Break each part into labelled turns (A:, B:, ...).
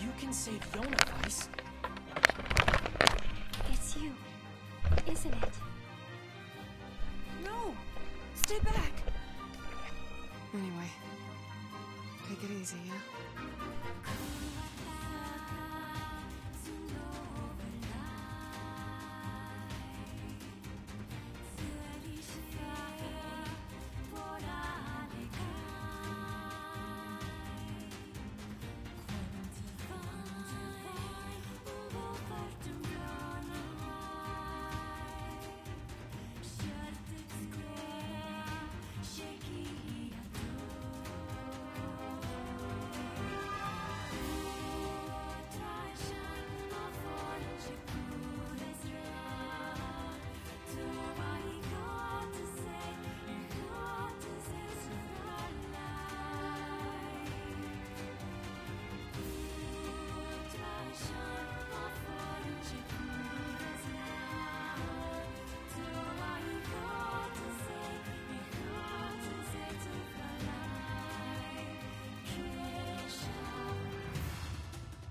A: You can save Yona, Weiss.
B: It's you, isn't it?
C: No! Stay back!
D: Anyway, take it easy, yeah?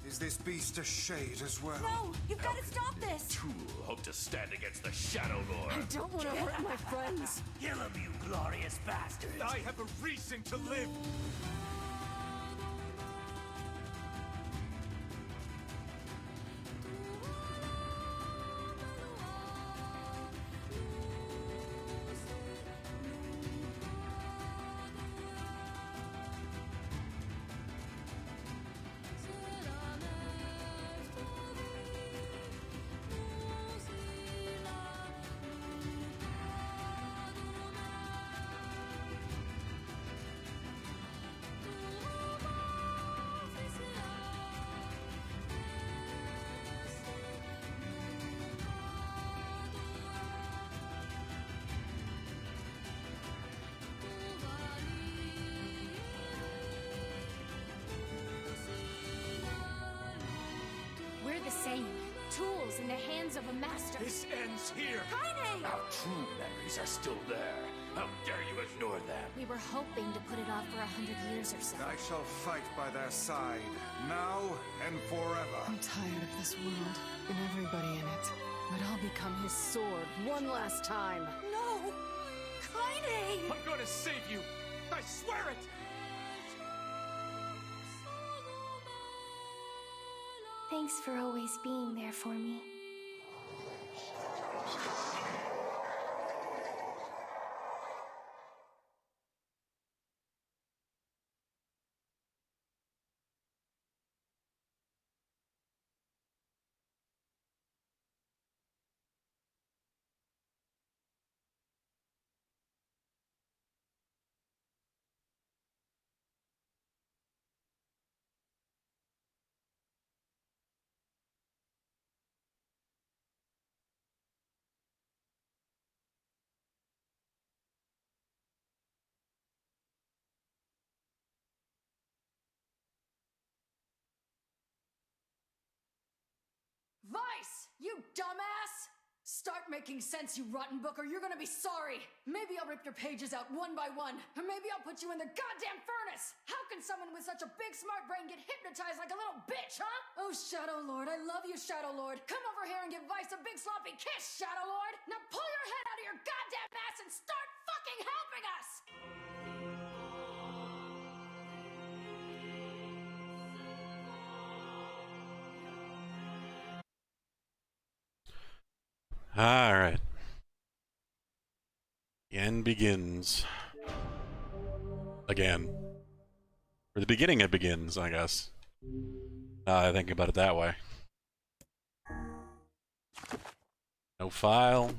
E: Is this beast a shade as well?
C: No! You've got to stop this!
F: Tool hope to stand against the Shadow Lord.
D: I don't want to hurt my friends.
F: Kill him, you glorious bastard!
E: I have a reason to live!
B: We're the same. Tools in the hands of a master.
F: This ends here!
C: Kaine!
F: Our true memories are still there. How dare you ignore them?
B: We were hoping to put it off for 100 years or so.
E: I shall fight by their side, now and forever.
D: I'm tired of this world and everybody in it. But I'll become his sword one last time.
C: No! Kaine!
A: I'm gonna save you! I swear it!
B: Thanks for always being there for me.
G: Vice! You dumbass! Start making sense, you rotten book, or you're gonna be sorry! Maybe I'll rip your pages out one by one, or maybe I'll put you in the goddamn furnace! How can someone with such a big smart brain get hypnotized like a little bitch, huh? Oh, Shadow Lord, I love you, Shadow Lord! Come over here and give Vice a big sloppy kiss, Shadow Lord! Now pull your head out of your goddamn ass and start fucking helping us!
H: Alright. The end begins. Again. Or the beginning it begins, I guess. I think about it that way. No file.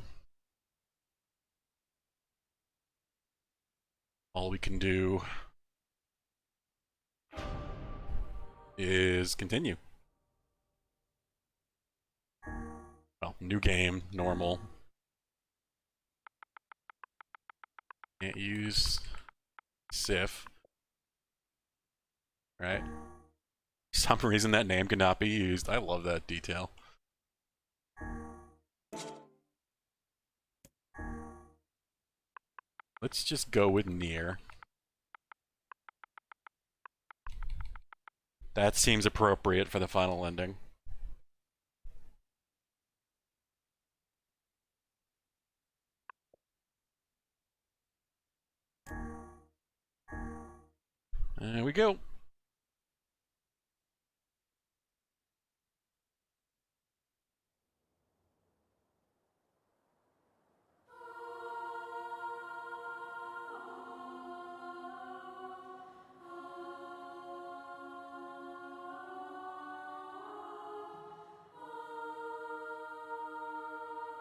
H: All we can do is continue. Well, new game, normal. Can't use Sif. Right? For some reason that name cannot be used. I love that detail. Let's just go with Nier. That seems appropriate for the final ending. There we go.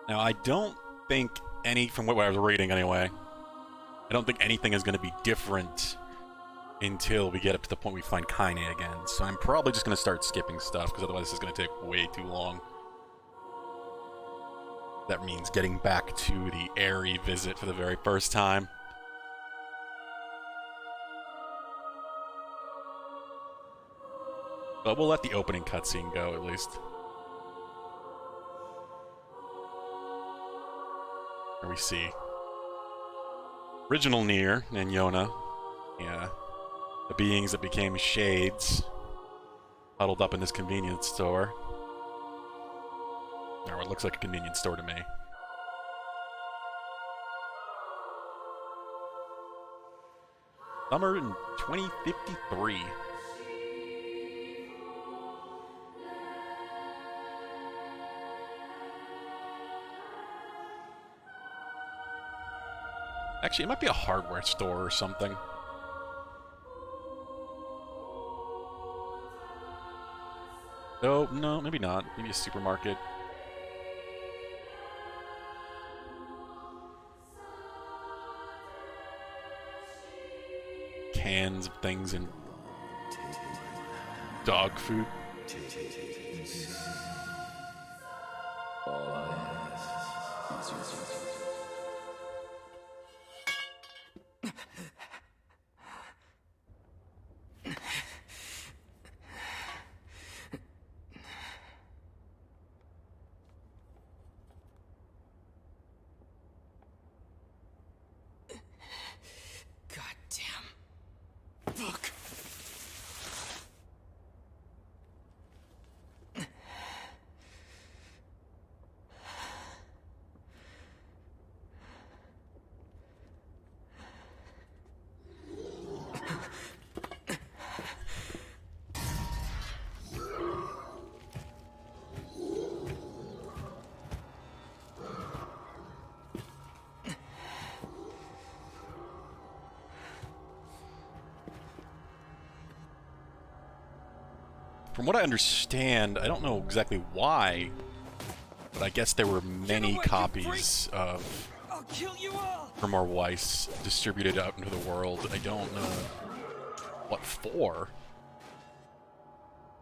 H: Now, I don't think from what I was reading anyway, I don't think anything is going to be different until we get up to the point we find Kaine again. So I'm probably just going to start skipping stuff, because otherwise this is going to take way too long. That means getting back to the Aerie visit for the very first time. But we'll let the opening cutscene go, at least. Here we see original Nier and Yona. Yeah. The beings that became shades, huddled up in this convenience store. Or it looks like a convenience store to me. Summer in 2053. Actually, it might be a hardware store or something. Oh, no, maybe not. Maybe a supermarket. Cans of things and dog food. From what I understand, I don't know exactly why, but I guess there were many copies of Grimoire Weiss distributed out into the world. I don't know what for.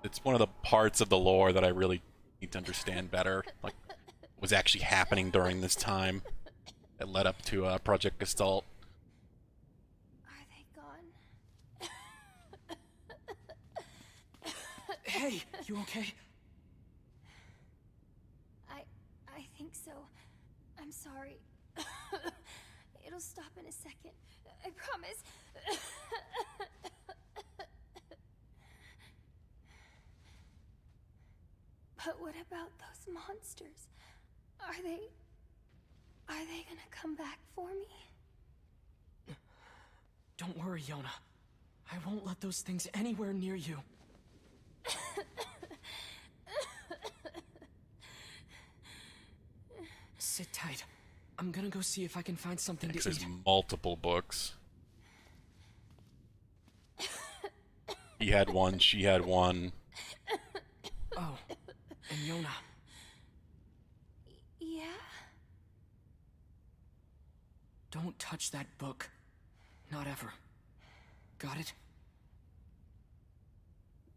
H: It's one of the parts of the lore that I really need to understand better, like what was actually happening during this time that led up to Project Gestalt.
B: Are they gone?
A: Hey, you okay?
B: I think so. I'm sorry. It'll stop in a second. I promise. But what about those monsters? Are they gonna come back for me?
A: Don't worry, Yona. I won't let those things anywhere near you. Sit tight. I'm gonna go see if I can find something to eat.
H: There's multiple books. He had one, she had one.
A: Oh, and Yona.
B: Yeah?
A: Don't touch that book. Not ever. Got it?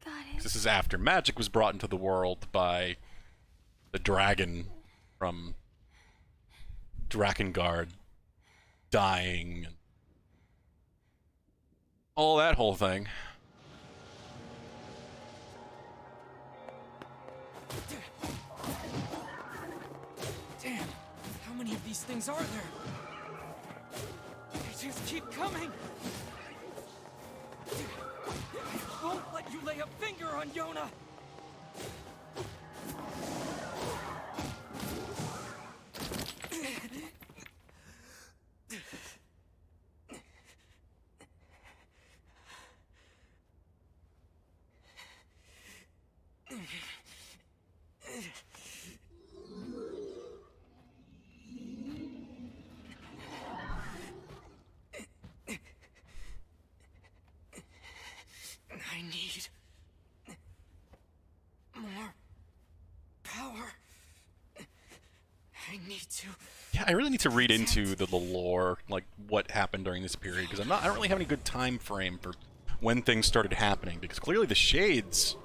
B: Got it.
H: This is after magic was brought into the world by the dragon from Drakengard dying and all that whole thing.
A: Damn, how many of these things are there? They just keep coming. I won't let You lay a finger on Yona! I need more power. I need to.
H: Yeah, I really need to read into the lore, like what happened during this period, because I don't really have any good time frame for when things started happening, because clearly the shades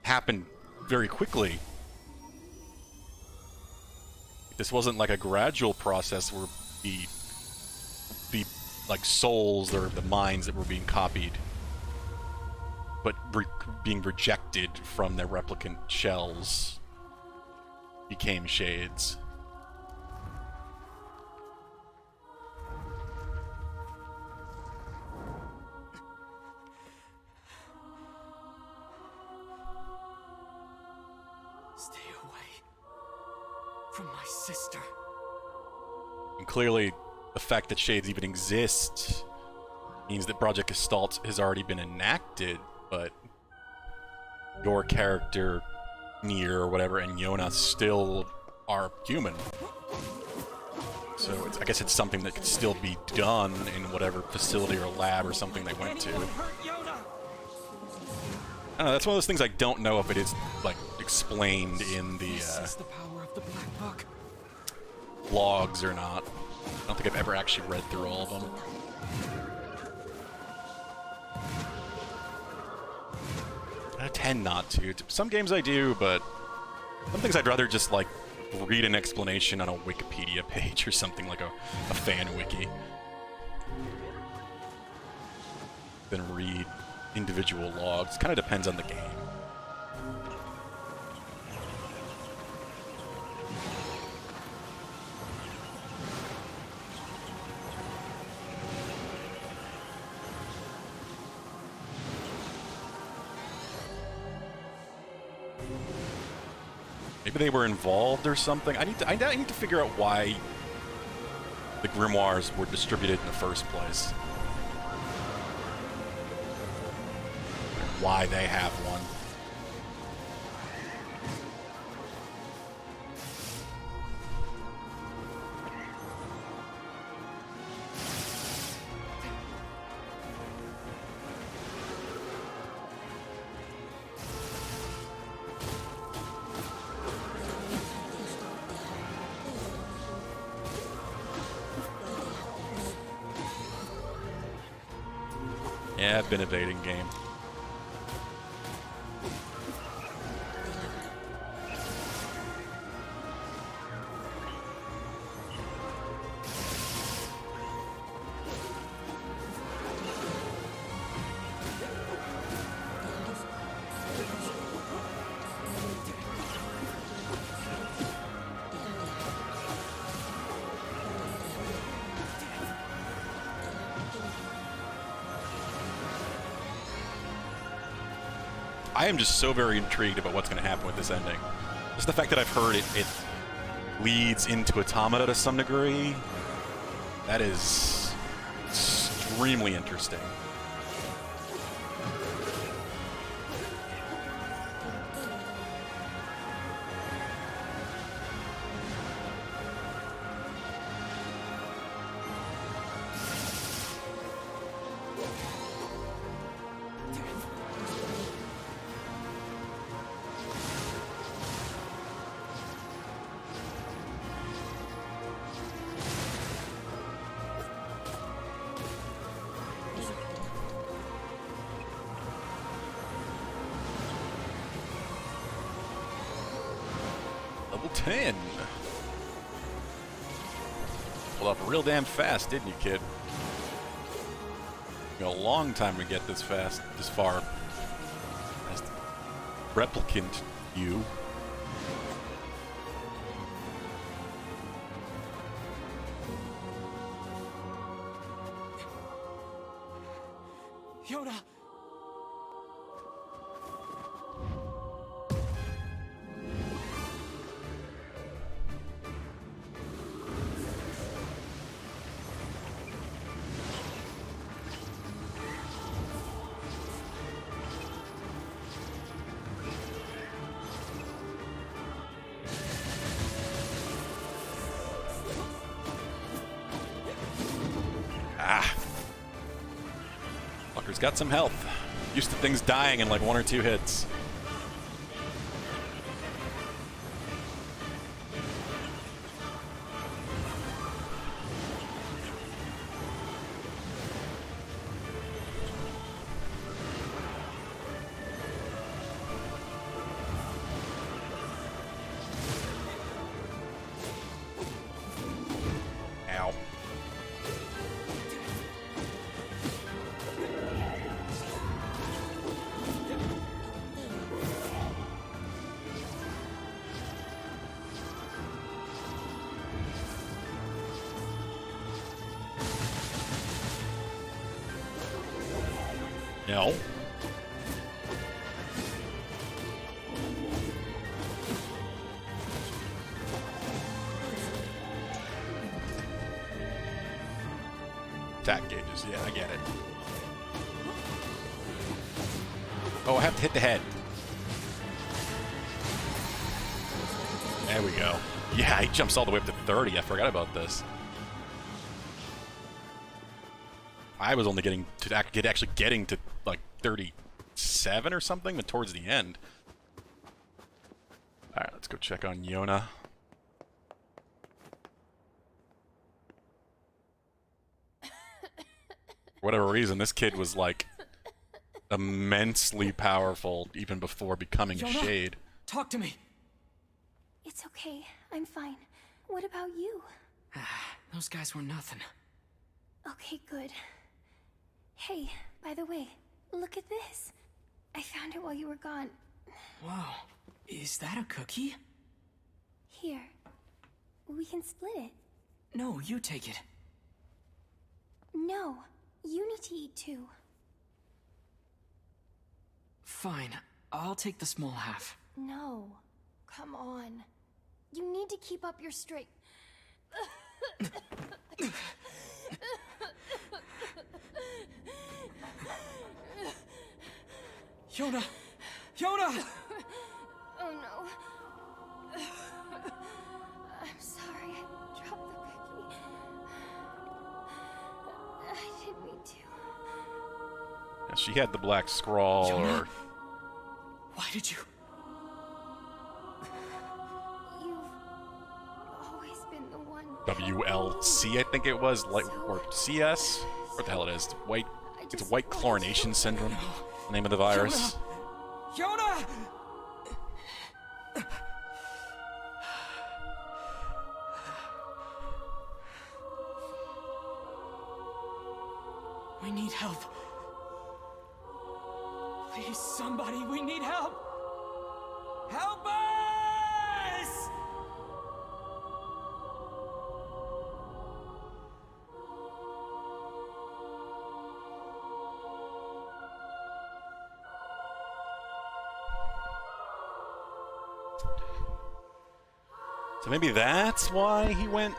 H: happened very quickly. This wasn't like a gradual process where the like souls or the minds that were being copied, but being rejected from their replicant shells became shades.
A: Stay away from my sister.
H: And clearly, the fact that shades even exist means that Project Gestalt has already been enacted, but your character, Nier or whatever, and Yona still are human. So I guess it's something that could still be done in whatever facility or lab or something they went to. I don't know, that's one of those things I don't know if it is like explained in the
A: This is the power of the Black Book.
H: logs or not. I don't think I've ever actually read through all of them. I tend not to. Some games I do, but some things I'd rather just like read an explanation on a Wikipedia page or something, like a fan wiki, than read individual logs. Kind of depends on the game. Maybe they were involved or something. I need to figure out why the grimoires were distributed in the first place. Why they have one. Yeah, I've been evading game. I am just so very intrigued about what's going to happen with this ending. Just the fact that I've heard it leads into Automata to some degree, that is extremely interesting. Level 10. Pulled off real damn fast, didn't you, kid? Took a long time to get this far. As the replicant, you.
A: Yona!
H: He's got some health. Used to things dying in like 1 or 2 hits. Ow. No. Attack gauges, yeah, I get it. Oh, I have to hit the head. There we go. Yeah, he jumps all the way up to 30. I forgot about this. I was only getting to actually getting to like 37 or something, but towards the end. All right, let's go check on Yona. For whatever reason, this kid was like immensely powerful even before becoming a
A: Yona,
H: Shade.
A: talk to me.
B: It's okay. I'm fine. What about you?
A: Those guys were nothing.
B: Okay, good. Hey, by the way, look at this. I found it while you were gone.
A: Wow, is that a cookie?
B: Here. We can split it.
A: No, you take it.
B: No, you need to eat too.
A: Fine, I'll take the small half.
B: No. Come on. You need to keep up your straight.
A: Yona! Yona!
B: Oh no. I'm sorry I dropped the cookie. I didn't mean to.
H: Yeah, she had the black scrawl,
A: Yona?
H: or
A: Why did you?
B: You've always been the one.
H: WLC, I think it was, like, or CS. What the hell it is? White. It's white chlorination syndrome. The name of the virus.
A: Yona! We need help. Please, somebody, we need help! Help us!
H: So maybe that's why he went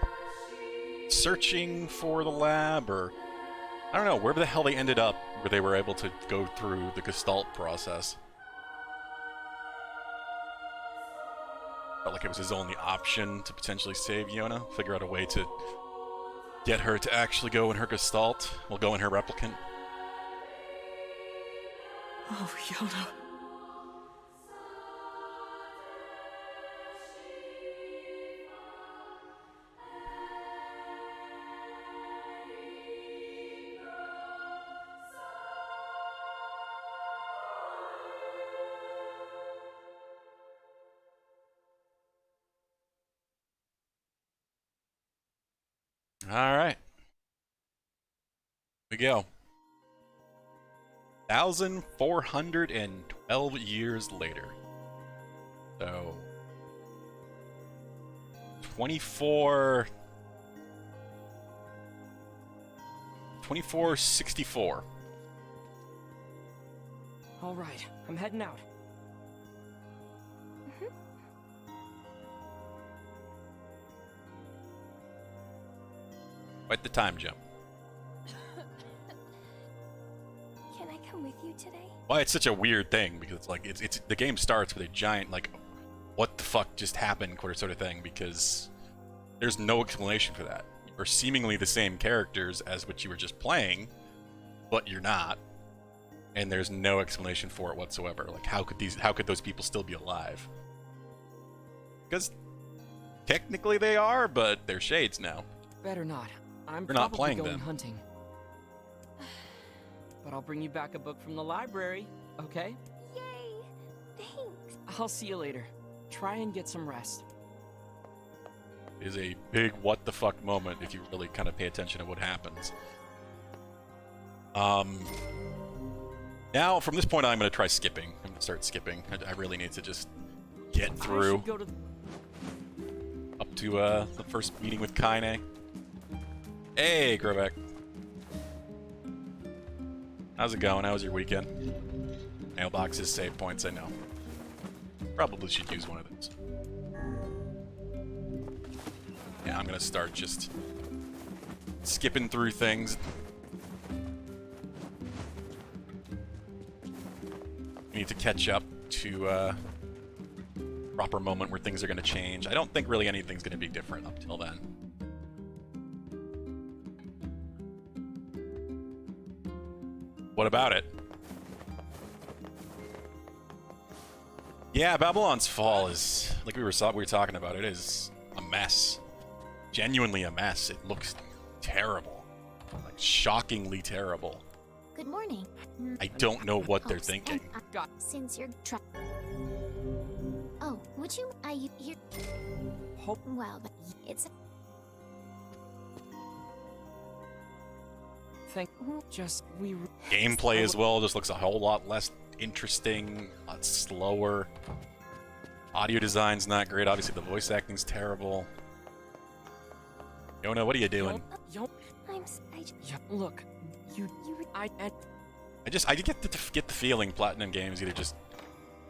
H: searching for the lab, or I don't know, wherever the hell they ended up, where they were able to go through the Gestalt process. Felt like it was his only option to potentially save Yona, figure out a way to get her to actually go in her Gestalt, well, go in her Replicant.
A: Oh, Yona.
H: Alright. Here we go. 1,412 years later. So 2464.
A: All right, I'm heading out.
H: Quite the time jump.
B: Can I come with you today?
H: Why it's such a weird thing, because it's like it's the game starts with a giant like what the fuck just happened sort of thing, because there's no explanation for that. You're seemingly the same characters as what you were just playing, but you're not. and there's no explanation for it whatsoever. Like, how could those people still be alive? Because technically they are, but they're shades now.
A: Better not. I'm
H: We're not
A: probably
H: playing
A: going
H: them.
A: hunting. But I'll bring you back a book from the library, okay?
B: Yay! Thanks.
A: I'll see you later. Try and get some rest.
H: It is a big what the fuck moment if you really kind of pay attention to what happens. Now, from this point on, I'm going to try skipping. I'm going to start skipping. I really need to just get
A: I
H: through
A: should go to
H: up to the first meeting with Kaine. Hey, Grovek. How's it going? How was your weekend? Mailboxes, save points, I know. Probably should use one of those. Yeah, I'm gonna start just skipping through things. We need to catch up to proper moment where things are gonna change. I don't think really anything's gonna be different up till then. What about it? Yeah, Babylon's Fall is, like we were talking about, it is a mess. Genuinely a mess. It looks terrible. Like, shockingly terrible.
B: Good morning.
H: I don't know what they're thinking.
B: Since you're Oh, would you? You're...
A: Hope.
B: Well, it's...
A: Thank. Just we.
H: Gameplay as well just looks a whole lot less interesting, a lot slower. Audio design's not great. Obviously, the voice acting's terrible. Yona, what are you doing?
A: Look, I
H: get the feeling Platinum Games either just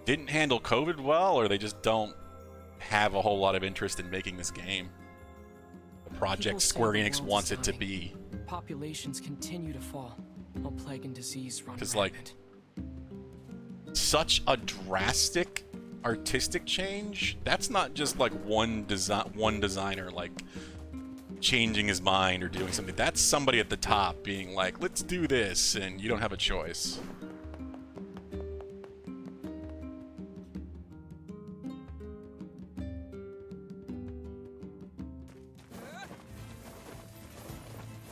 H: didn't handle COVID well, or they just don't have a whole lot of interest in making this game. The project
A: People say
H: Square
A: the
H: Enix
A: world
H: wants
A: is
H: it to
A: dying.
H: be.
A: Populations continue to fall. While plague and disease run
H: Because, like,
A: rampant.
H: such a drastic artistic change. That's not just like one designer like changing his mind or doing something. That's somebody at the top being like, let's do this, and you don't have a choice.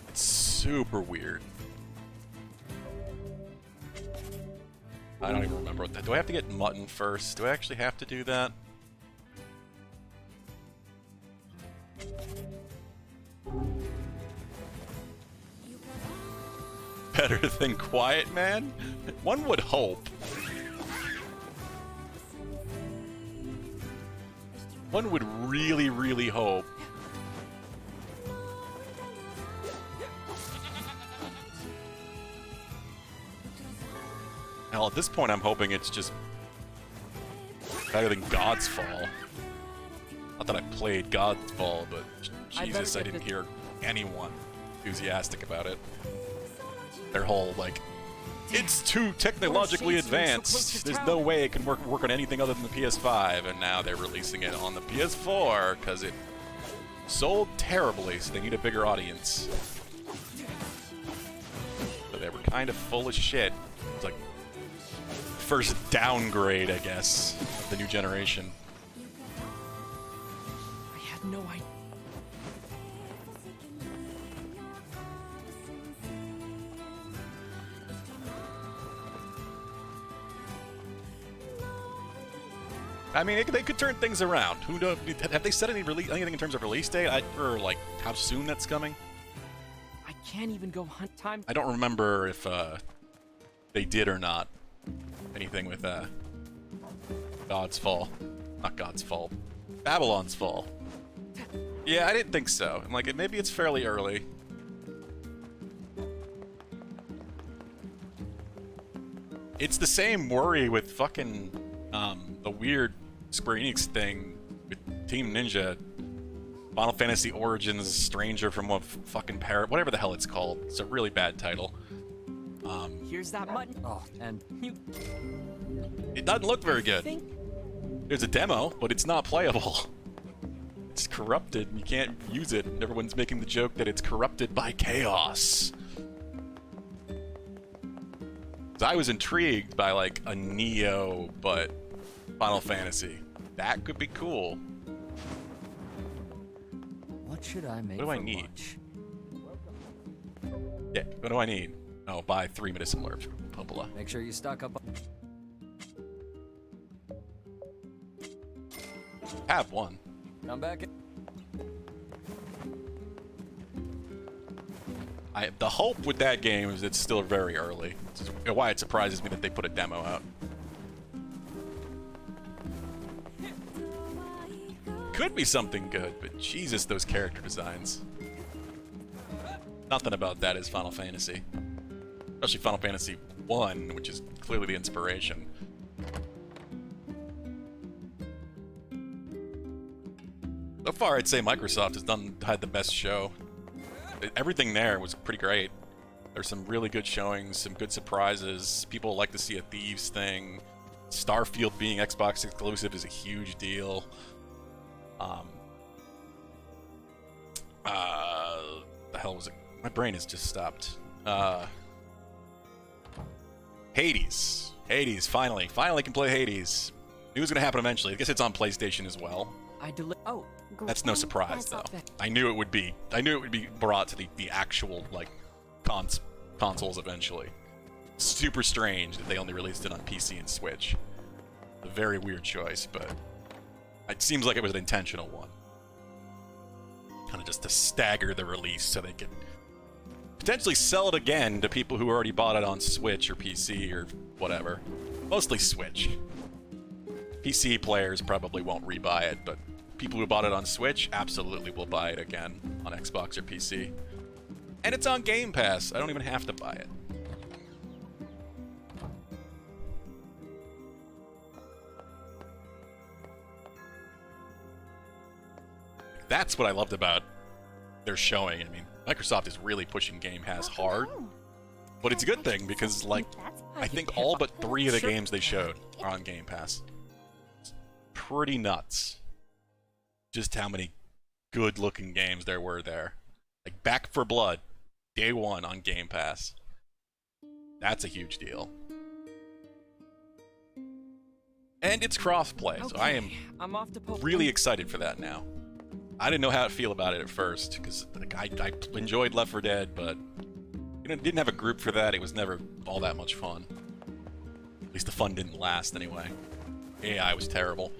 H: It's super weird. I don't even remember what that. Do I have to get mutton first? Do I actually have to do that? Better than Quiet Man? One would hope. One would really, really hope. Hell, at this point, I'm hoping it's just better than God's Fall. Not that I played God's Fall, but Jesus, I didn't hear anyone enthusiastic about it. Their whole, like, it's too technologically advanced. There's no way it can work on anything other than the PS5, and now they're releasing it on the PS4 because it sold terribly, so they need a bigger audience. So they were kind of full of shit. It's like first downgrade, I guess, of the new generation.
A: I had no idea.
H: I mean, they could turn things around. Who knows? Have they said anything in terms of release date, or like how soon that's coming?
A: I can't even go hunt time.
H: I don't remember if they did or not. Anything with God's Fall, not God's Fall, Babylon's Fall. Yeah, I didn't think so. I'm like, maybe it's fairly early. It's the same worry with fucking the weird Square Enix thing with Team Ninja, Final Fantasy Origins, Stranger from a fucking Parrot, whatever the hell it's called. It's a really bad title.
A: Here's that button. Oh, and you.
H: It doesn't look very good.
A: Think
H: There's a demo, but it's not playable. It's corrupted. You can't use it. Everyone's making the joke that it's corrupted by chaos. I was intrigued by like a Neo, but Final Fantasy. That could be cool.
I: What should I make?
H: What do I
I: for
H: need?
I: lunch?
H: Yeah, what do I need? Oh, buy 3 medicine herbs from Popola.
I: Make sure you stock up on...
H: Have one.
I: Come back.
H: The hope with that game is it's still very early. Which is why it surprises me that they put a demo out. Could be something good, but Jesus, those character designs. Nothing about that is Final Fantasy. Especially Final Fantasy 1, which is clearly the inspiration. So far, I'd say Microsoft has had the best show. Everything there was pretty great. There's some really good showings, some good surprises. People like to see a Thieves thing. Starfield being Xbox exclusive is a huge deal. The hell was it? My brain has just stopped. Hades. Hades, finally can play Hades. It was gonna happen eventually. I guess it's on PlayStation as well.
A: Oh,
H: That's no surprise, though. I knew it would be brought to the actual like consoles eventually. Super strange that they only released it on PC and Switch. A very weird choice, but it seems like it was an intentional one. Kind of just to stagger the release so they could potentially sell it again to people who already bought it on Switch or PC or whatever. Mostly Switch. PC players probably won't rebuy it, but people who bought it on Switch absolutely will buy it again on Xbox or PC. And it's on Game Pass. I don't even have to buy it. That's what I loved about their showing. I mean, Microsoft is really pushing Game Pass hard. But it's a good thing because, like, I think all but 3 of the games they showed are on Game Pass. It's pretty nuts. Just how many good-looking games there were there. Like, Back 4 Blood, day 1 on Game Pass. That's a huge deal. And it's cross-play, so I am really excited for that now. I didn't know how to feel about it at first, because like, I enjoyed Left 4 Dead, but didn't have a group for that. It was never all that much fun. At least the fun didn't last anyway. AI was terrible.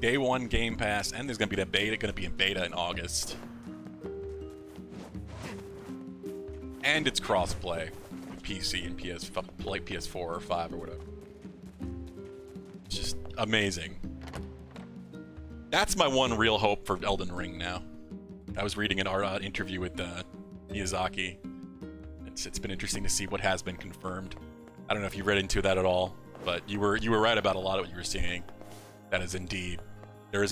H: Day 1 Game Pass, and there's gonna be in beta in August. And it's crossplay with PC and PS4 or 5 or whatever. It's just amazing. That's my one real hope for Elden Ring now. I was reading an interview with Miyazaki. It's been interesting to see what has been confirmed. I don't know if you read into that at all, but you were right about a lot of what you were seeing. There is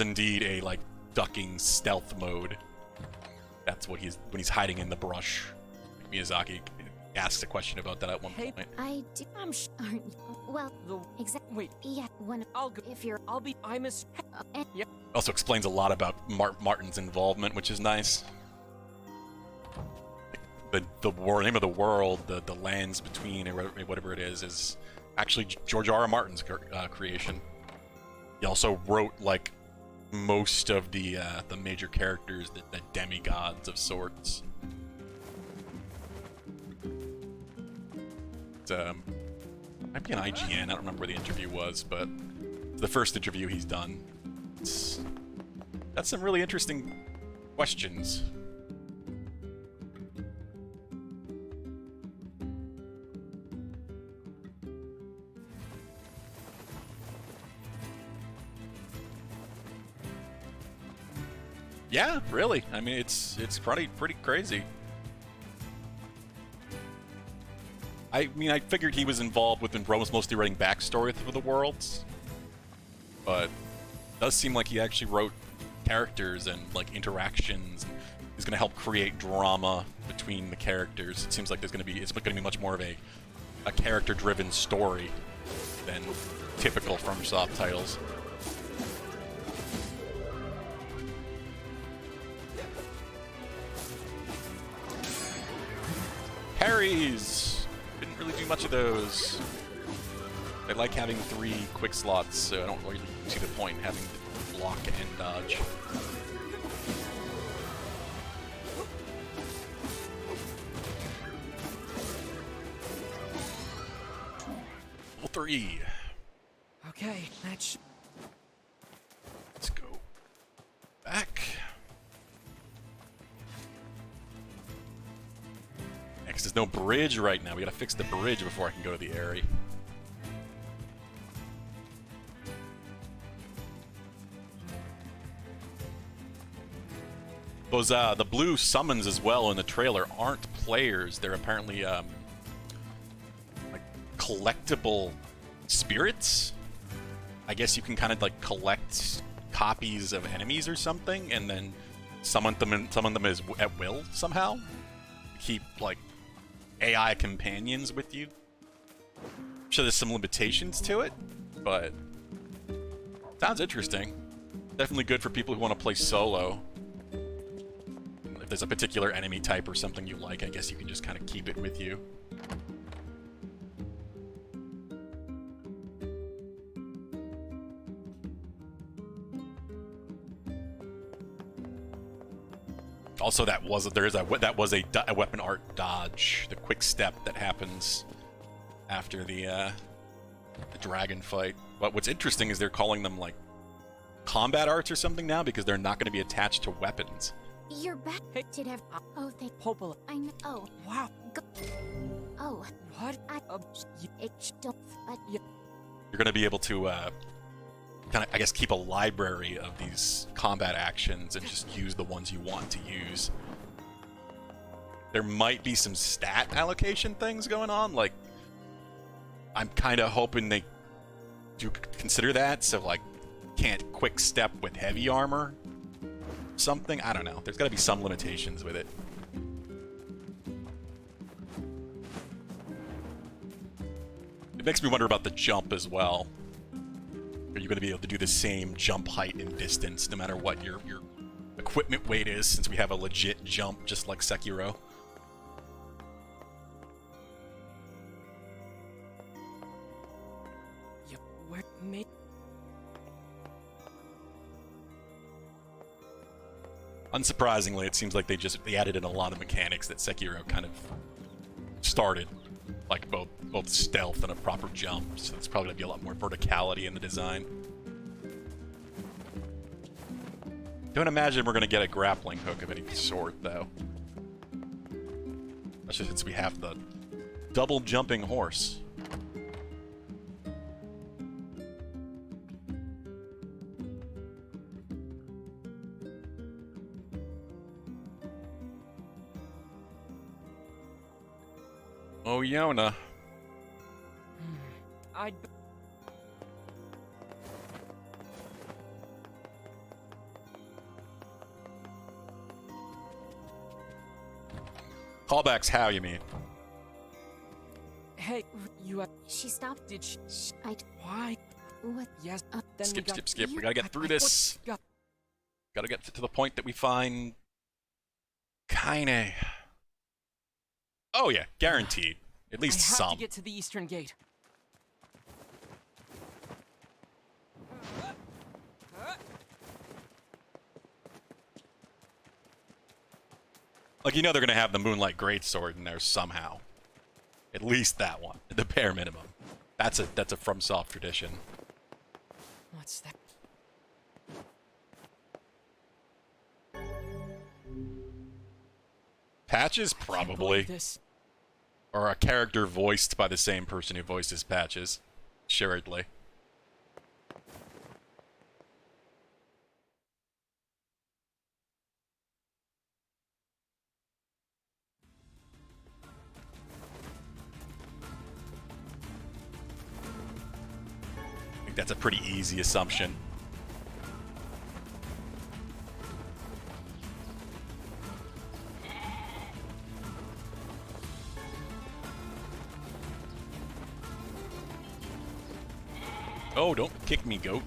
H: indeed a like ducking stealth mode. That's what when he's hiding in the brush. Miyazaki asks a question about that at one point.
B: I do. I'm sure. Well, exactly.
A: Wait.
B: Yeah.
A: I'll go.
B: If you're.
A: Yep.
H: Also explains a lot about Martin's involvement, which is nice. The name of the world, the lands between, or whatever it is actually George R.R. Martin's creation. He also wrote like most of the major characters, the demigods of sorts. Might be an IGN. I don't remember where the interview was, but it's the first interview he's done. That's some really interesting questions. Yeah, really. I mean, it's pretty crazy. I mean, I figured he was involved with mostly writing backstory for the worlds, but it does seem like he actually wrote characters and like interactions. And he's going to help create drama between the characters. It seems like it's going to be much more of a character-driven story than typical FromSoft titles. Parries! Didn't really do much of those. I like having 3 quick slots, so I don't really see the point in having to block and dodge. Level 3.
A: Okay, let's
H: go back. Next, there's no bridge right now. We gotta fix the bridge before I can go to the area. Those the blue summons as well in the trailer aren't players. They're apparently like collectible spirits. I guess you can kind of like collect copies of enemies or something, and then summon them as at will somehow. Keep like AI companions with you. I'm sure there's some limitations to it, but sounds interesting. Definitely good for people who want to play solo. If there's a particular enemy type or something you like, I guess you can just kind of keep it with you. Also, that was a weapon art dodge, the quick step that happens after the dragon fight. But what's interesting is they're calling them like combat arts or something now because they're not going to be attached to weapons.
B: You're back.
A: Hey.
B: Did have. Oh, thank.
A: Popola.
B: I know. Oh.
A: Wow.
B: Oh.
A: What?
B: Don't. But.
H: You're going to be able to kind of, I guess, keep a library of these combat actions and just use the ones you want to use. There might be some stat allocation things going on, like I'm kind of hoping they do consider that, so like can't quick step with heavy armor, something, I don't know. There's got to be some limitations with it. It makes me wonder about the jump as well. Are you going to be able to do the same jump height and distance no matter what your equipment weight is, since we have a legit jump just like Sekiro?
A: Yep, where mate?
H: Unsurprisingly, it seems like they added in a lot of mechanics that Sekiro kind of started, like both stealth and a proper jump. So there's probably gonna be a lot more verticality in the design. Don't imagine we're gonna get a grappling hook of any sort, though. Especially since we have the double jumping horse. Oh, Yona.
A: I'd...
H: Callbacks how, you mean?
A: Hey, you...
B: She stopped.
A: Did she...
B: Why? What?
A: Yes, then
H: Skip. We gotta get through this. Gotta get to the point that we find... Kaine. Oh yeah, guaranteed. At least
A: I have
H: some.
A: to get to the eastern gate.
H: Like, you know they're gonna have the Moonlight Greatsword in there somehow. At least that one, the bare minimum. That's a FromSoft tradition.
A: What's that?
H: Patches, probably.
A: This.
H: Or a character voiced by the same person who voices Patches. Assuredly. I think that's a pretty easy assumption. Oh, don't kick me, goat.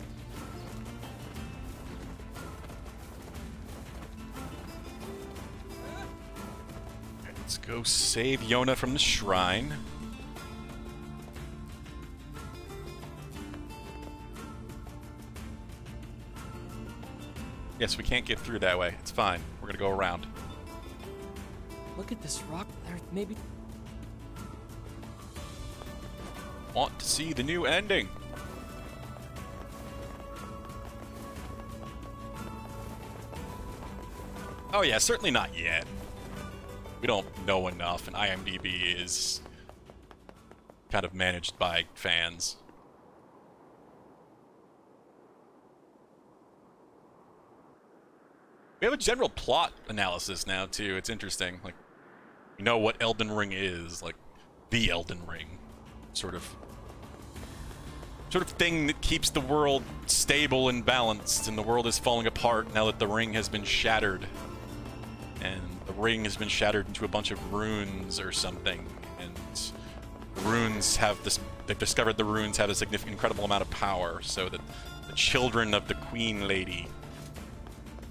H: Let's go. Go save Yona from the shrine. Yes, we can't get through that way. It's fine. We're gonna go around.
A: Look at this rock. There, maybe.
H: Want to see the new ending. Oh yeah, certainly not yet. We don't know enough, and IMDb is kind of managed by fans. We have a general plot analysis now, too. It's interesting. Like, we know what Elden Ring is, like, the Elden Ring. Sort of thing that keeps the world stable and balanced, and the world is falling apart now that the ring has been shattered. And the ring has been shattered into a bunch of runes or something, and the runes have this. They've discovered the runes have a significant, incredible amount of power, so that the children of the Queen Lady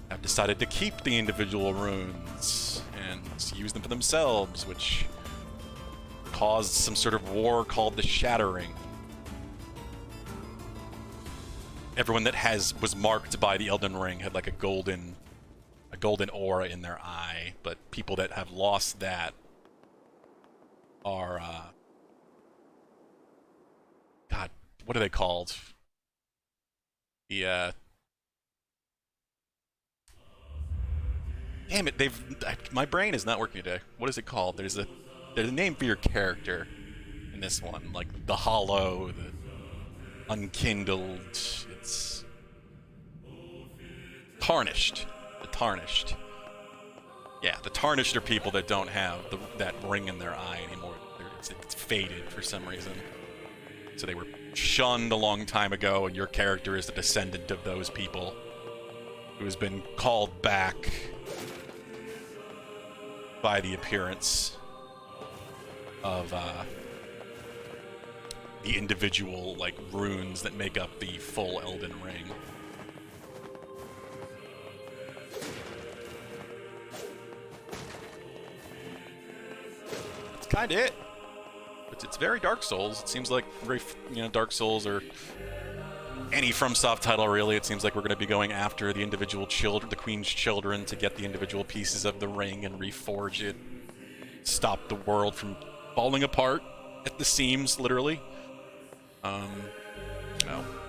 H: have decided to keep the individual runes and use them for themselves, which caused some sort of war called the Shattering. Everyone that was marked by the Elden Ring had like a golden aura in their eye, but people that have lost that are God, what are they called? The damn it, my brain is not working today. What is it called? There's a name for your character in this one, like the Hollow, the Unkindled. It's Tarnished. The Tarnished. Yeah, the Tarnished are people that don't have that ring in their eye anymore. It's faded for some reason. So they were shunned a long time ago, and your character is a descendant of those people who has been called back by the appearance of the individual like runes that make up the full Elden Ring. That's kind of it. It's very Dark Souls. It seems like very, Dark Souls or any FromSoft title really. It seems like we're going to be going after the individual children, the Queen's children, to get the individual pieces of the ring and reforge it, stop the world from falling apart at the seams, literally.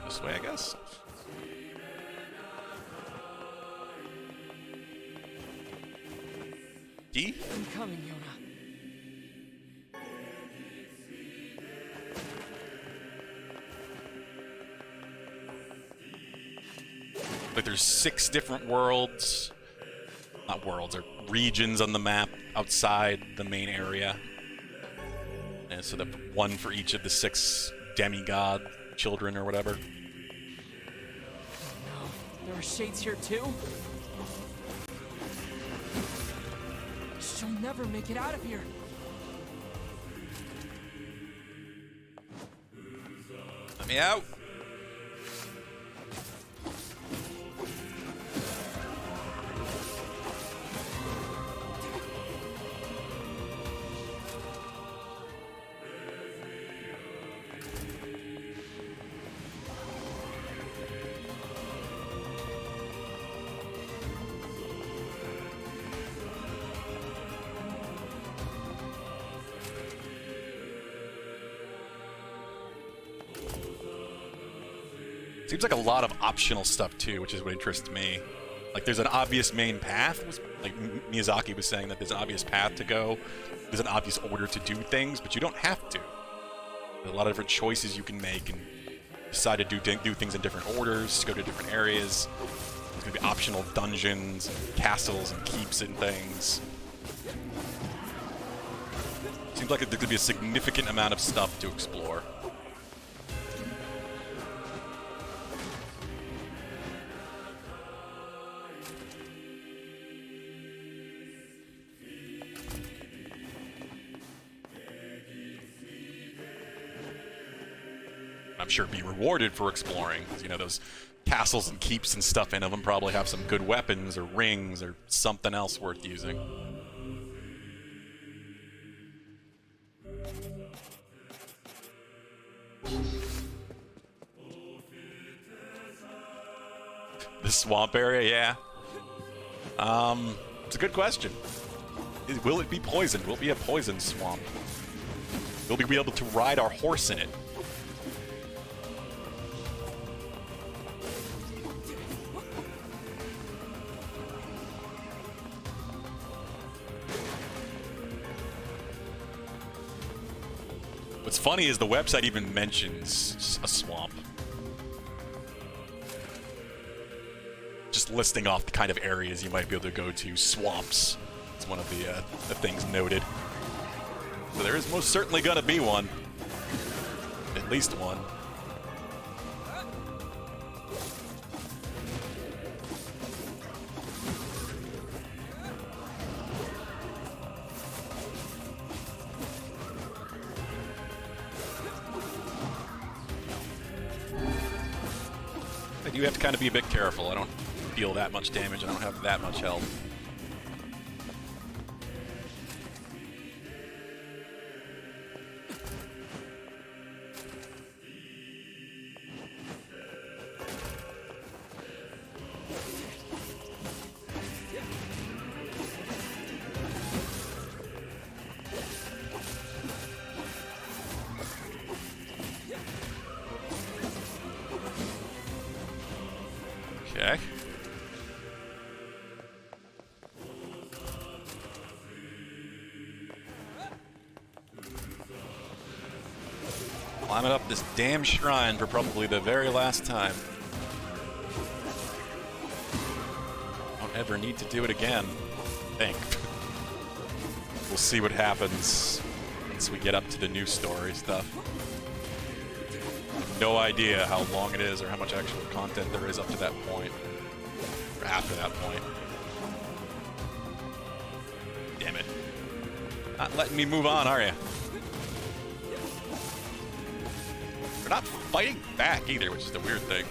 H: This way, I guess. D?
A: I'm coming, Yona.
H: Like there's 6 different worlds. Not worlds, or regions on the map outside the main area. And so the one for each of the 6 demigod children or whatever.
A: No, there are shades here too? She'll never make it out of here.
H: Let me out. Seems like a lot of optional stuff too, which is what interests me. Like there's an obvious main path, like Miyazaki was saying that there's an obvious path to go, there's an obvious order to do things, but you don't have to. There's a lot of different choices you can make and decide to do things in different orders, go to different areas. There's gonna be optional dungeons, and castles, and keeps and things. Seems like there could be a significant amount of stuff to explore. I'm sure be rewarded for exploring, because those castles and keeps and stuff in them probably have some good weapons or rings or something else worth using. The swamp area, yeah. It's a good question. Will it be poisoned? Will it be a poison swamp? Will we be able to ride our horse in it? What's funny is the website even mentions a swamp. Just listing off the kind of areas you might be able to go to. Swamps. It's one of the things noted. So there is most certainly going to be one. At least one. I do have to kind of be a bit careful. I don't deal that much damage. I don't have that much health. Okay. Climbing up this damn shrine for probably the very last time. Don't ever need to do it again, I think. We'll see what happens once we get up to the new story stuff. No idea how long it is or how much actual content there is up to that point. Or after that point. Damn it. Not letting me move on, are you? They're not fighting back either, which is the weird thing.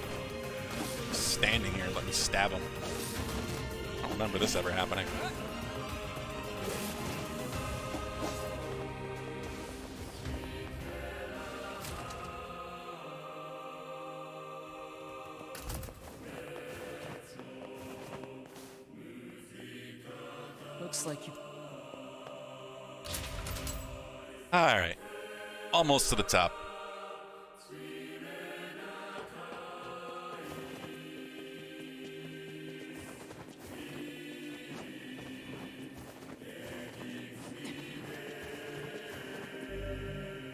H: Just standing here and let me stab them. I don't remember this ever happening.
A: Looks like you...
H: Alright. Almost to the top.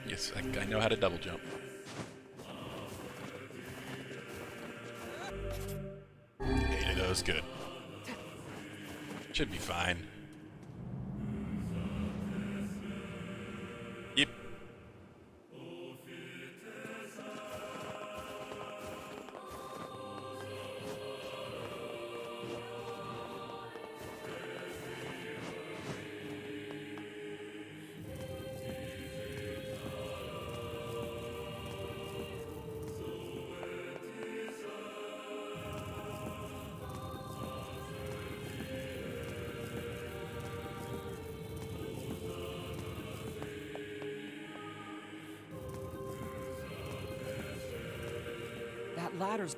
H: Yes, I know how to double jump. Yeah, that was good. Should be fine. Yep.
A: That ladder's...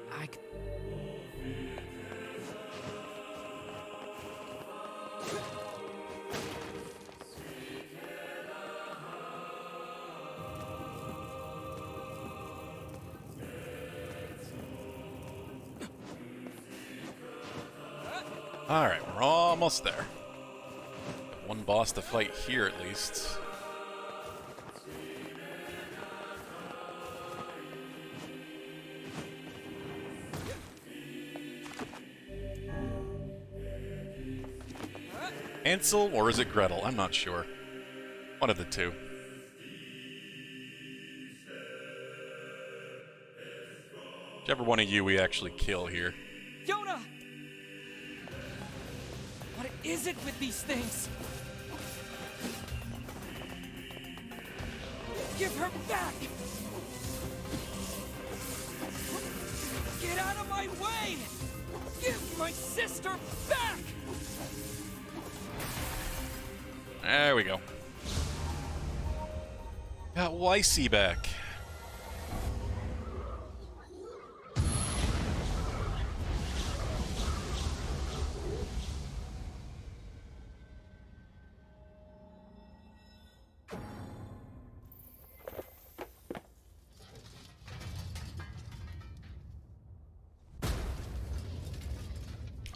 H: Alright, we're almost there. One boss to fight here at least. Ansel, or is it Gretel? I'm not sure. One of the two. Whichever one of you we actually kill here.
A: Yona! What is it with these things? Give her back! Get out of my way! Give my sister back!
H: There we go. Got Weissy back.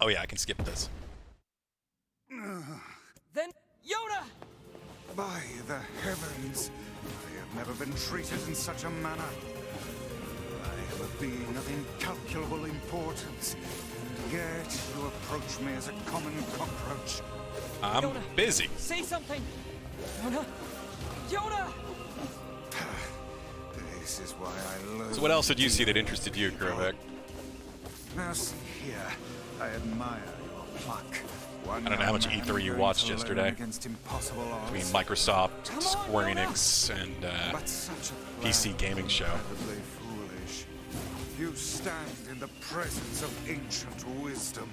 H: Oh yeah, I can skip this.
A: Then, Yoda!
E: By the heavens, I have never been treated in such a manner. I am a being of incalculable importance, and yet you approach me as a common cockroach.
H: I'm
A: Yoda,
H: busy.
A: Say something! Yoda! Yoda!
E: This is why I learned.
H: So what else did you see that interested you, Krovek?
E: Now see here, I admire your pluck.
H: I don't know how much E3 you watched yesterday. Between Microsoft, Square Enix, and PC Gaming Show.
E: Foolish. You stand in the presence of ancient wisdom.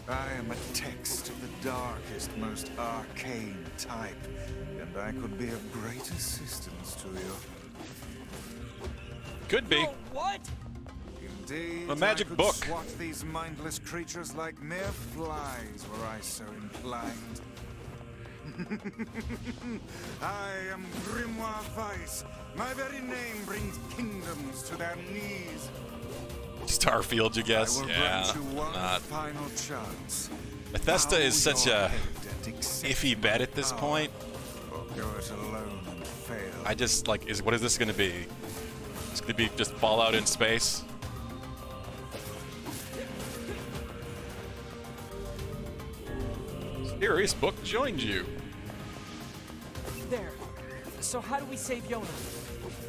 E: I am a text of the darkest, most arcane type, and I could be of great assistance to you.
H: Could be.
A: No, what?
E: Indeed,
H: A magic
E: I could
H: book.
E: swat these mindless creatures like mere flies were I so inclined. I am Grimoire Weiss. My very name brings kingdoms to their knees.
H: Starfield, you guess?
E: I will
H: Yeah.
E: grant you one
H: Not.
E: final chance.
H: Bethesda
E: Bow
H: is such
E: your
H: a
E: head and accept
H: iffy bet at this
E: power,
H: point.
E: or go it alone and fail.
H: I just like, what is this going to be? It's going to be just Fallout in space. Serious Book joined you.
A: There. So how do we save Yoda?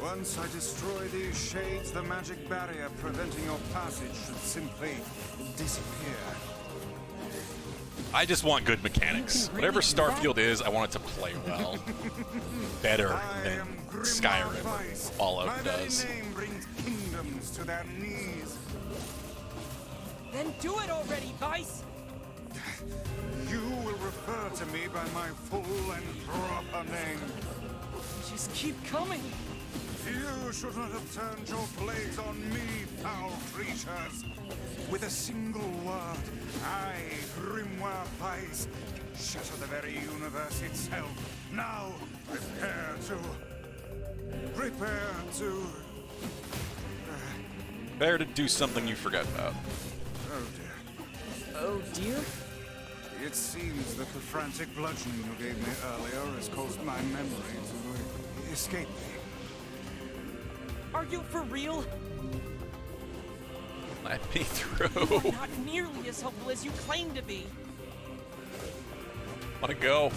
E: Once I destroy these shades, the magic barrier preventing your passage should simply disappear.
H: I just want good mechanics. Whatever Starfield is, I want it to play well. Better than Skyrim or Fallout does.
E: My very name brings kingdoms to their knees.
A: Then do it already, Vice!
E: You will refer to me by my full and proper name.
A: Just keep coming!
E: You should not have turned your blades on me, foul creatures. With a single word, I, Grimoire Weiss, shatter the very universe itself. Now, prepare to...
H: Better to do something you forgot about.
E: Oh dear.
A: Oh dear?
E: It seems that the frantic bludgeoning you gave me earlier has caused my memory to escape me.
A: Are you for real?
H: Let me through.
A: You're not nearly as helpful as you claim to be.
H: Wanna go?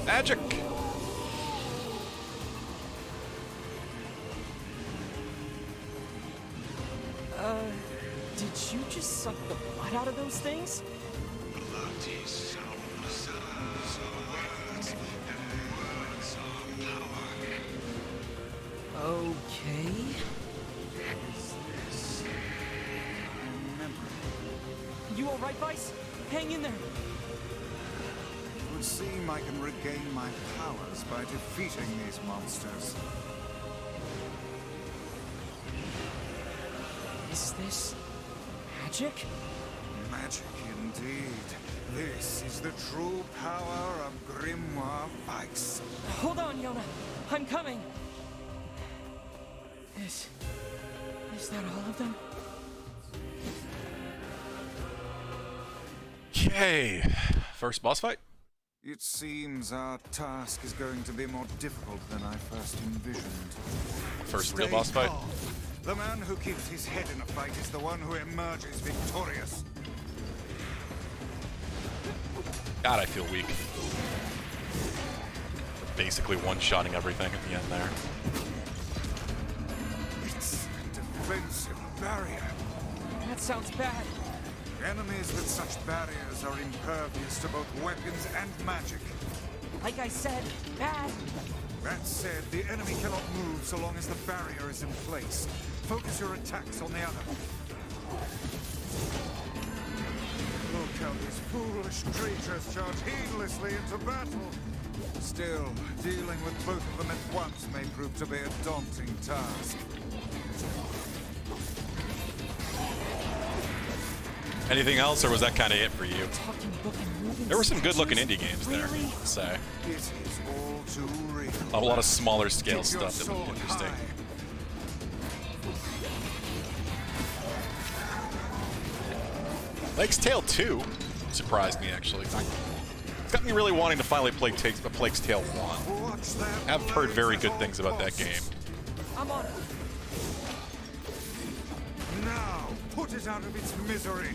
H: Magic!
A: Did you just suck the blood out of those things? Okay. You alright, Vice? Hang in there.
E: It would seem I can regain my powers by defeating these monsters.
A: Is this magic?
E: Magic indeed. This is the true power of Grimoire Weiss.
A: Hold on, Yona. I'm coming. Is that all of them?
H: Okay. First boss fight?
E: It seems our task is going to be more difficult than I first envisioned.
H: First real
E: Stay
H: boss fight?
E: calm. The man who keeps his head in a fight is the one who emerges victorious.
H: God, I feel weak. Basically one-shotting everything at the end there.
E: It's a defensive barrier.
A: That sounds bad.
E: Enemies with such barriers are impervious to both weapons and magic.
A: Like I said, bad.
E: That said, the enemy cannot move so long as the barrier is in place. Focus your attacks on the other. Look how these foolish creatures charge heedlessly into battle. Still, dealing with both of them at once may prove to be a daunting task.
H: Anything else, or was that kind of it for you?
A: Talking book and moving
H: There were some good-looking
A: statues?
H: indie games there,
A: Really?
H: I'd say.
E: It is all too real.
H: A lot of smaller scale
E: Keep your
H: stuff that looked
E: sword
H: interesting.
E: high.
H: Plague's Tale 2 surprised me, actually. It's got me really wanting to finally play Plague's Tale 1. I've heard very good things about that game.
A: I'm on it.
E: Now, put it out of its misery.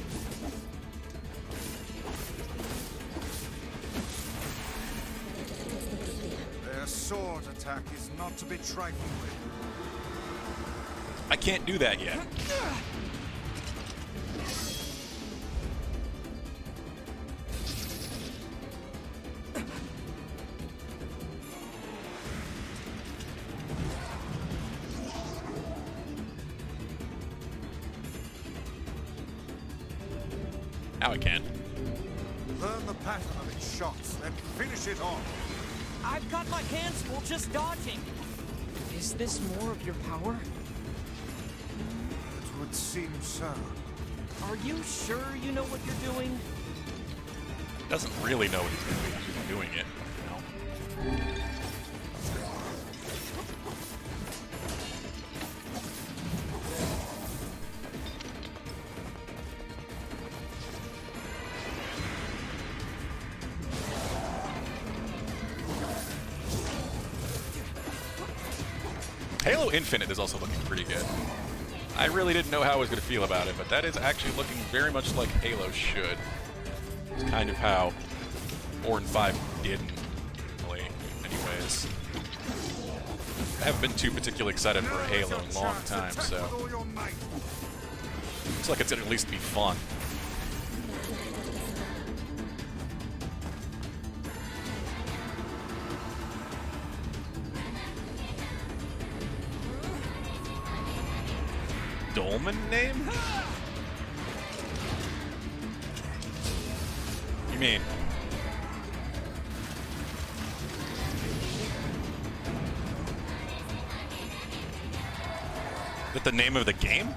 E: Their sword attack is not to be trifled with.
H: I can't do that yet. Now I can.
E: Learn the pattern of its shots, then finish it off.
A: I've got my hands full just dodging. Is this more of your power?
E: It would seem so.
A: Are you sure you know what you're doing?
H: Doesn't really know what he's doing. He's just doing it. You know? Halo Infinite is also looking pretty good. I really didn't know how I was going to feel about it, but that is actually looking very much like Halo should. It's kind of how 4 and 5 didn't, really, anyways. I haven't been too particularly excited for a Halo in a long time, so looks like it's going to at least be fun. Dolman name? You mean? Is that the name of the game?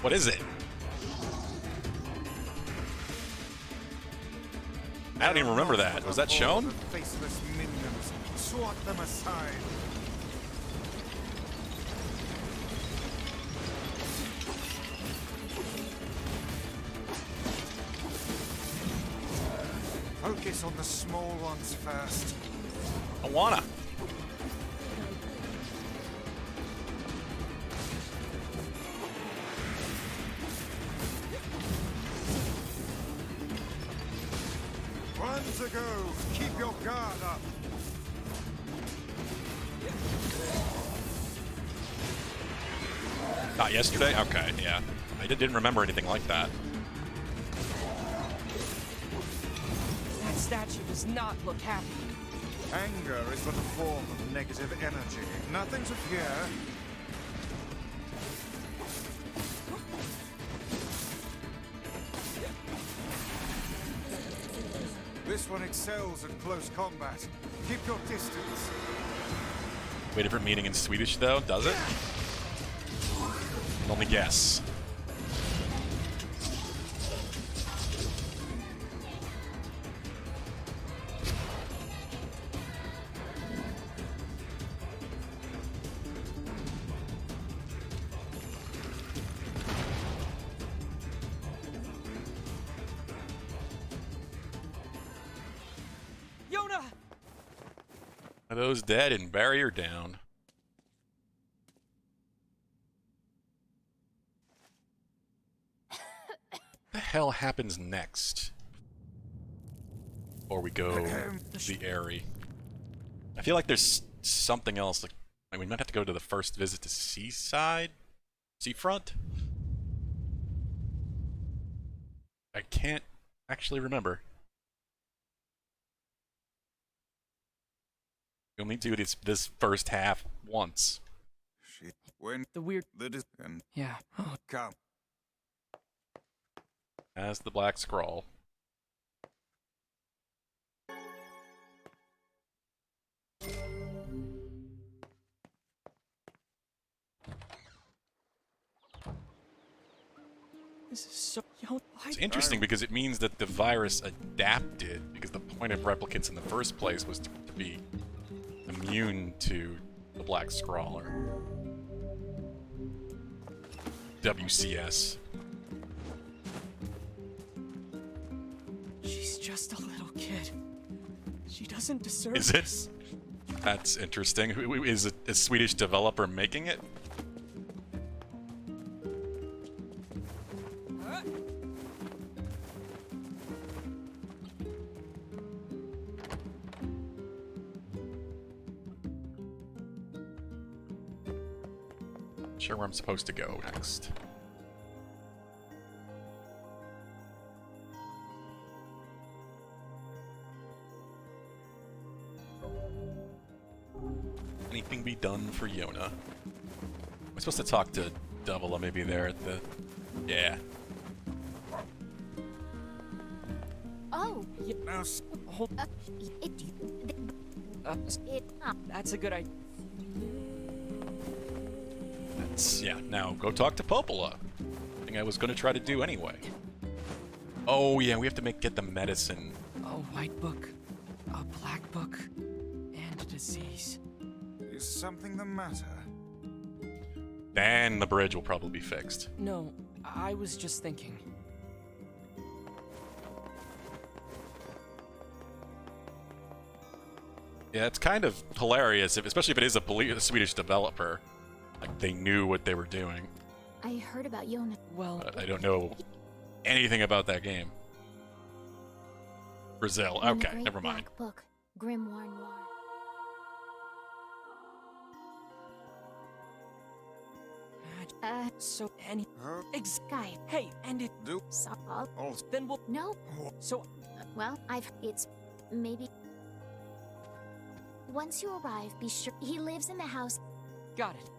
H: What is it? I don't even remember that. Was that shown?
E: Faceless minions, swat them aside. Focus on the small ones first.
H: I wanna.
E: One to go. Keep your guard up.
H: Not yesterday? Okay, yeah. I didn't remember anything like that.
A: That statue does not look happy.
E: Anger is but a form of negative energy. Nothing to fear. This one excels at close combat. Keep your distance.
H: Way different meaning in Swedish, though, does it? Only guess.
A: Yona!
H: Are those dead and barrier down? What the hell happens next? Before we go to the Airy. I feel like there's something else. Like we might have to go to the first visit to Seaside? Seafront? I can't actually remember. We only do this first half once.
E: Shit. When
A: The weird...
E: and
A: Yeah.
E: come.
H: As the Black Scroll.
A: This is so...
H: It's interesting because it means that the virus adapted, because the point of replicants in the first place was to be immune to The Black Scrawler. WCS.
A: She's just a little kid. She doesn't deserve
H: Is
A: this.
H: it? That's interesting. Is it a Swedish developer making it? Sure where I'm supposed to go next. Anything be done for Yona? We're supposed to talk to Davila maybe there at the... Yeah.
B: Oh,
E: Now,
A: That's a good idea.
H: Yeah, now go talk to Popola. Thing I was gonna try to do anyway. Oh yeah, we have to get the medicine.
A: A white book, a black book, and a disease.
E: is something the matter?
H: Then the bridge will probably be fixed.
A: No, I was just thinking.
H: Yeah, it's kind of hilarious, especially if it is a Swedish developer. Like, they knew what they were doing.
B: I heard about Yona.
A: Well,
H: I don't know anything about that game. Brazil.
B: In the
H: Okay,
B: great
H: never mind.
B: black book, Grimoire Noir.
A: so any
E: Huh?
B: Skype.
A: hey, and it
E: Do
B: So,
E: all
A: then we'll
B: no.
A: so
B: Well, it's maybe. Once you arrive, be sure he lives in the house.
A: got it.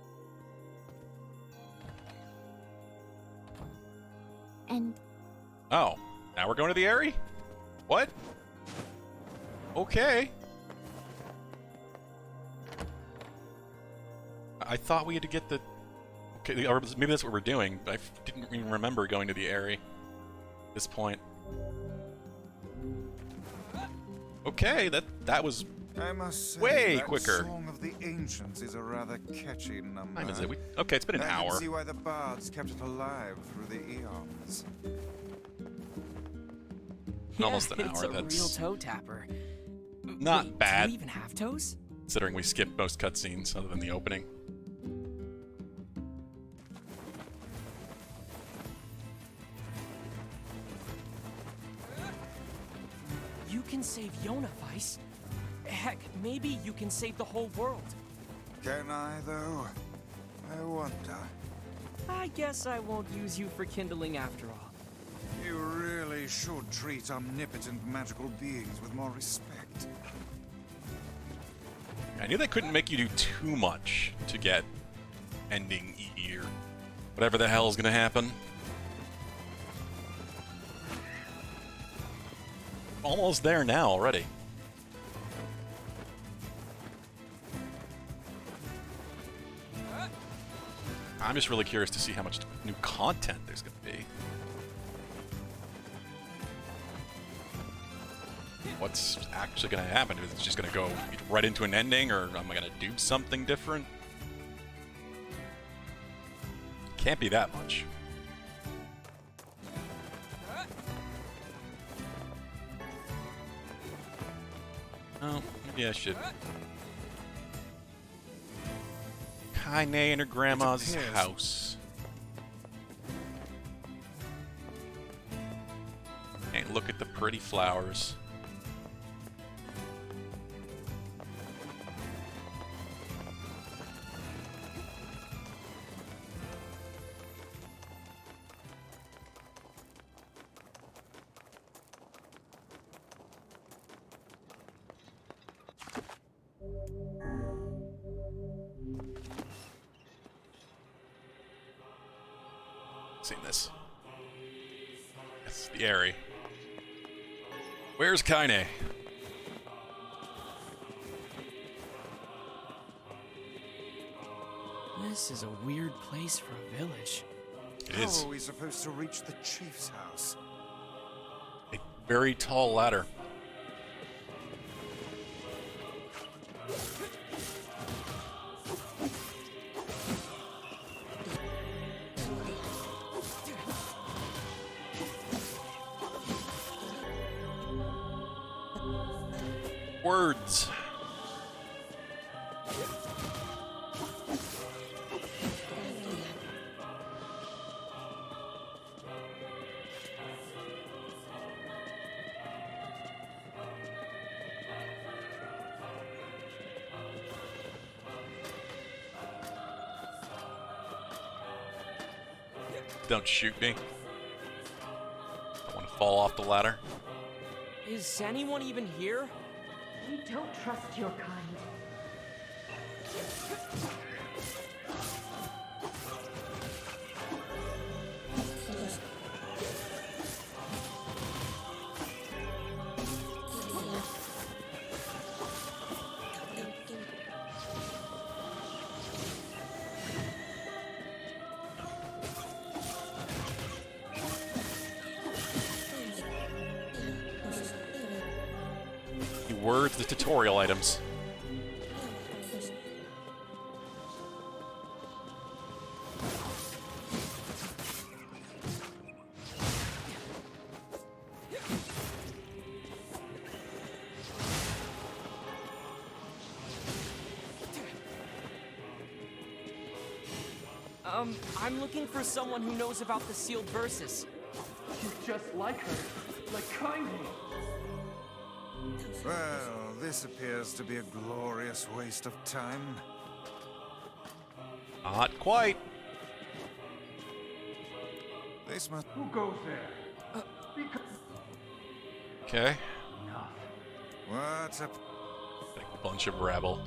B: And
H: Oh, now we're going to the Airy? What? Okay. I thought we had to get the... Okay, or maybe that's what we're doing. I didn't even remember going to the Airy at this point. Okay, that was...
E: I must say,
H: Way
E: that
H: quicker.
E: Song of the Ancients is a rather catchy number.
H: Time is it? Okay, it's been an
E: I
H: hour.
E: can see why the bards kept it alive through the eons.
H: Almost an
A: It's
H: hour,
A: a real
H: that's
A: toe tapper.
H: not
A: Wait,
H: bad.
A: Do you even have toes?
H: Considering we skipped most cutscenes other than the opening.
A: You can save Yona, Weiss. Heck, maybe you can save the whole world.
E: Can I, though? I wonder.
A: I guess I won't use you for kindling after all.
E: You really should treat omnipotent magical beings with more respect.
H: I knew they couldn't make you do too much to get ending E or whatever the hell is gonna happen. Almost there now already. I'm just really curious to see how much new content there's gonna be. What's actually gonna happen? Is it just gonna go right into an ending, or am I gonna do something different? Can't be that much. Oh, maybe I should. Kaine in her grandma's
E: appears-
H: house. And look at the pretty flowers. Seen this. It's the Airy. Where's Kaine?
A: This is a weird place for a village.
H: It
E: How
H: is
E: are we supposed to reach the chief's house?
H: a very tall ladder. Words. Don't shoot me. I want to fall off the ladder.
A: Is anyone even here?
C: We don't trust your kind.
H: Words, the tutorial items.
A: I'm looking for someone who knows about the sealed verses.
F: She's just like her. Like Kindly.
E: Well, this appears to be a glorious waste of time.
H: Not quite.
E: This must...
F: Who goes there?
H: Okay.
E: What's up?
H: A bunch of rabble.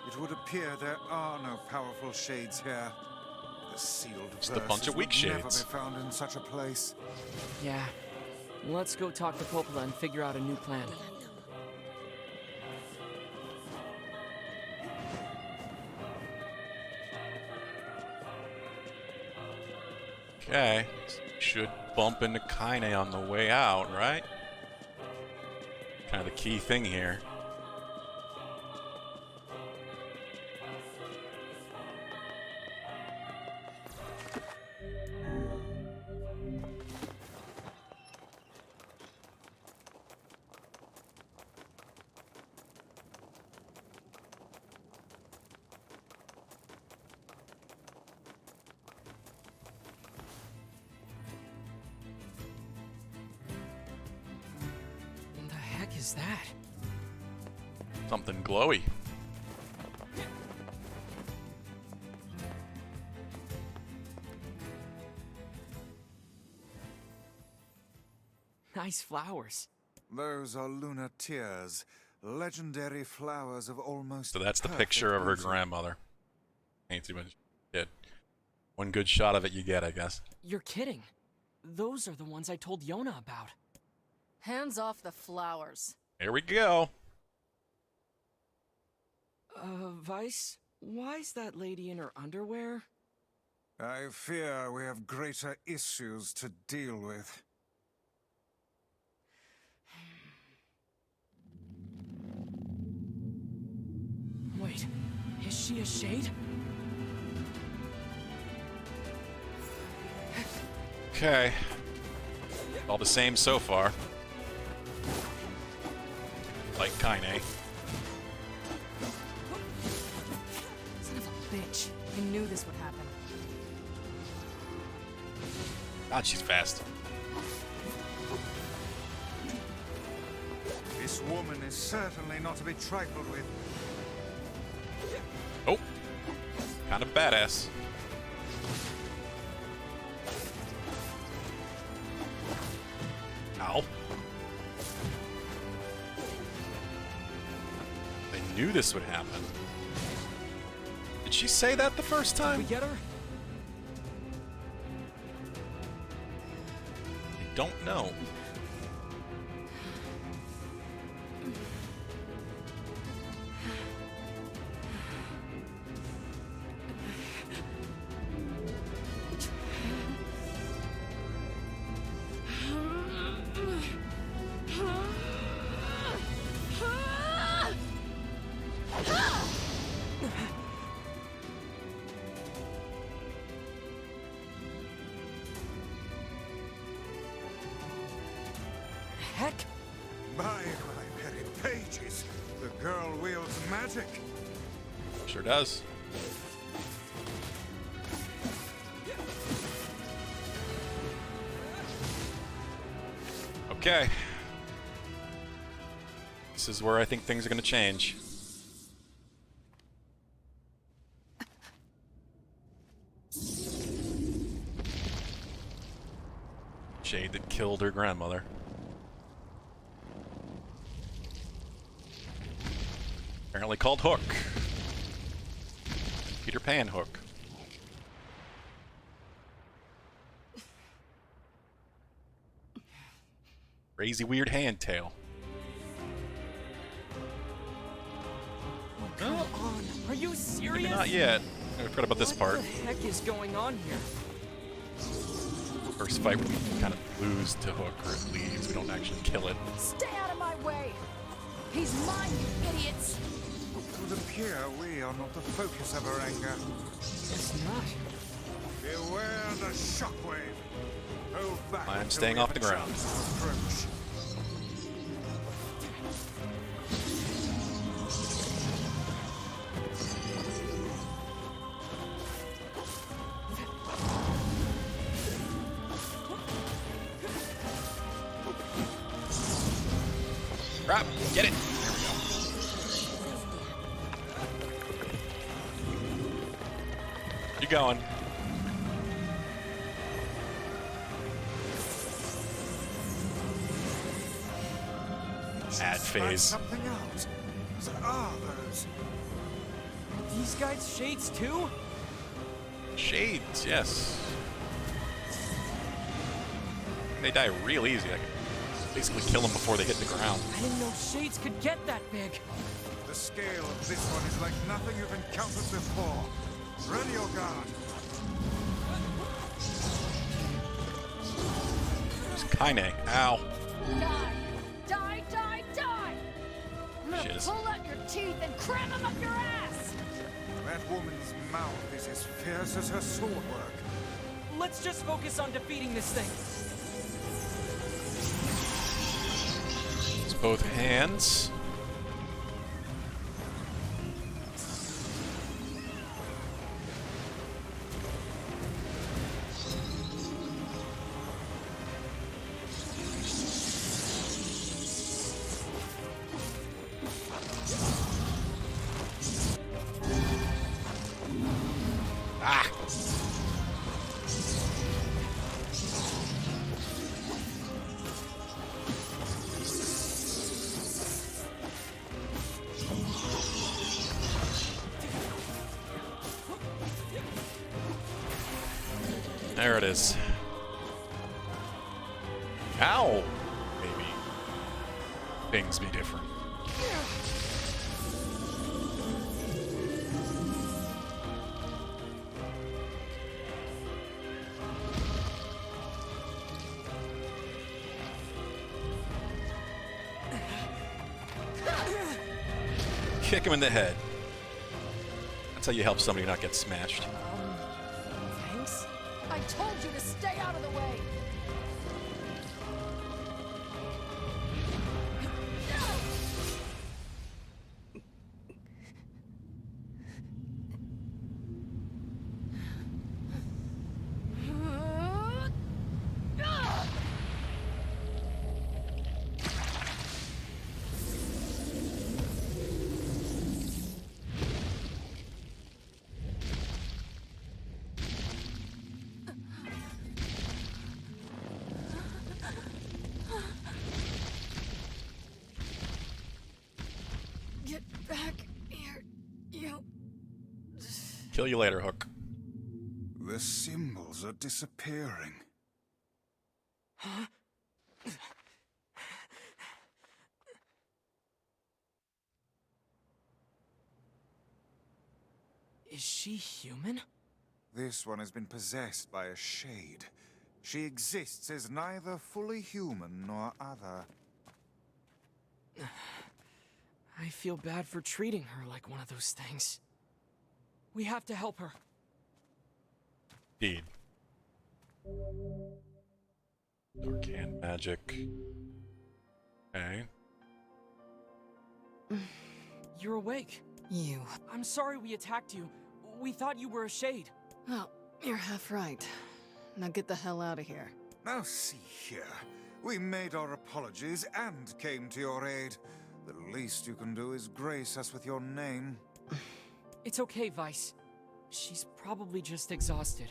E: It would appear there are no powerful shades here. The sealed
H: Just a bunch of weak
E: would never
H: shades.
E: be found in such a place.
A: Yeah. Let's go talk to Popola and figure out a new plan.
H: Okay. Should bump into Kaine on the way out, right? Kind of the key thing here.
A: What the heck is that?
H: Something glowy.
A: Nice flowers.
E: Those are lunar tears, legendary flowers of almost.
H: So that's the
E: perfect
H: picture of her
E: beauty.
H: grandmother. Ain't too much shit. One good shot of it you get, I guess.
A: You're kidding. Those are the ones I told Yona about.
D: Hands off the flowers.
H: Here we go.
A: Vice? Why's that lady in her underwear?
E: I fear we have greater issues to deal with.
A: Wait, is she a shade?
H: Okay. All the same so far. Like Kaine.
D: Son of a bitch. I knew this would happen.
H: God, she's fast.
E: This woman is certainly not to be trifled with.
H: Oh. Kind of badass. Ow. I knew this would happen. Did she say that the first
A: Did we
H: time?
A: get her?
H: I don't know.
A: Heck?
E: By my very pages, the girl wields magic.
H: Sure does. Okay. This is where I think things are going to change. Shade that killed her grandmother. Apparently called Hook. Peter Pan Hook. Crazy weird hand tail.
A: Oh, come on. Are you serious?
H: Maybe not yet. I forgot about this part.
A: What the heck is going on here?
H: First fight we kind of lose to Hook, or it leaves. We don't actually kill it.
G: Stay out of my way! He's mine, you idiots!
E: It would appear we are not the focus of her anger.
A: It's not.
E: Beware the shockwave. Hold back.
H: I'm
E: until
H: staying
E: we
H: off
E: have
H: the
E: a
H: ground.
E: chance to approach.
H: Crap, get it! There we go. You going? Ad phase.
E: Something else. What are those?
A: These guys shades too?
H: Shades, yes. They die real easy. I can basically kill them before they hit the ground.
A: I didn't know shades could get that big.
E: The scale of this one is like nothing you've encountered before. Ready your guard.
H: It's Kaine. Ow.
G: Die! Die, die, die! I'm gonna
H: Shiz.
G: pull out your teeth and cram them up your ass!
E: That woman's mouth is as fierce as her sword work.
A: Let's just focus on defeating this thing.
H: It's both hands. Ah! There it is. Ow! Maybe things be different. Kick him in the head. That's how you help somebody not get smashed.
G: Thanks? I told you to stay out of the way! Get back here, you...
H: Kill you later, Hook.
E: The symbols are disappearing.
A: Huh? Is she human?
E: This one has been possessed by a shade. She exists as neither fully human nor other.
A: I feel bad for treating her like one of those things. We have to help her.
H: Indeed. Arcane magic. Okay.
A: You're awake.
D: You.
A: I'm sorry we attacked you. We thought you were a shade.
D: Well, you're half right. Now get the hell out of here.
E: Now see here. We made our apologies and came to your aid. The least you can do is grace us with your name.
A: It's okay, Vice. She's probably just exhausted.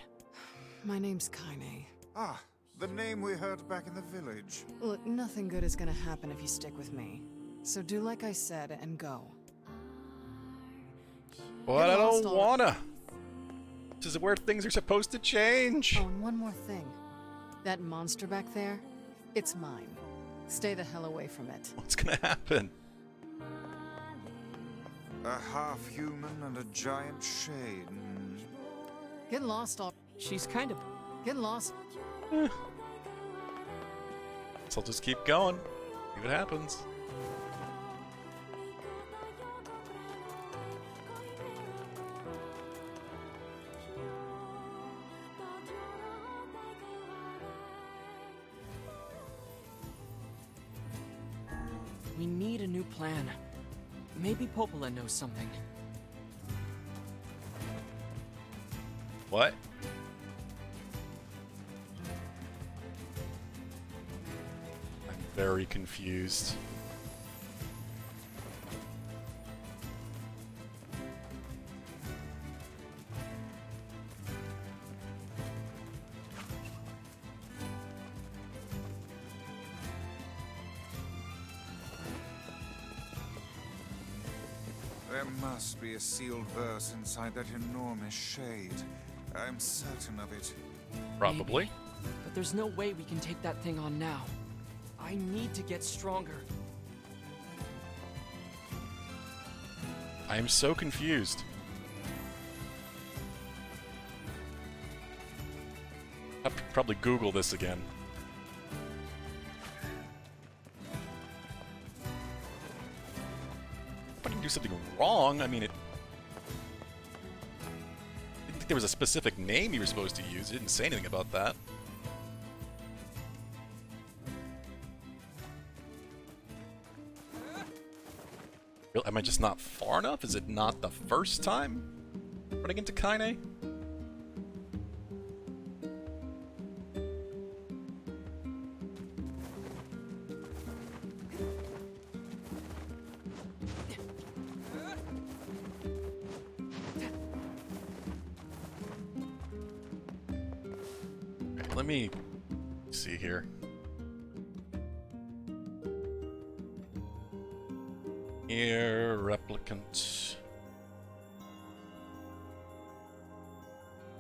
D: My name's Kaine.
E: Ah, the name we heard back in the village.
D: Look, nothing good is gonna happen if you stick with me. So do like I said and go.
H: But I
D: lost
H: don't
D: all-
H: wanna. This is where things are supposed to change.
D: Oh, and one more thing. That monster back there, it's mine. Stay the hell away from it.
H: What's gonna happen?
E: A half-human and a giant shade.
D: Get lost all.
A: She's kind of...
D: Get lost.
H: So I'll just keep going. See what happens.
A: We need a new plan. Maybe Popola knows something.
H: What? I'm very confused.
E: There must be a sealed verse inside that enormous shade. I'm certain of it.
H: Probably.
A: Maybe. But there's no way we can take that thing on now. I need to get stronger.
H: I am so confused. I have to probably Google this again. If I didn't do something wrong, I mean, I didn't think there was a specific name you were supposed to use. It didn't say anything about that. Am I just not far enough? Is it not the first time running into Kaine? Okay, let me see here. Nier, Replicant.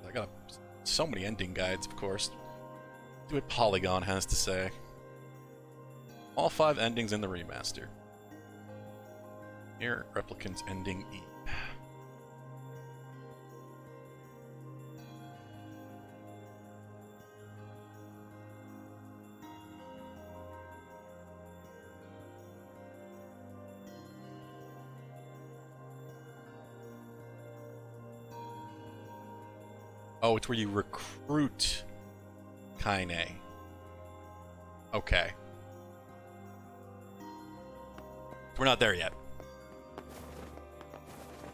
H: I got so many ending guides, of course. See what Polygon has to say. All 5 endings in the remaster. Nier, Replicant's ending E. Oh, it's where you recruit Kaine. Okay. We're not there yet.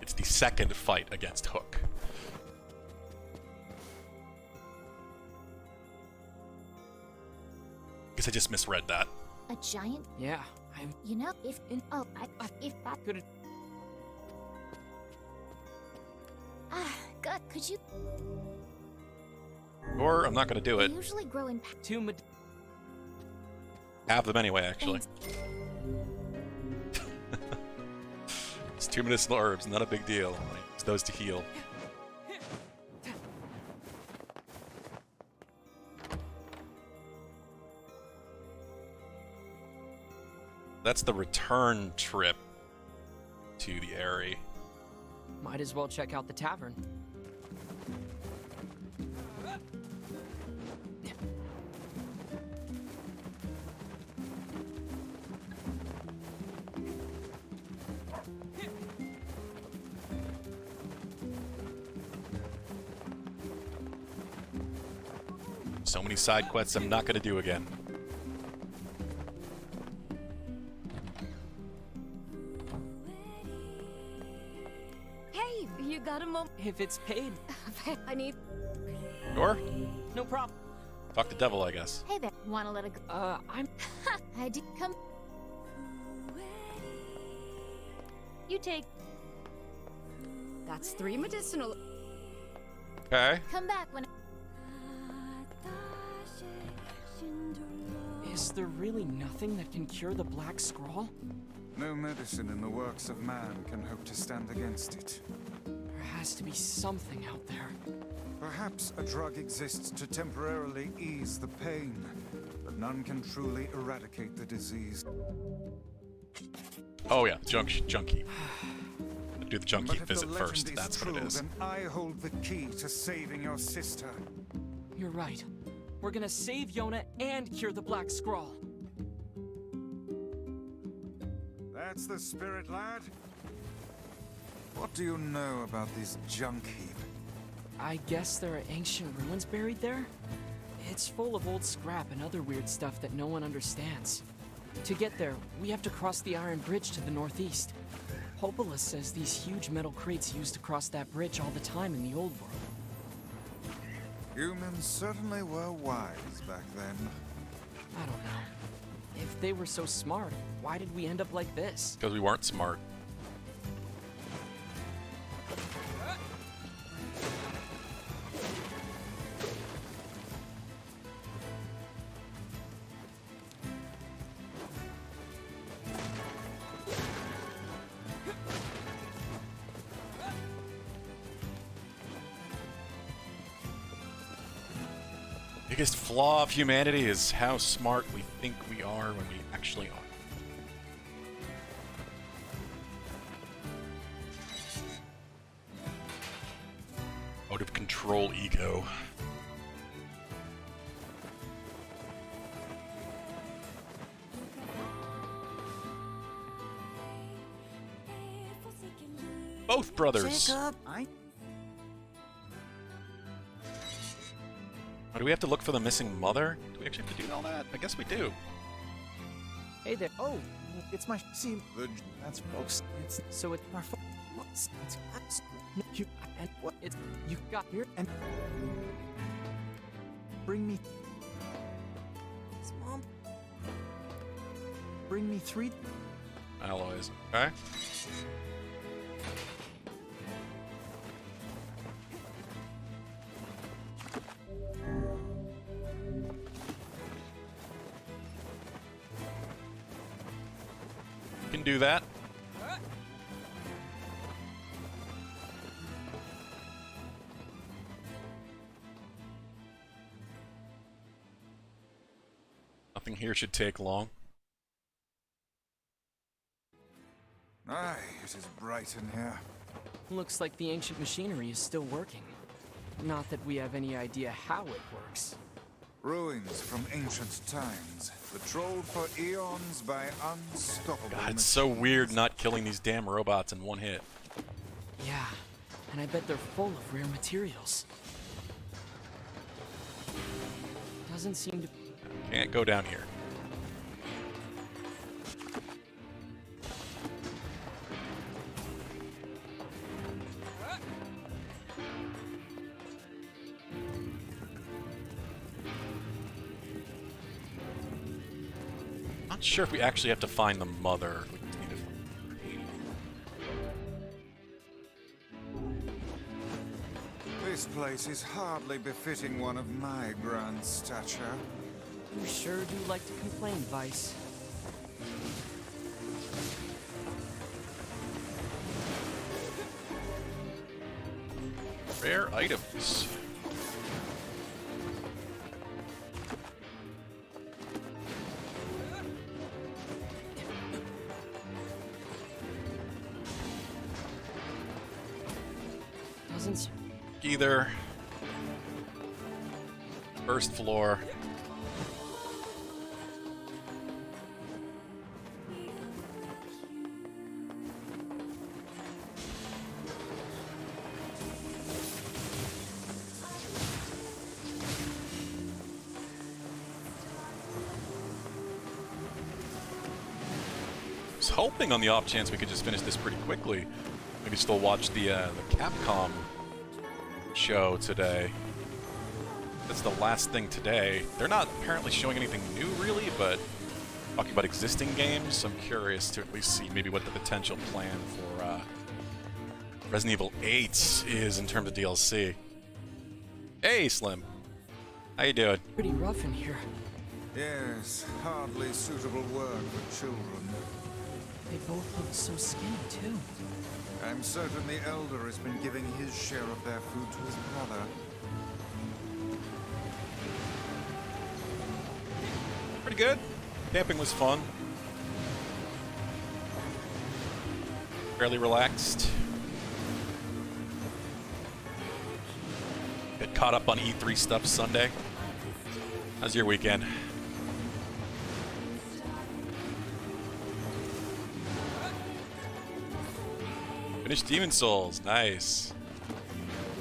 H: It's the second fight against Hook. Guess I just misread that.
J: A giant?
A: Yeah, I'm...
J: You know, if that
A: Could it...
J: good. Could you?
H: Or I'm not gonna do
J: They
H: it.
J: usually grow in.
A: Two
H: Have them anyway, actually. It's 2 medicinal herbs, not a big deal. I use those to heal. That's the return trip to the Airy.
A: Might as well check out the tavern.
H: So many side quests I'm not gonna do again.
A: If it's paid.
J: I need.
H: Sure?
A: No problem.
H: Talk to devil, I guess.
J: Hey there. Wanna let it go?
A: I'm...
J: I did come. You take. That's 3 medicinal.
H: Okay.
J: Come back when.
A: Is there really nothing that can cure the Black Scrawl?
E: No medicine in the works of man can hope to stand against it.
A: There has to be something out there.
E: Perhaps a drug exists to temporarily ease the pain, but none can truly eradicate the disease.
H: Oh yeah, junkie. Do the junkie
E: But if the
H: visit
E: legend
H: first.
E: is
H: That's
E: true,
H: what it is.
E: then I hold the key to saving your sister.
A: You're right. We're gonna save Yona and cure the Black Scrawl.
E: That's the spirit, lad. What do you know about this junk heap?
A: I guess there are ancient ruins buried there? It's full of old scrap and other weird stuff that no one understands. To get there, we have to cross the Iron Bridge to the northeast. Hopola says these huge metal crates used to cross that bridge all the time in the old world.
E: Humans certainly were wise back then.
A: I don't know. If they were so smart, why did we end up like this?
H: Because we weren't smart. Biggest flaw of humanity is how smart we think we are when we actually are. Out of control ego. Both brothers.
K: Jacob,
H: Oh, do we have to look for the missing mother? Do we actually have to do all that? I guess we do.
A: Hey there.
K: Oh, it's my see. That's folks. It's
A: So it's our fault.
K: it's
A: You and what? It's you got here
K: and bring me. Mom. Bring me 3.
H: Alloys. Okay. Can do that. Nothing here should take long.
E: Aye, it is bright in here.
A: Looks like the ancient machinery is still working. Not that we have any idea how it works.
E: Ruins from ancient times, patrolled for eons by unstoppable
H: God, it's so weird not killing these damn robots in one hit.
A: Yeah, and I bet they're full of rare materials. Doesn't seem to...
H: Can't go down here. Not sure if we actually have to find the mother. We just need to find
E: This place is hardly befitting one of my grand stature.
A: You sure do like to complain, Vice.
H: rare items.
A: Doesn't
H: Either. First floor. I was hoping on the off chance we could just finish this pretty quickly. Maybe still watch the Capcom show today. That's the last thing today. They're not apparently showing anything new, really, but talking about existing games. I'm curious to at least see maybe what the potential plan for Resident Evil 8 is in terms of DLC. Hey, Slim. How you doing?
A: Pretty rough in here.
E: Yes, hardly suitable work for children.
A: They both look so skinny, too.
E: I'm certain the Elder has been giving his share of their food to his brother.
H: Pretty good. Camping was fun. Fairly relaxed. Get caught up on E3 stuff Sunday. How's your weekend? Finished Demon Souls. Nice.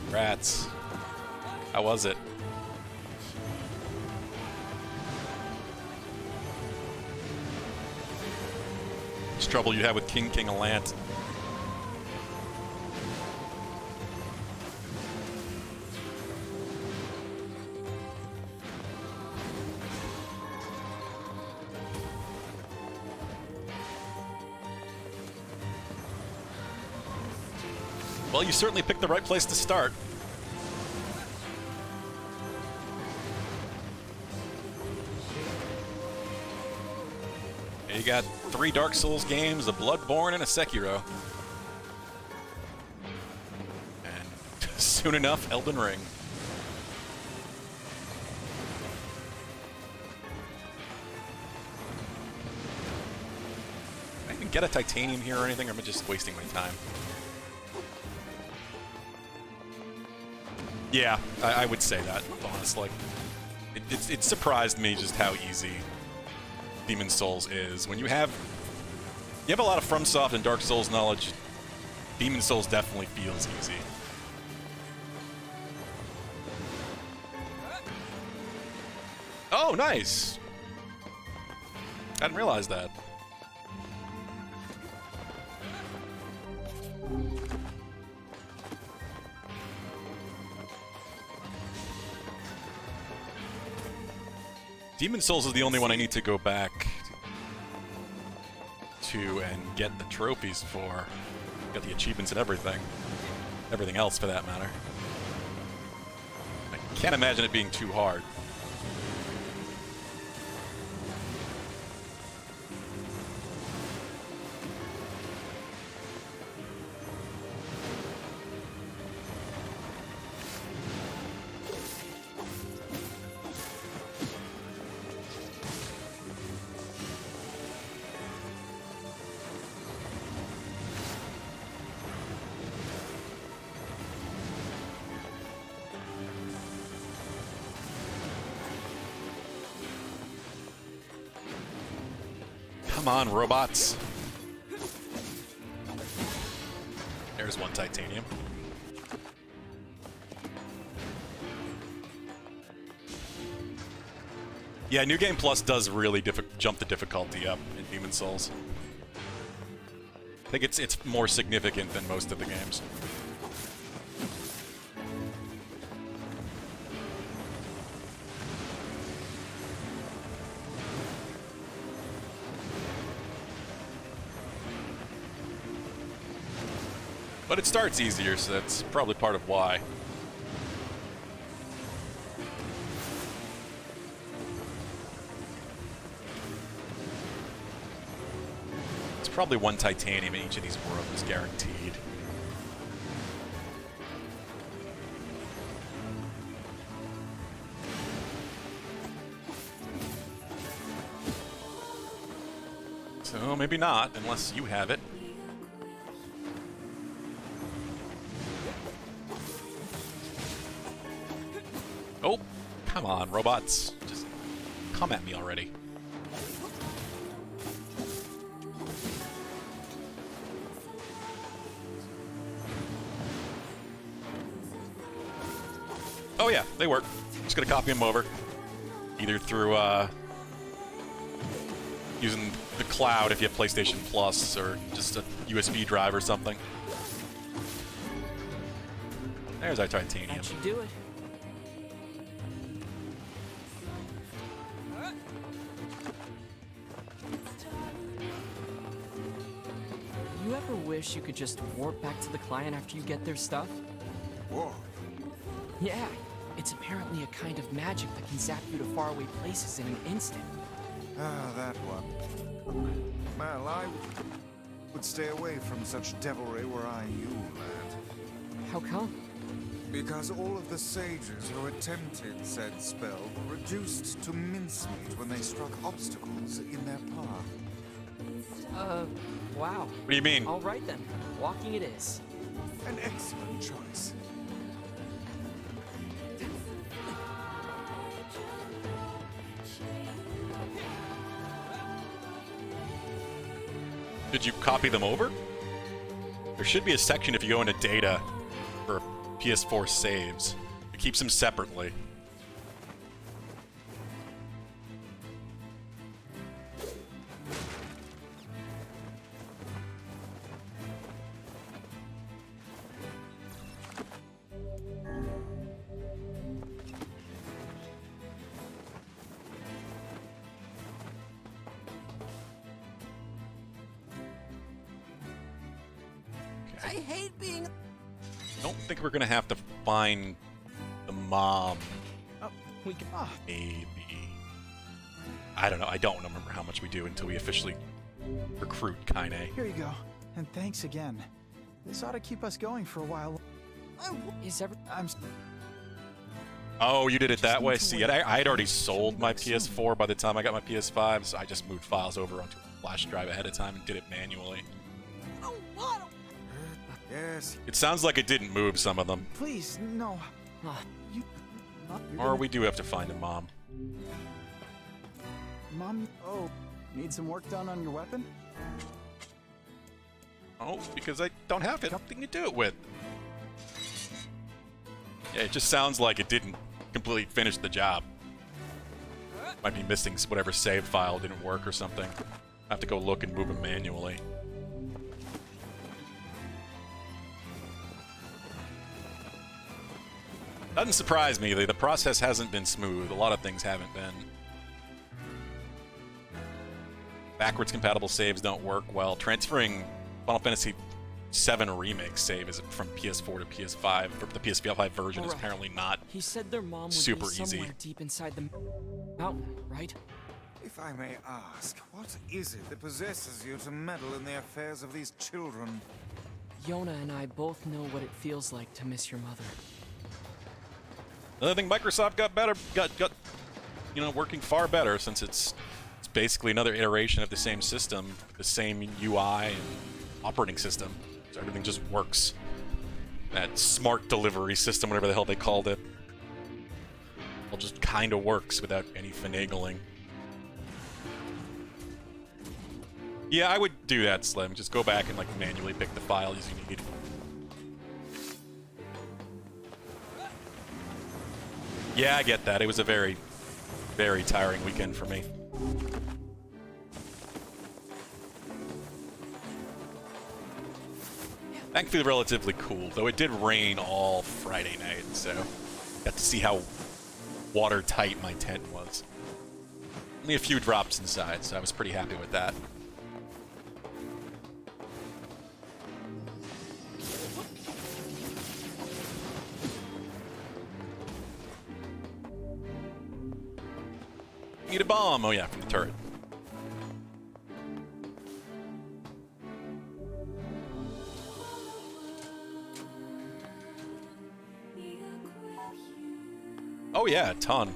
H: Rats. How was it? It's trouble you have with King Alant. Well, you certainly picked the right place to start. You got 3 Dark Souls games, a Bloodborne, and a Sekiro. And soon enough, Elden Ring. Can I even get a titanium here or anything, or am I just wasting my time? Yeah, I would say that, honestly. It surprised me just how easy Demon Souls is. When you have a lot of FromSoft and Dark Souls knowledge, Demon Souls definitely feels easy. Oh, nice! I didn't realize that. Demon Souls is the only one I need to go back to and get the trophies for. Got the achievements and everything. Everything else, for that matter. I can't imagine it being too hard. Come on, robots. There's one titanium. Yeah, New Game Plus does really jump the difficulty up in Demon Souls. I think it's more significant than most of the games. But it starts easier, so that's probably part of why. It's probably one titanium in each of these worlds, guaranteed. So maybe not, unless you have it. Oh, come on, robots. Just come at me already. Oh yeah, they work. Just gonna copy them over. Either through, using the cloud if you have PlayStation Plus, or just a USB drive or something. There's our titanium.
A: That should do it. You ever wish you could just warp back to the client after you get their stuff?
E: Whoa.
A: Yeah, it's apparently a kind of magic that can zap you to faraway places in an instant.
E: Ah, that one. Well, I would stay away from such devilry were I you, lad.
A: How come?
E: Because all of the sages who attempted said spell were reduced to mincemeat when they struck obstacles in their path.
A: Wow.
H: What do you mean?
A: All right then, walking it is.
E: An excellent choice.
H: Did you copy them over? There should be a section if you go into data for PS4 saves. It keeps them separately.
K: I hate being.
H: I don't think we're gonna have to find the mom.
K: Oh, we can. Ah,
H: Maybe. I don't know. I don't remember how much we do until we officially recruit Kaine.
K: here you go. And thanks again. This ought to keep us going for a while. I'm.
H: Oh, you did it that
K: Just
H: way?
K: need to
H: See,
K: wait.
H: I had already
K: Should
H: sold
K: be
H: my
K: back soon.
H: PS4 by the time I got my PS5, so I just moved files over onto a flash drive ahead of time and did it manually.
E: Yes.
H: It sounds like it didn't move some of them.
K: Please, no.
A: Ah,
K: You. You're
H: Or
K: gonna-
H: we do have to find a mom.
K: Mom. Oh, need some work done on your weapon?
H: Oh, because I don't have anything to do it with. Yeah, it just sounds like it didn't completely finish the job. Might be missing whatever save file didn't work or something. I have to go look and move them manually. Doesn't surprise me. The process hasn't been smooth. A lot of things haven't been. Backwards compatible saves don't work well. Transferring Final Fantasy VII Remake save is from PS4 to PS5. The PS5 version is
A: Alright.
H: apparently not.
A: he said their mom would
H: Super
A: be somewhere
H: easy.
A: deep inside the mountain, right?
E: If I may ask, what is it that possesses you to meddle in the affairs of these children?
A: Yona and I both know what it feels like to miss your mother.
H: Another thing, Microsoft got better, got working far better since it's basically another iteration of the same system, the same UI and operating system. So everything just works. That smart delivery system, whatever the hell they called it, all just kind of works without any finagling. Yeah, I would do that, Slim. Just go back and like manually pick the files you need. Yeah, I get that. It was a very, very tiring weekend for me. Thankfully, relatively cool, though it did rain all Friday night, so got to see how watertight my tent was. Only a few drops inside, so I was pretty happy with that. Need a bomb. Oh yeah, from the turret. Oh yeah, a ton.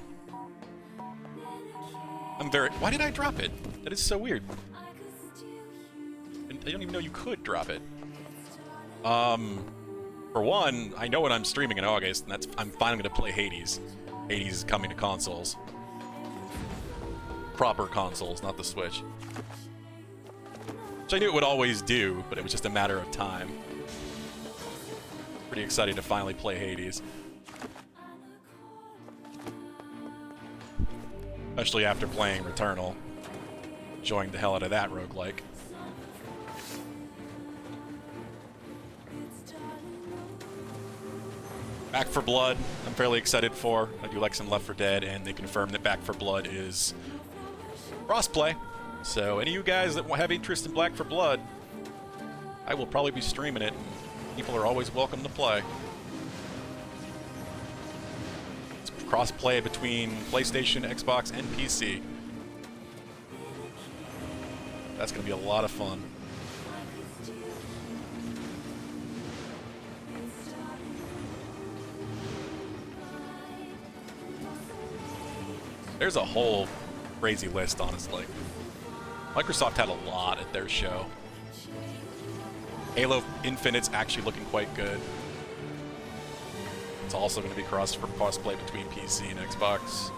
H: Why did I drop it? That is so weird. I don't even know you could drop it. For one, I know when I'm streaming in August, and I'm finally gonna play Hades. Hades is coming to consoles. Proper consoles, not the Switch. Which I knew it would always do, but it was just a matter of time. Pretty excited to finally play Hades. Especially after playing Returnal. Enjoying the hell out of that roguelike. Back 4 Blood, I'm fairly excited for. I do like some Left 4 Dead, and they confirmed that Back 4 Blood is crossplay. So any of you guys that have interest in Back 4 Blood, I will probably be streaming it. People are always welcome to play. It's crossplay between PlayStation, Xbox, and PC. That's going to be a lot of fun. There's a whole crazy list, honestly. Microsoft had a lot at their show. Halo Infinite's actually looking quite good. It's also going to be crossplay between PC and Xbox.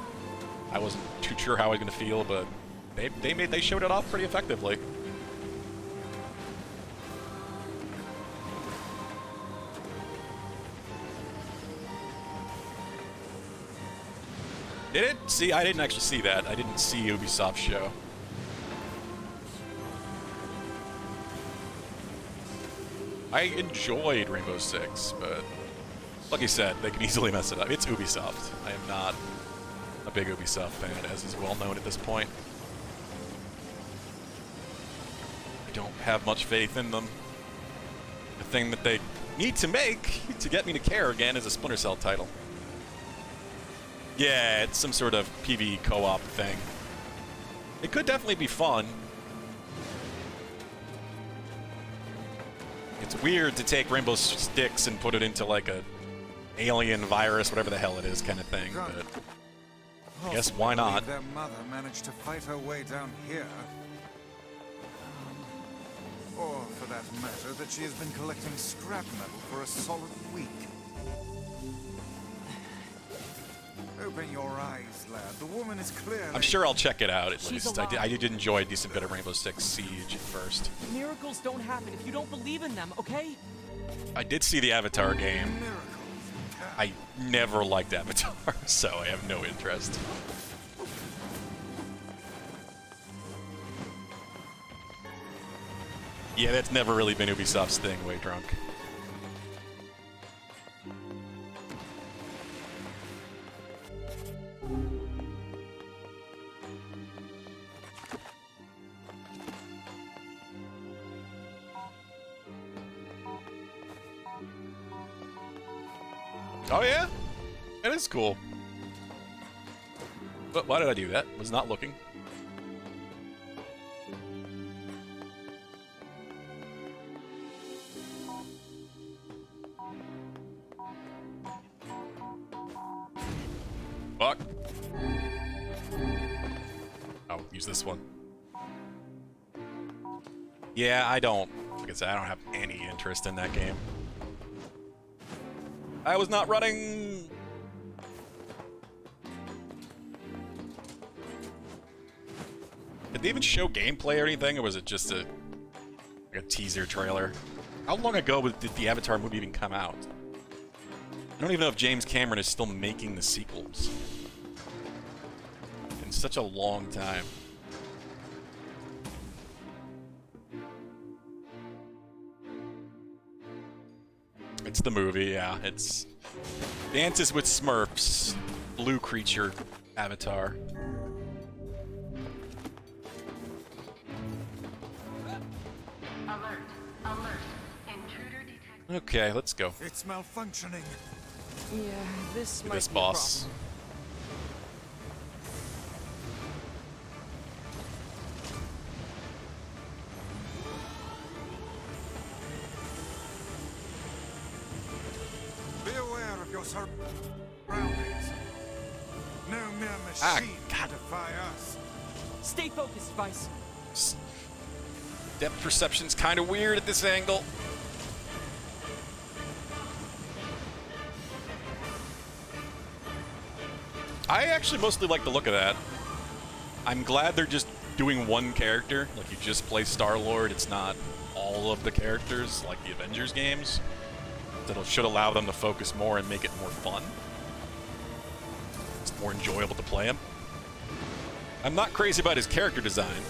H: I wasn't too sure how I was going to feel, but they showed it off pretty effectively. Did it? See, I didn't actually see that. I didn't see Ubisoft's show. I enjoyed Rainbow Six, but like you said, they can easily mess it up. It's Ubisoft. I am not a big Ubisoft fan, as is well known at this point. I don't have much faith in them. The thing that they need to make to get me to care again is a Splinter Cell title. Yeah, it's some sort of PvE co-op thing. It could definitely be fun. It's weird to take Rainbow Six and put it into like a alien virus, whatever the hell it is, kind of thing. But I guess why not?
E: Their mother managed to fight her way down here. Or, for that matter, that she has been collecting scrap metal for a solid week. Open your eyes, lad. The woman is clearly...
H: I'm sure I'll check it out, at least. I did enjoy a decent bit of Rainbow Six Siege at first.
A: Miracles don't happen if you don't believe in them, okay?
H: I did see the Avatar game. I never liked Avatar, so I have no interest. Yeah, that's never really been Ubisoft's thing, Way Drunk. Oh yeah? That is cool. But why did I do that? Was not looking. Fuck. Oh, use this one. Yeah, I don't. Like I said, I don't have any interest in that game. I was not running. Did they even show gameplay or anything, or was it just like a teaser trailer? How long ago did the Avatar movie even come out? I don't even know if James Cameron is still making the sequels. In such a long time. It's the movie, yeah. It's Dances with Smurfs, Blue Creature, Avatar.
C: Alert. Alert. Intruder detected.
H: Okay, let's go.
E: It's malfunctioning.
A: Yeah, this might
H: This
A: be a
H: boss.
A: problem.
E: Be aware of your surroundings. No mere machine can defy us.
A: Stay focused, Vice.
H: Depth perception's kind of weird at this angle. I actually mostly like the look of that. I'm glad they're just doing one character. Like, you just play Star-Lord. It's not all of the characters like the Avengers games. That should allow them to focus more and make it more fun. It's more enjoyable to play him. I'm not crazy about his character design.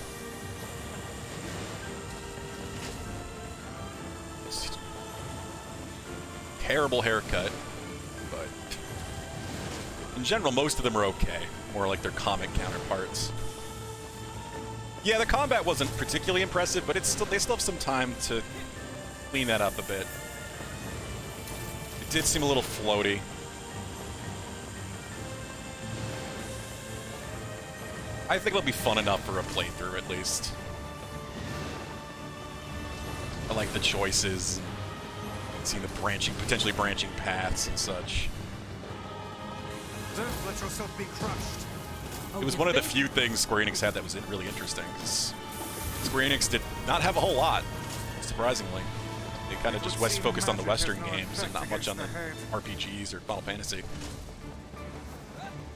H: It's terrible haircut, but In general, most of them are okay. More like their comic counterparts. Yeah, the combat wasn't particularly impressive, but it's still they still have some time to clean that up a bit. It did seem a little floaty. I think it'll be fun enough for a playthrough, at least. I like the choices, seeing the potentially branching paths and such.
E: Don't let yourself be crushed.
H: It was one of the few things Square Enix had that was really interesting, because Square Enix did not have a whole lot, surprisingly. They kind of just focused on the Western games and not much on the RPGs or Final Fantasy.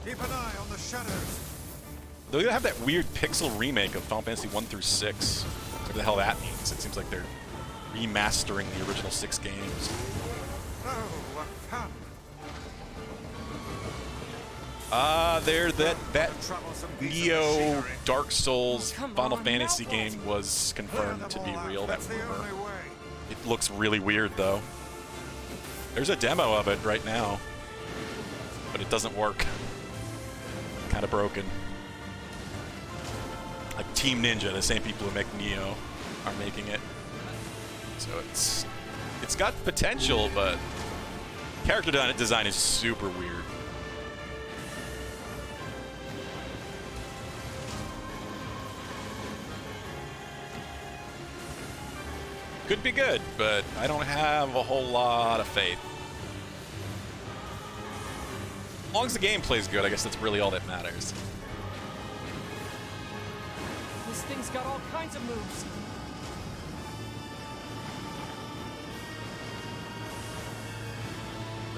E: Keep an eye on the shadows.
H: Though they have that weird pixel remake of Final Fantasy 1 through 6. Whatever the hell that means. It seems like they're remastering the original 6 games.
E: Oh, what fun.
H: That Neo Dark Souls Final Fantasy game was confirmed to be real, that rumor. It looks really weird, though. There's a demo of it right now, but it doesn't work. Kind of broken. Like Team Ninja, the same people who make Neo, are making it. So it's got potential, but character design is super weird. Could be good, but I don't have a whole lot of faith. As long as the gameplay's good, I guess that's really all that matters.
A: This thing's got all kinds of moves.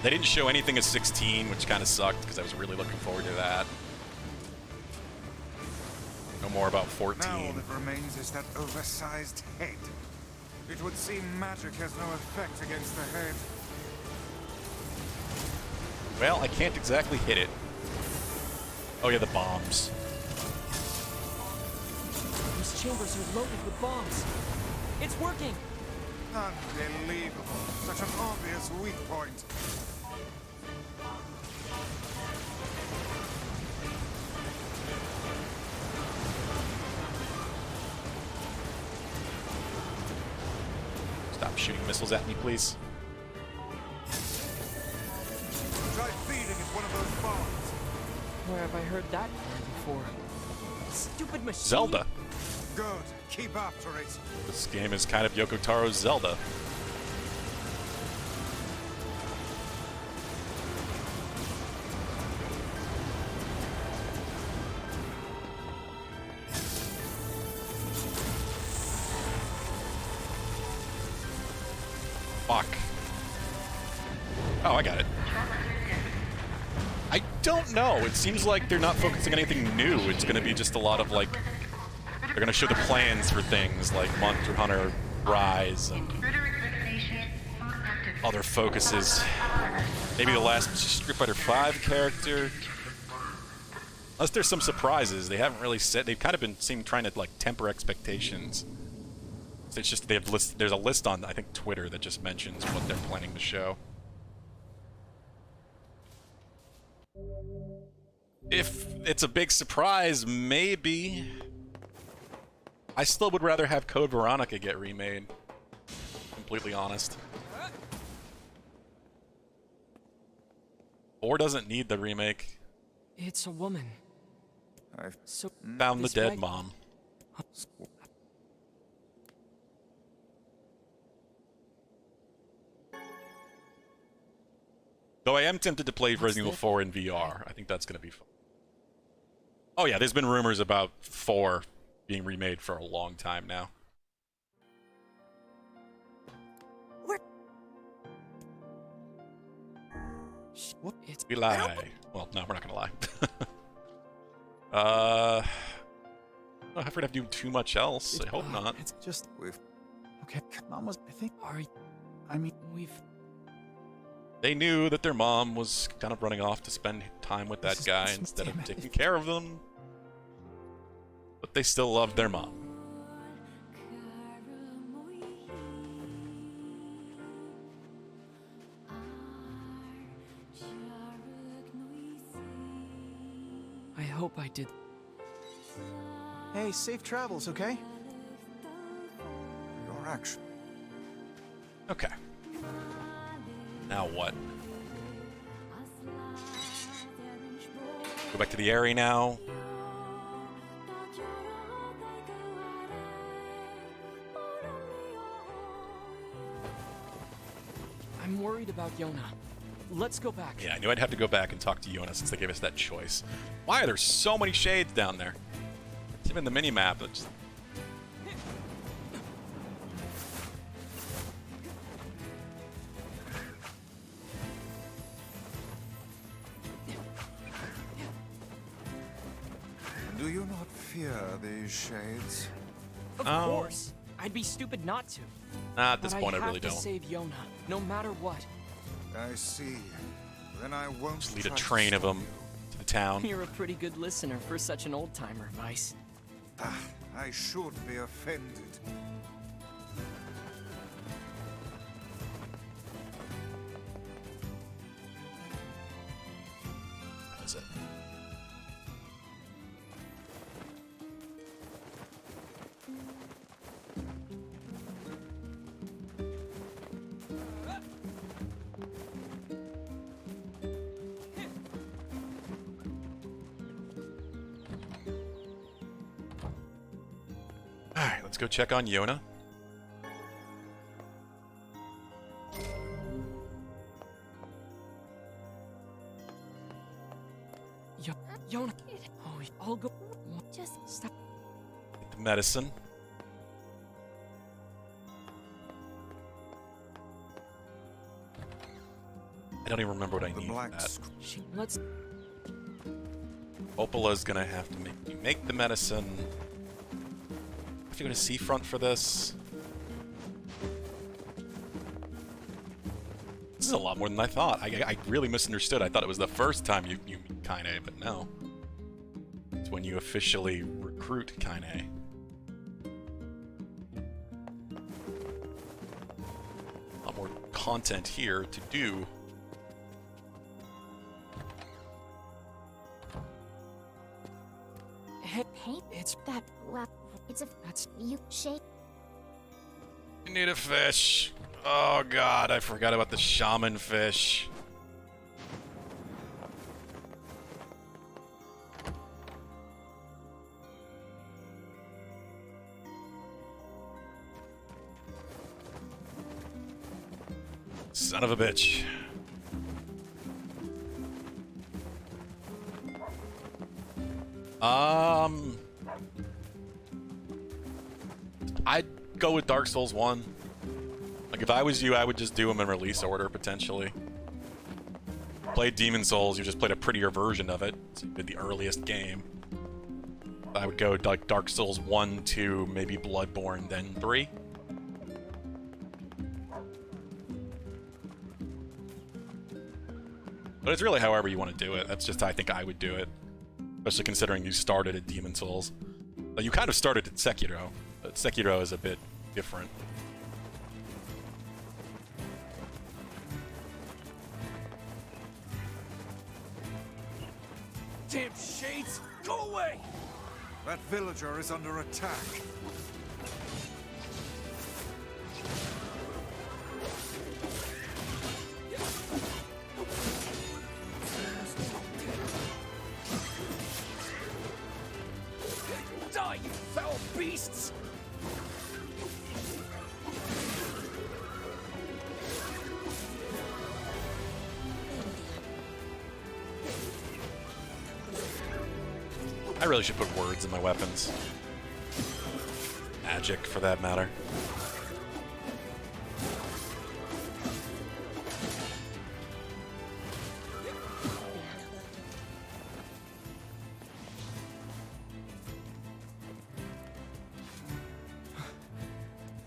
H: They didn't show anything of 16, which kind of sucked because I was really looking forward to that. No more about 14.
E: Now all that remains is that oversized head. It would seem magic has no effect against the head.
H: Well, I can't exactly hit it. Oh yeah, the bombs.
A: These chambers are loaded with bombs. It's working!
E: Unbelievable. Such an obvious weak point.
H: Stop shooting missiles at me, please.
E: Try feeding it one of those bombs.
A: Where have I heard that before? Stupid machine!
H: Zelda.
E: Good. Keep after it.
H: This game is kind of Yoko Taro's Zelda. Fuck. Oh, I got it. I don't know. It seems like they're not focusing on anything new. It's going to be just a lot of, like, they're going to show the plans for things like Monster Hunter Rise and other focuses. Maybe the last Street Fighter V character. Unless there's some surprises. They haven't really said. They've kind of been trying to, like, temper expectations. It's just there's a list on, I think, Twitter that just mentions what they're planning to show. If it's a big surprise, maybe. I still would rather have Code Veronica get remade. Completely honest. 4 doesn't need the remake.
A: It's a woman.
E: I've
H: Found the dead mom. Though I am tempted to play Resident Evil 4 in VR. I think that's going to be fun. Oh yeah, there's been rumors about 4 being remade for a long time now. We lie. Well, no, we're not going to lie. I don't have to do too much else. I hope not.
K: It's just okay. Mom was. We've.
H: They knew that their mom was kind of running off to spend time with that guy instead of taking care of them. But they still loved their mom.
A: I hope I did.
K: Hey, safe travels, okay?
E: Your action.
H: Okay. Now what? Go back to the area now.
A: I'm worried about Yona. Let's go back.
H: Yeah, I knew I'd have to go back and talk to Yona since they gave us that choice. Why are there so many shades down there? It's even the mini-map. Just...
E: Do you not fear these shades?
A: Of course. I'd be stupid not to.
H: At this point, I really
A: have to
H: don't.
A: save Yona, no matter what.
E: I see. Then I won't
H: Just lead a
E: try to
H: train of
E: stop
H: them to the town.
A: You're a pretty good listener for such an old-timer, Vice.
E: Ah, I should be offended.
H: That was it. Alright, let's go check on Yona.
A: Yona. Oh, I'll go. Just stop.
H: Get the medicine. I don't even remember what I need for that.
A: Let's.
H: Opala's gonna have to make me make the medicine. I have to go to Seafront for this. This is a lot more than I thought. I really misunderstood. I thought it was the first time you meet Kaine, but no. It's when you officially recruit Kaine. A lot more content here to do.
A: Hey, it's that.
J: It's a. That's you shake.
H: You need a fish. Oh god, I forgot about the shaman fish. Son of a bitch. I'd go with Dark Souls 1. Like, if I was you, I would just do them in release order, potentially. Played Demon Souls, you just played a prettier version of it. So you did the earliest game. I would go like Dark Souls 1, 2, maybe Bloodborne, then 3. But it's really however you want to do it. That's just how I think I would do it. Especially considering you started at Demon Souls. But you kind of started at Sekiro. But Sekiro is a bit different.
E: Damn shades! Go away! That villager is under attack.
F: Die, you foul beasts!
H: I really should put words in my weapons. Magic, for that matter.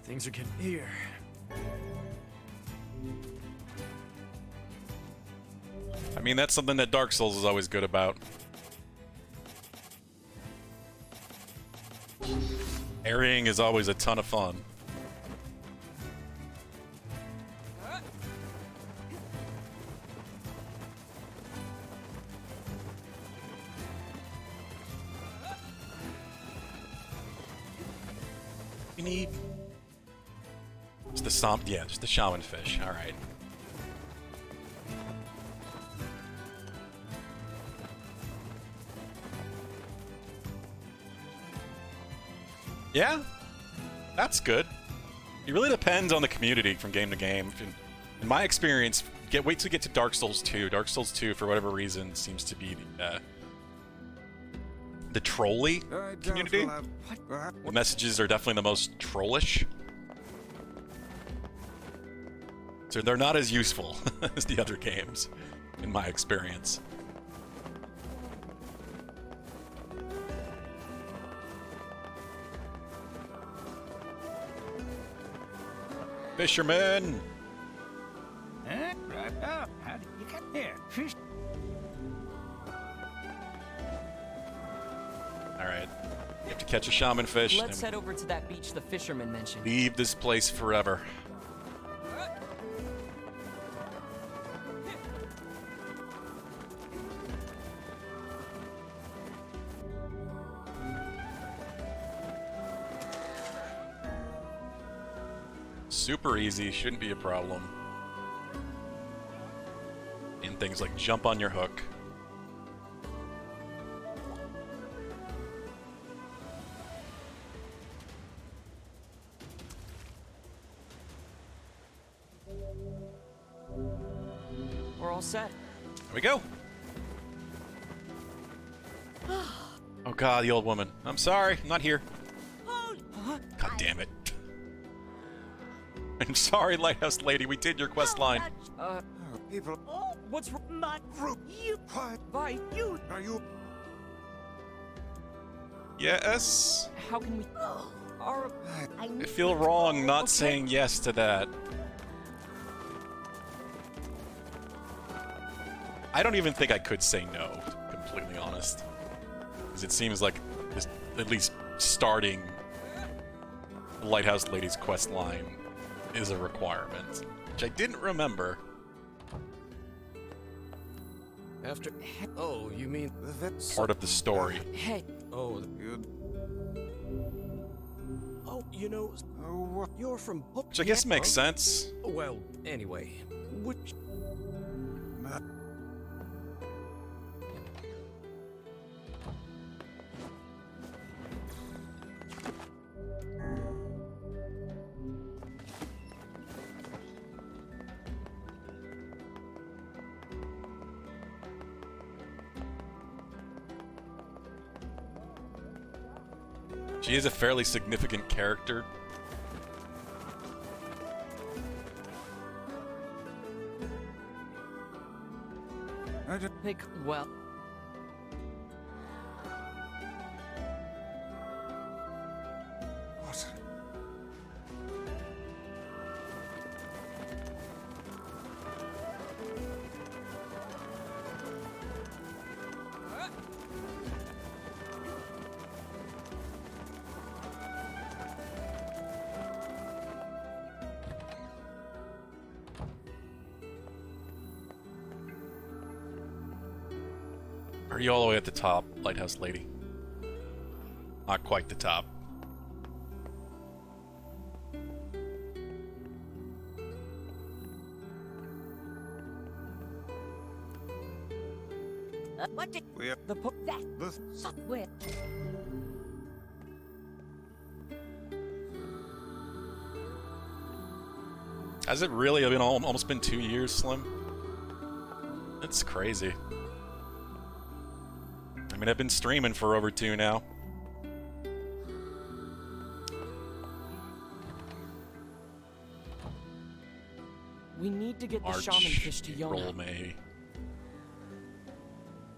K: Things are getting here.
H: I mean, that's something that Dark Souls is always good about. Parrying is always a ton of fun. We need... Just the just the shaman fish. Alright. Yeah, that's good. It really depends on the community from game to game. In my experience, wait till you get to Dark Souls 2. Dark Souls 2, for whatever reason, seems to be the trolly community. The messages are definitely the most trollish. So they're not as useful as the other games, in my experience. Fisherman!
L: Right up. How did you get there? Fish.
H: Alright. You have to catch a shaman fish.
A: Let's head over to that beach the fisherman mentioned.
H: Leave this place forever. Super easy, shouldn't be a problem. And things like jump on your hook.
A: We're all set.
H: There we go. Oh god, the old woman. I'm sorry, I'm not here. God damn it. I'm sorry, Lighthouse Lady, we did your quest line.
E: People.
L: What's my group? You
A: Bye.
L: You
E: Are you?
H: Yes?
A: How can we... Our...
H: I feel wrong not saying yes to that. I don't even think I could say no, to be completely honest. Because it seems like this, at least starting the Lighthouse Lady's quest line is a requirement, which I didn't remember.
I: After... Oh, you mean...
H: Part of the story.
A: Hey.
I: Oh,
E: Good.
I: oh, you know...
E: Oh,
I: You're from...
H: Which I guess makes sense.
I: Well, anyway, which...
H: She is a fairly significant character.
E: I just...
A: Like, well...
E: What?
H: Are you all the way at the top, Lighthouse Lady? Not quite the top.
L: What did
E: We are...
A: The po...
L: that
E: This...
L: software?
H: Has it really been almost been 2 years, Slim? That's crazy. I mean, I've been streaming for over 2 now.
A: We need to get the
H: March,
A: shaman fish to
H: April,
A: Yona.
H: May.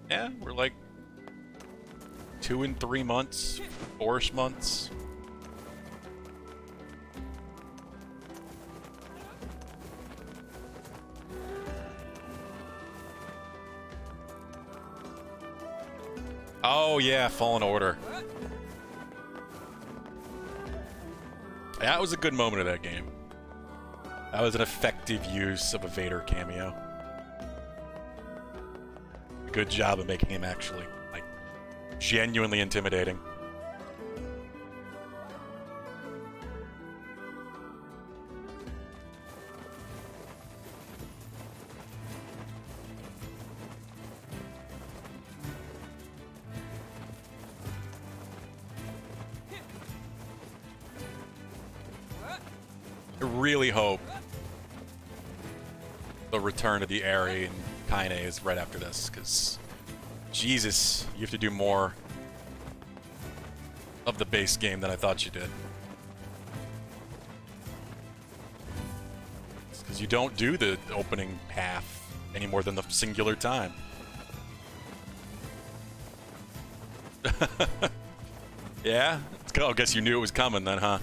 H: Yeah, we're like 2 and 3 months, 4-ish months. Oh yeah, Fallen Order. That was a good moment of that game. That was an effective use of a Vader cameo. Good job of making him actually, like, genuinely intimidating. I really hope the return of the Aerie and Kaine is right after this, because Jesus, you have to do more of the base game than I thought you did. Because you don't do the opening half any more than the singular time. Yeah? I guess you knew it was coming then, huh?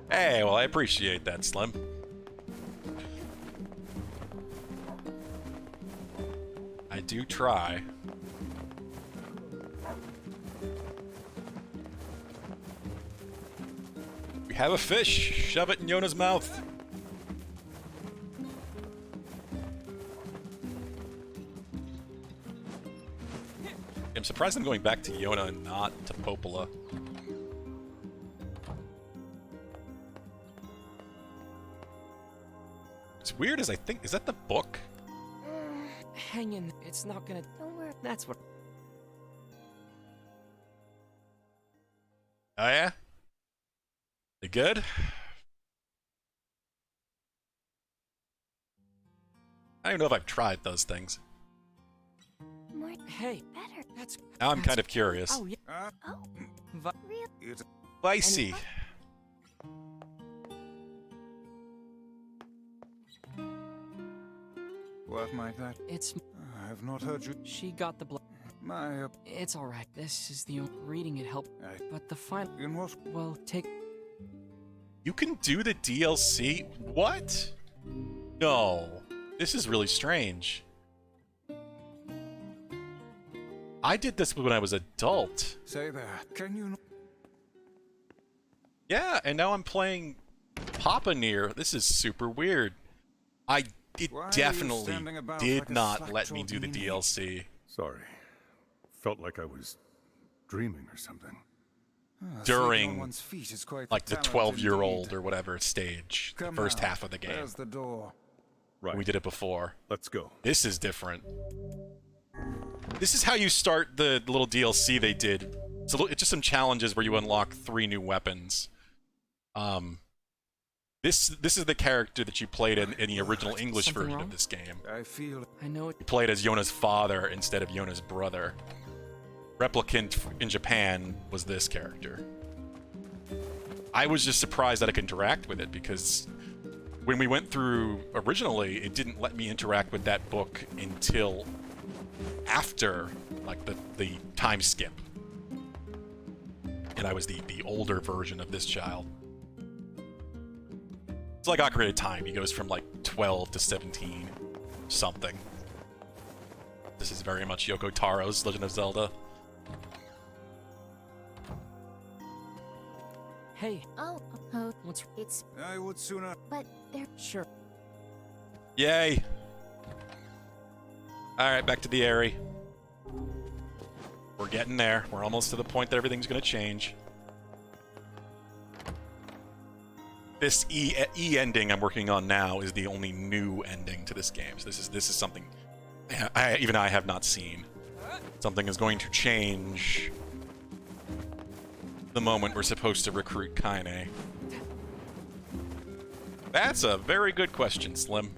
H: Hey, well, I appreciate that, Slim. I do try. We have a fish. Shove it in Yona's mouth. I'm surprised I'm going back to Yona and not to Popola. What's weird is I think, is that the book?
A: Hang in, it's not gonna...
B: Don't worry.
A: That's what...
H: Oh yeah? They good? I don't even know if I've tried those things.
B: More
A: Hey,
B: better.
A: that's...
H: Now I'm kind of curious.
A: Oh, yeah.
B: Oh, real.
H: Spicy.
E: What might that?
A: It's...
E: I've not heard you.
A: She got the blood.
E: My,
A: It's alright. This is the... Reading it helped. But the final...
E: in what?
A: Well, take...
H: You can do the DLC? What? No. This is really strange. I did this when I was adult.
E: Say there. Can you?
H: Yeah, and now I'm playing Papa Nier. This is super weird. It definitely did not let me do the DLC.
M: Sorry. Felt like I was dreaming or something.
H: During, like, the 12-year-old or whatever stage, the first half of the game.
E: There's the door.
M: Right.
H: We did it before.
M: Let's go. This
H: is different. This is how you start the little DLC they did. It's just some challenges where you unlock 3 new weapons. This is the character that you played in the original English version of this game.
A: I know it.
H: You played as Yona's father instead of Yona's brother. Replicant in Japan was this character. I was just surprised that I could interact with it, because when we went through originally, it didn't let me interact with that book until after, like, the time skip. And I was the older version of this child. It's like Ocarina of Time. He goes from, like, 12 to 17 something. This is very much Yoko Taro's Legend of Zelda.
A: Hey.
J: Oh,
A: what's...
J: It's...
E: I would sooner...
J: But they're...
A: Sure.
H: Yay! Alright, back to the Aerie. We're getting there. We're almost to the point that everything's gonna change. This E ending I'm working on now is the only new ending to this game. So this is something even I have not seen. Something is going to change the moment we're supposed to recruit Kaine. That's a very good question, Slim.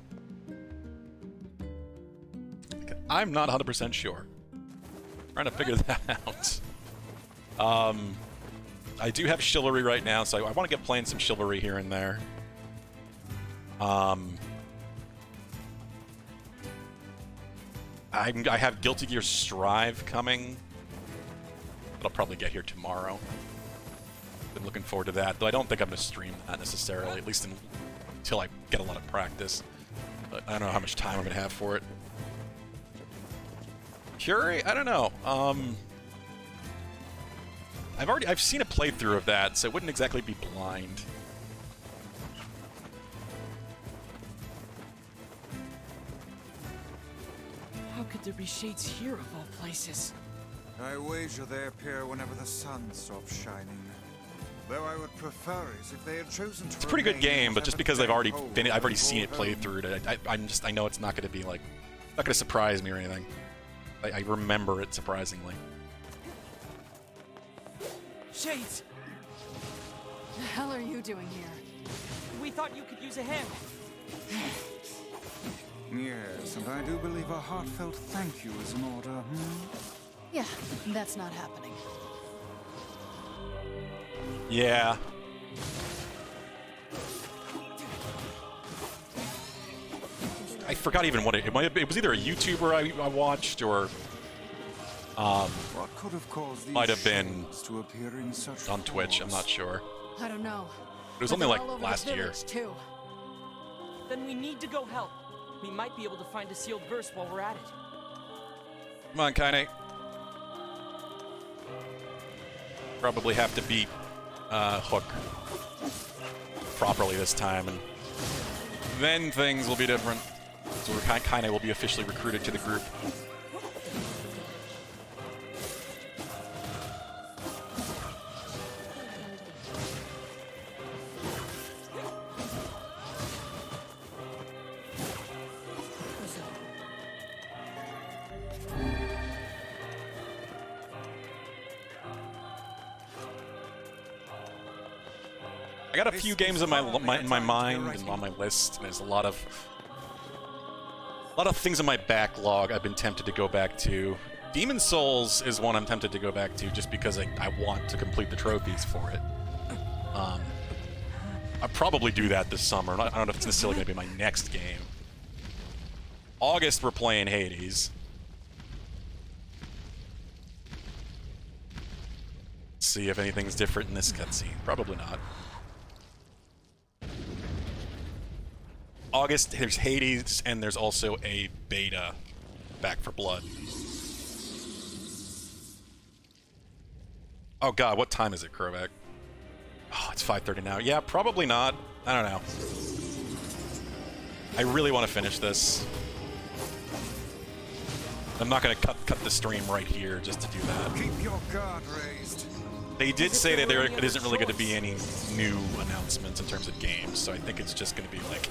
H: I'm not 100% sure. Trying to figure that out. I do have Chivalry right now, so I want to get playing some Chivalry here and there. I have Guilty Gear Strive coming. I'll probably get here tomorrow. Been looking forward to that, though I don't think I'm going to stream that necessarily, at least until I get a lot of practice. But I don't know how much time I'm going to have for it. Curie? I don't know. I've seen a playthrough of that, so it wouldn't exactly be blind.
A: How could there be shades here of all places?
E: I wager they appear whenever the sun stops shining. Though I would prefer it if they had chosen to.
H: It's a pretty good game, but just because I've already seen it played through, I know it's not going to be like Not gonna surprise me or anything. I remember it surprisingly.
A: Shades!
D: The hell are you doing here?
A: We thought you could use a hand.
E: Yes, and I do believe a heartfelt thank you is in order,
D: Yeah, that's not happening.
H: Yeah. I forgot even what it was either a YouTuber I watched or
E: What could have caused these
H: might have been
E: shades to appear in such
H: on Twitch, I'm
E: force?
H: not sure.
D: I don't know.
H: It was
D: But
H: only
D: they're
H: like
D: all over
H: last
D: the
H: year.
D: village, too.
A: Then we need to go help. We might be able to find a sealed verse while we're at it.
H: Come on, Kaine. Probably have to beat Hook properly this time, and then things will be different. So Kaine will be officially recruited to the group. I got a few games in my mind and on my list. There's a lot of things in my backlog I've been tempted to go back to. Demon Souls is one I'm tempted to go back to just because I want to complete the trophies for it. I'll probably do that this summer. I don't know if it's necessarily going to be my next game. August, we're playing Hades. See if anything's different in this cutscene. Probably not. August, there's Hades, and there's also a beta, Back for Blood. Oh god, what time is it, Krovac? Oh, it's 5:30 now. Yeah, probably not. I don't know. I really want to finish this. I'm not going to cut the stream right here just to do that.
E: Keep your guard raised.
H: They did say that there isn't really going to be any new announcements in terms of games, so I think it's just going to be like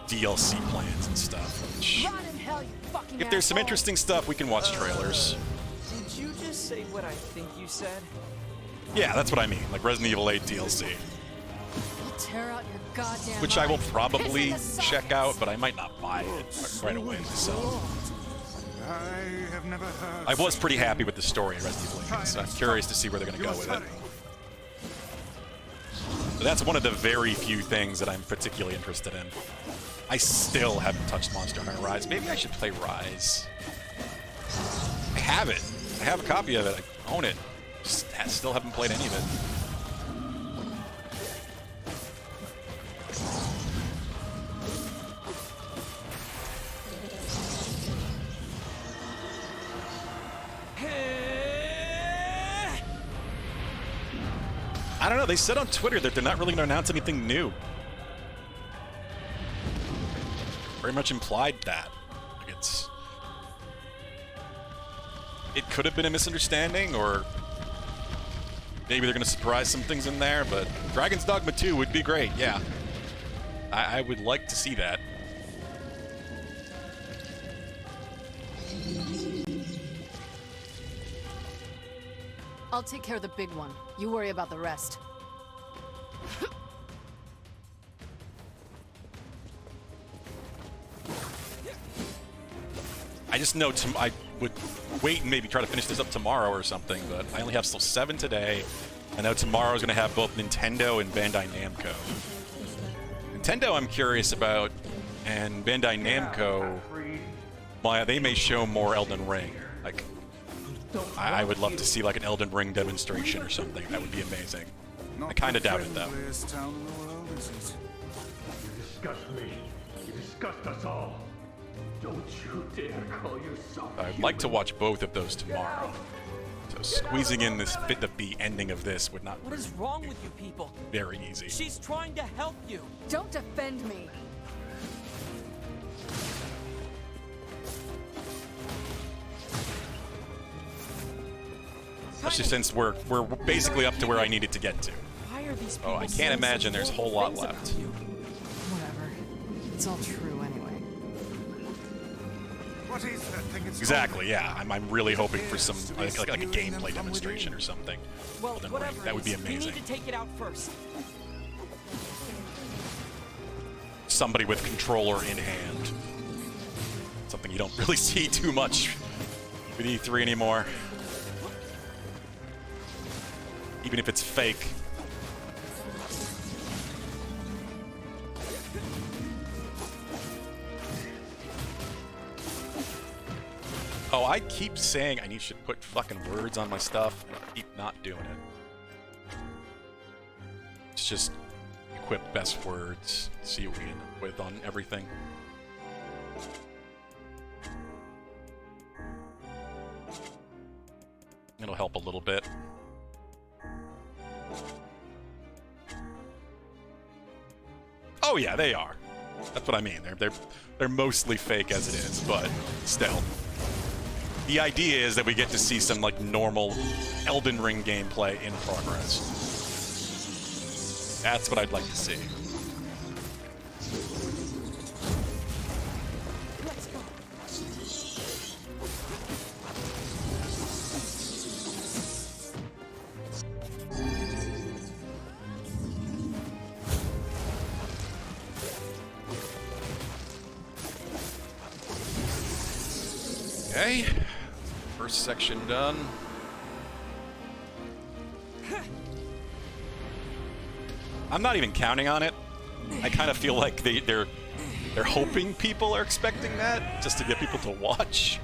H: DLC plans and stuff. Which, if there's some interesting stuff, we can watch trailers.
A: Did you just say what I think you said?
H: Yeah, that's what I mean, like Resident Evil 8 DLC.
D: I'll tear out your goddamn
H: Which I will
D: eyes.
H: probably
D: Piss in the
H: check
D: sockets.
H: out, but I might not buy it right away myself.
E: I have never heard.
H: I was pretty happy with the story in Resident Evil 8, so I'm curious to see where they're going to go with it. But that's one of the very few things that I'm particularly interested in. I still haven't touched Monster Hunter Rise. Maybe I should play Rise. I have it. I have a copy of it. I own it. Just still haven't played any of it. I don't know. They said on Twitter that they're not really going to announce anything new. Very much implied that. Like it could have been a misunderstanding, or maybe they're going to surprise some things in there, but Dragon's Dogma 2 would be great, yeah. I would like to see that.
D: I'll take care of the big one. You worry about the rest.
H: I just know I would wait and maybe try to finish this up tomorrow or something, but I only have still 7 today. I know tomorrow's going to have both Nintendo and Bandai Namco. Nintendo I'm curious about, and Bandai Namco, well, they may show more Elden Ring. Like, I would love to see like an Elden Ring demonstration or something. That would be amazing. I kind of doubt it though.
E: Town in the world, is it?
F: You disgust me. You disgust us all. Don't you dare call yourself
H: I'd like to watch both of those tomorrow. So squeezing in this bit of the ending of this would not
A: What is wrong with you people?
H: be very easy.
A: She's trying to help you.
D: Don't defend me.
H: Especially since we're basically up to where I needed to get to.
A: Why are these people
H: Oh, I can't
A: saying
H: imagine
A: such
H: there's a
A: horrible
H: whole lot
A: things
H: left.
A: about you?
D: Whatever. It's all true anyway.
E: What is that thing? It's
H: Exactly, yeah. I'm really hoping for some like a gameplay demonstration or something.
A: Well,
H: Elden Ring.
A: whatever
H: That would be
A: it is, we
H: amazing.
A: need to take it out first.
H: Somebody with controller in hand. Something you don't really see too much with E3 anymore. Even if it's fake. Oh, I keep saying I should put fucking words on my stuff, and I keep not doing it. It's just equip best words, see what we end up with on everything. It'll help a little bit. Oh yeah, they are. That's what I mean. They're mostly fake as it is, but still. The idea is that we get to see some like normal Elden Ring gameplay in progress. That's what I'd like to see.
A: Let's go.
H: Okay. First section done. I'm not even counting on it. I kind of feel like they're hoping people are expecting that, just to get people to watch.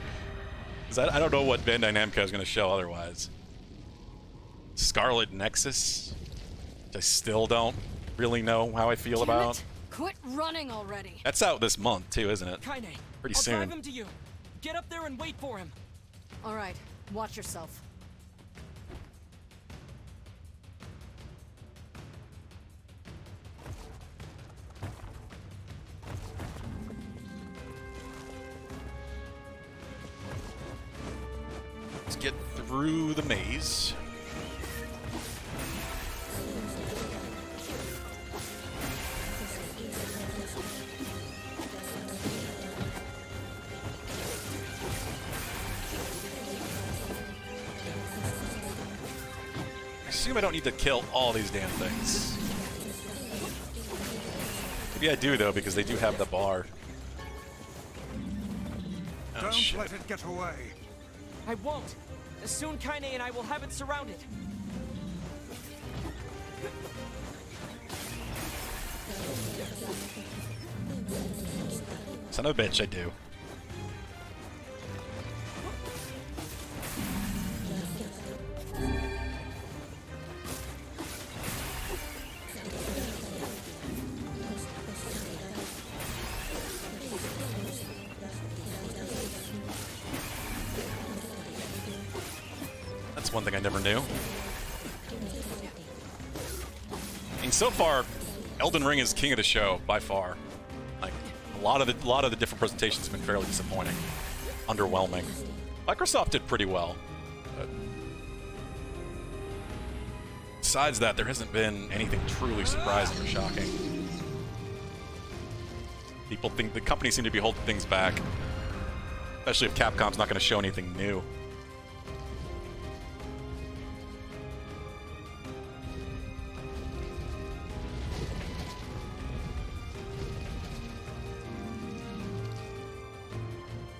H: 'Cause I don't know what Bandai Namco is going to show otherwise. Scarlet Nexus, which I still don't really know how I feel
G: Damn
H: about.
G: it. Quit running already.
H: That's out this month too, isn't it?
A: Kaine,
H: Pretty
A: I'll
H: soon.
A: drive him to you. Get up there and wait for him.
G: All right, watch yourself.
H: Let's get through the maze. I assume I don't need to kill all these damn things. Maybe I do though, because they do have the bar. Oh,
E: Don't
H: shit.
E: let it get away.
A: I won't. Soon Kaine and I will have it surrounded.
H: Son of a bitch, I do. That's one thing I never knew. And so far, Elden Ring is king of the show by far. Like a lot of the different presentations have been fairly disappointing, underwhelming. Microsoft did pretty well. But besides that, there hasn't been anything truly surprising or shocking. People think the companies seem to be holding things back, especially if Capcom's not going to show anything new.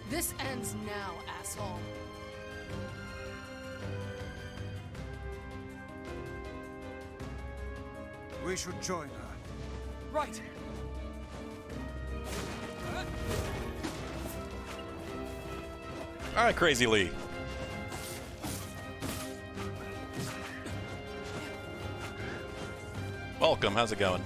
G: This ends now, asshole.
E: We should join her.
A: Right.
H: All right, Crazy Lee. Welcome. How's it going?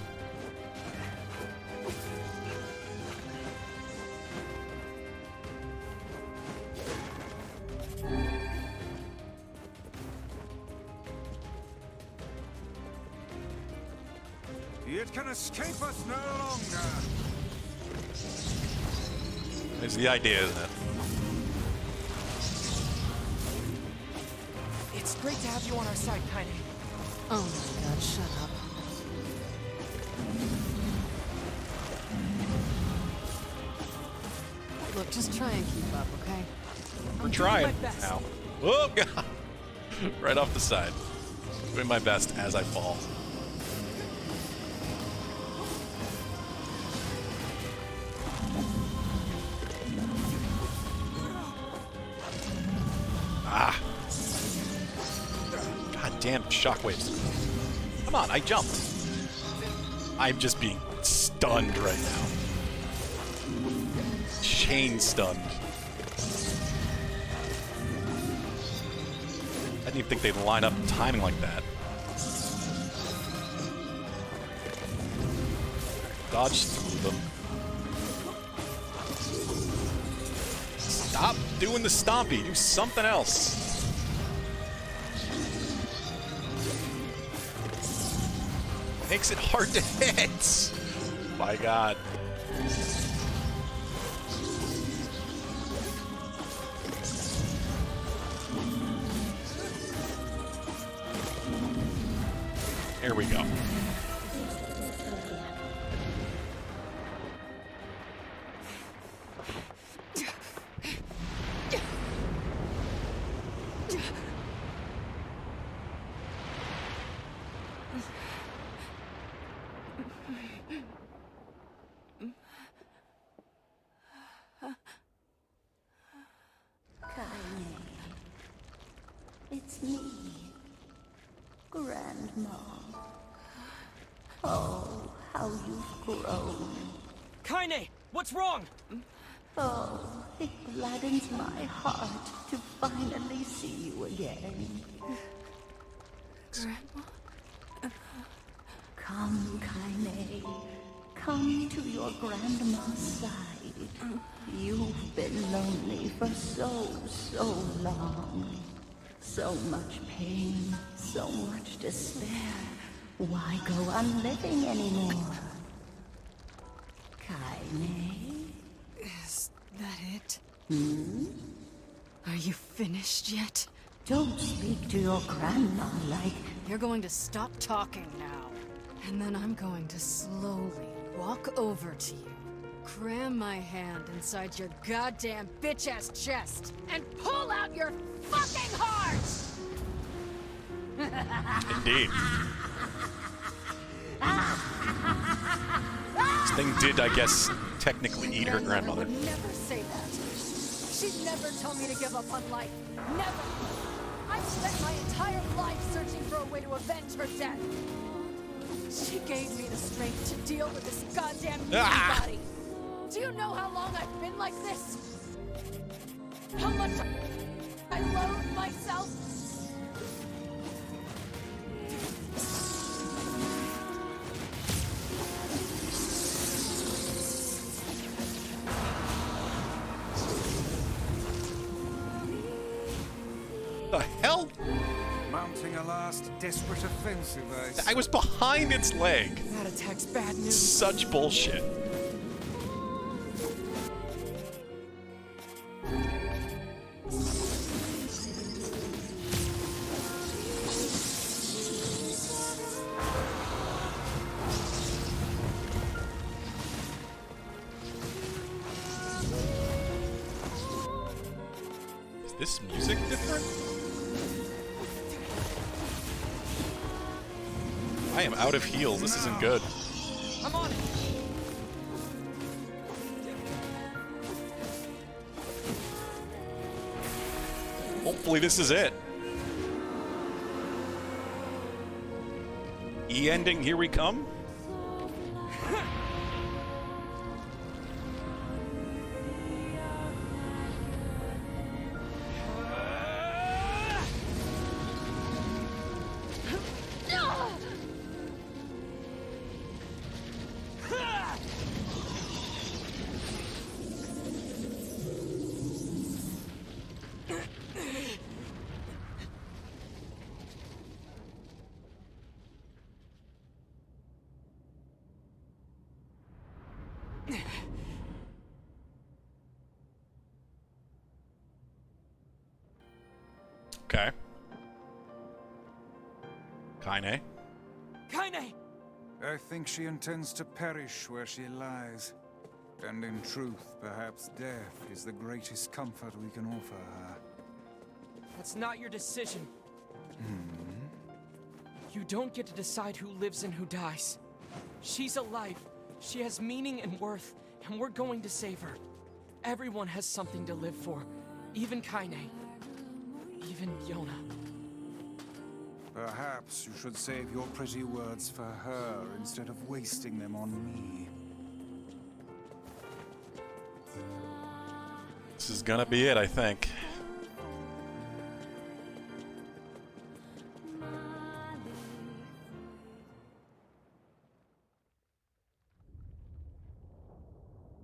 E: It can escape us no longer.
H: It's the idea, isn't it?
A: It's great to have you on our side, Kaine.
D: Oh my god, shut up. Look, Just try and keep up, okay?
H: We're trying now. Oh, God. Right off the side. Doing my best as I fall. Ah. God damn shockwaves. Come on, I jumped. I'm just being stunned right now. Chain stunned. I didn't even think they'd line up timing like that. Dodge through them. Stop doing the stompy. Do something else. Makes it hard to hit. My God. Here we go.
N: It's me, Grandma. Oh, how you've grown.
A: Kaine, what's wrong?
N: Oh, it gladdens my heart to finally see you again.
D: Grandma?
N: Come, Kaine. Come to your grandma's side. You've been lonely for so long. So much pain, so much despair. Why go on living anymore? Kaine?
D: Is that it?
N: Hmm?
D: Are you finished yet?
N: Don't speak to your grandma like...
D: You're going to stop talking now. And then I'm going to slowly walk over to you, cram my hand inside your goddamn bitch-ass chest, and pull out your fucking heart!
H: Indeed. This thing did, I guess, technically eat her grandmother.
D: Would never say that. She'd never tell me to give up on life. Never! I've spent my entire life searching for a way to avenge her death. She gave me the strength to deal with this goddamn body. Do you know how long I've been like this? How much I loathe myself?
H: The hell?
E: Mounting a last desperate offensive,
H: I was behind its leg.
A: That attack's bad news.
H: Such bullshit. Is this music different? I am out of heals. This isn't good.
A: I'm on it.
H: Hopefully this is it. E-ending, here we come. Okay. Kaine.
A: Kaine!
E: I think she intends to perish where she lies. And in truth, perhaps death is the greatest comfort we can offer her.
A: That's not your decision. You don't get to decide who lives and who dies. She's alive. She has meaning and worth, and we're going to save her. Everyone has something to live for. Even Kaine. Even Yona.
E: Perhaps you should save your pretty words for her instead of wasting them on me.
H: This is gonna be it, I think.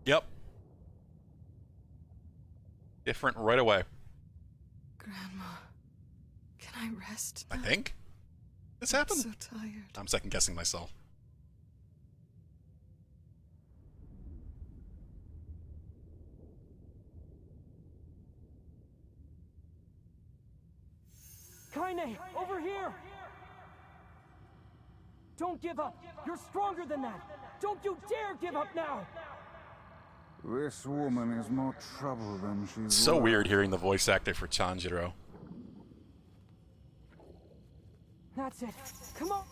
H: Yep. Different right away.
D: Grandma, can I rest now?
H: I think. This happened?
D: I'm so tired.
H: I'm second guessing myself.
A: Kaine, over here! Don't give up! You're stronger than that! Don't you dare give up now!
E: This woman is more trouble than she's
H: So
E: worth.
H: weird hearing the voice actor for Tanjiro.
A: That's it. Come on!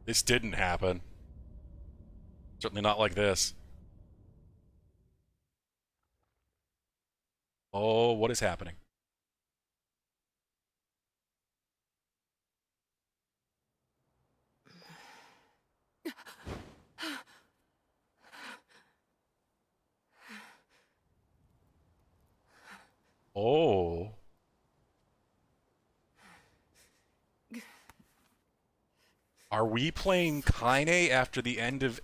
H: This didn't happen. Certainly not like this. Oh, what is happening? Oh. Are we playing Kaine after the end of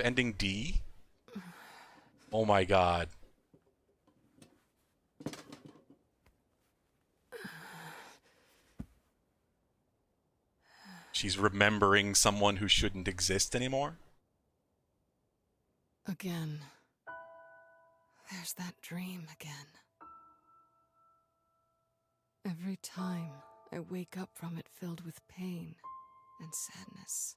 H: ending D? Oh my god. She's remembering someone who shouldn't exist anymore?
D: Again. There's that dream again. Every time I wake up from it filled with pain and sadness.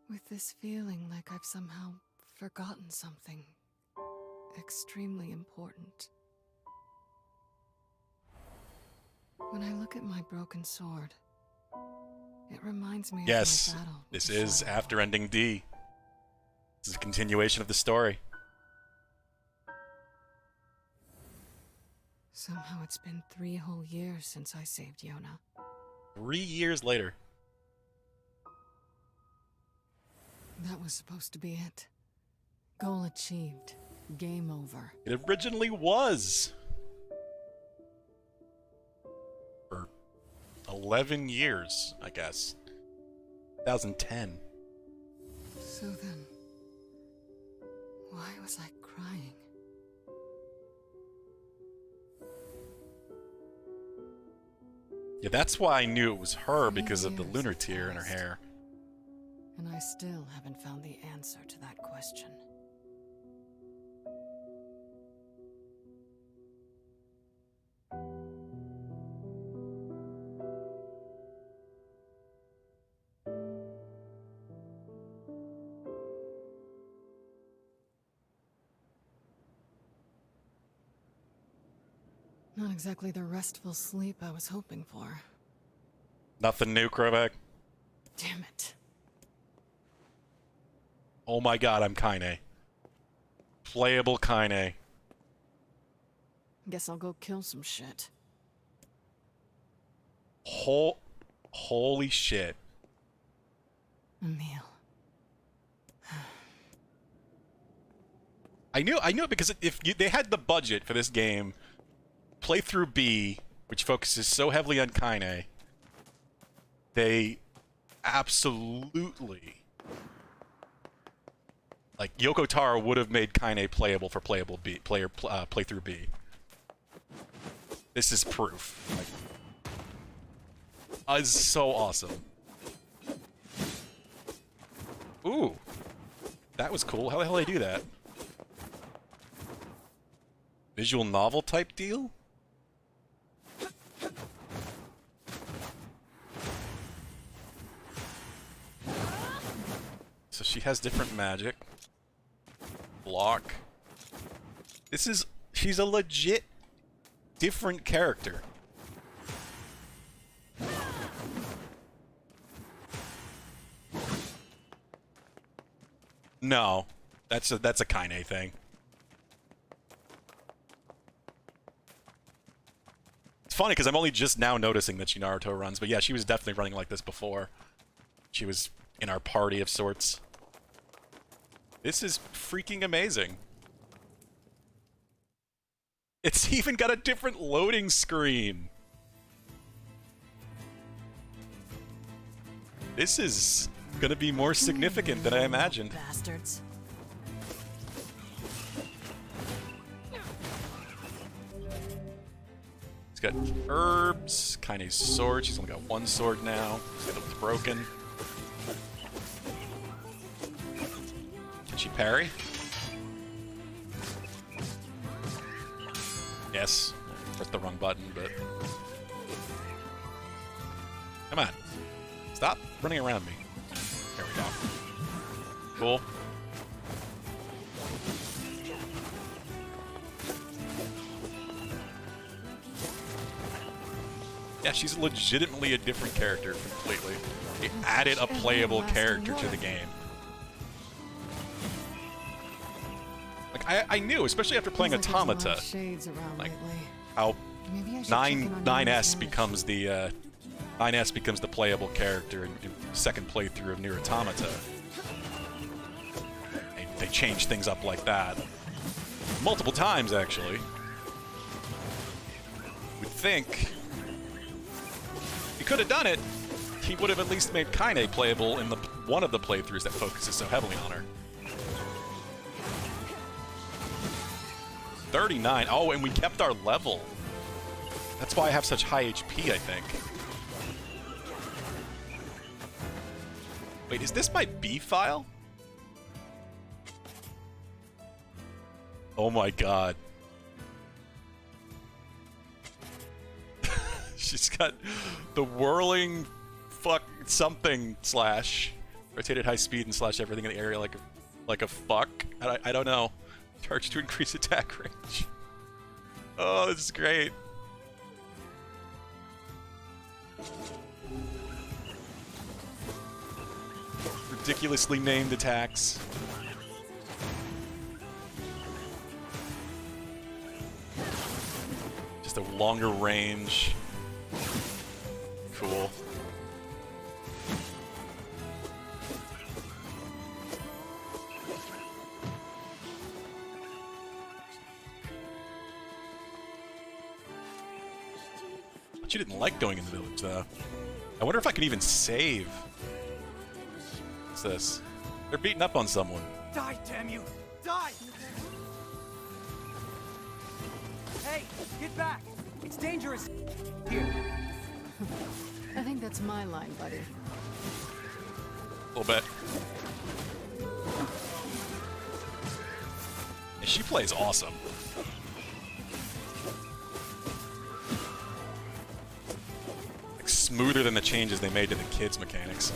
D: With this feeling like I've somehow forgotten something extremely important. When I look at my broken sword, it reminds me
H: Yes,
D: of my battle.
H: this is after ending D. This is a continuation of the story.
D: Somehow it's been 3 whole years since I saved Yona.
H: 3 years later.
D: That was supposed to be it. Goal achieved. Game over.
H: It originally was. For 11 years, I guess. 2010.
D: So then, why was I crying?
H: Yeah, that's why I knew it was her, because of the lunar tear in her hair.
D: And I still haven't found the answer to that question. Not exactly the restful sleep I was hoping for.
H: Nothing new, Krivak.
D: Damn it.
H: Oh my god, I'm Kaine. Playable Kaine.
D: Guess I'll go kill some shit.
H: Holy shit.
D: Emil.
H: I knew it because they had the budget for this game, playthrough B, which focuses so heavily on Kaine, they absolutely, like, Yoko Taro would have made Kaine playable for playthrough B. This is proof. Like, it's so awesome. Ooh, that was cool. How the hell did they do that? Visual novel type deal? she has different magic. Block. She's a legit different character. No, that's a Kaine thing. It's funny because I'm only just now noticing that she Naruto runs, but yeah, she was definitely running like this before. She was in our party of sorts. This is freaking amazing. It's even got a different loading screen. This is gonna be more significant than I imagined.
D: Bastards.
H: He's got herbs, Kaine's sword. She's only got one sword now. It's broken. Can she parry? Yes. Pressed the wrong button, but... Come on. Stop running around me. There we go. Cool. Yeah, she's legitimately a different character completely. They added a playable character to the game. Like, I knew, especially after playing Automata, like, how 9S becomes the 9S becomes the playable character in second playthrough of Nier Automata. They changed things up like that. Multiple times, actually. We'd think he could have done it. He would have at least made Kaine playable in one of the playthroughs that focuses so heavily on her. 39. Oh, and we kept our level. That's why I have such high HP, I think. Wait, is this my B file? Oh my god. She's got the whirling fuck something slash rotated high speed and slash everything in the area like a fuck. I don't know. Charge to increase attack range. Oh, this is great. Ridiculously named attacks. Just a longer range. Cool. But you didn't like going in the village, though. I wonder if I can even save. What's this? They're beating up on someone.
L: Die, damn you! Die! Hey, get back! It's dangerous here.
D: I think that's my line, buddy.
H: A little bit. And she plays awesome. Like, smoother than the changes they made to the kids' mechanics.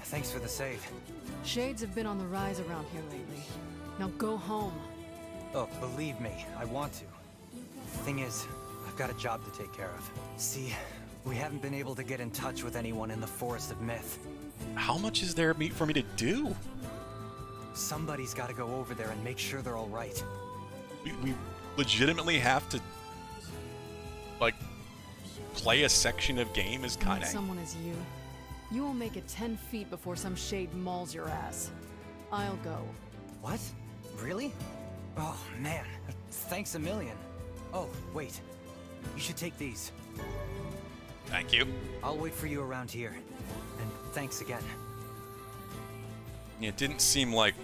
L: Thanks for the save.
D: Shades have been on the rise around here lately. Now go home.
L: Oh, believe me, I want to. Thing is, I've got a job to take care of. See, we haven't been able to get in touch with anyone in the Forest of Myth.
H: How much is there for me to do?
L: Somebody's got to go over there and make sure they're all right.
H: We legitimately have to, like, play a section of game as
D: Not
H: Kaine.
D: someone as you. You will make it 10 feet before some shade mauls your ass. I'll go.
L: What? Really? Oh, man. Thanks a million. Oh, wait. You should take these.
H: Thank you.
L: I'll wait for you around here. And thanks again.
H: Yeah, it didn't seem like...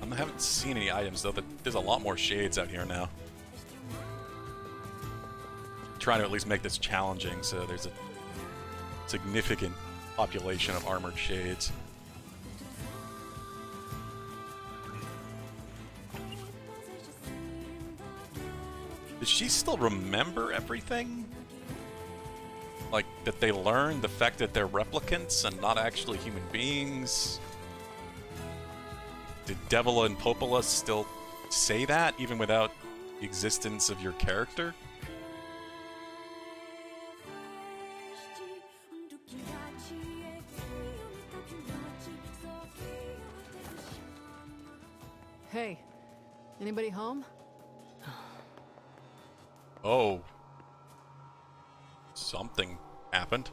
H: I haven't seen any items, though, but there's a lot more shades out here now. Trying to at least make this challenging, so there's a significant population of armored shades. Does she still remember everything? Like, that they learned the fact that they're replicants and not actually human beings? Did Devila and Popola still say that, even without the existence of your character?
D: Hey, anybody home?
H: Oh. Something happened.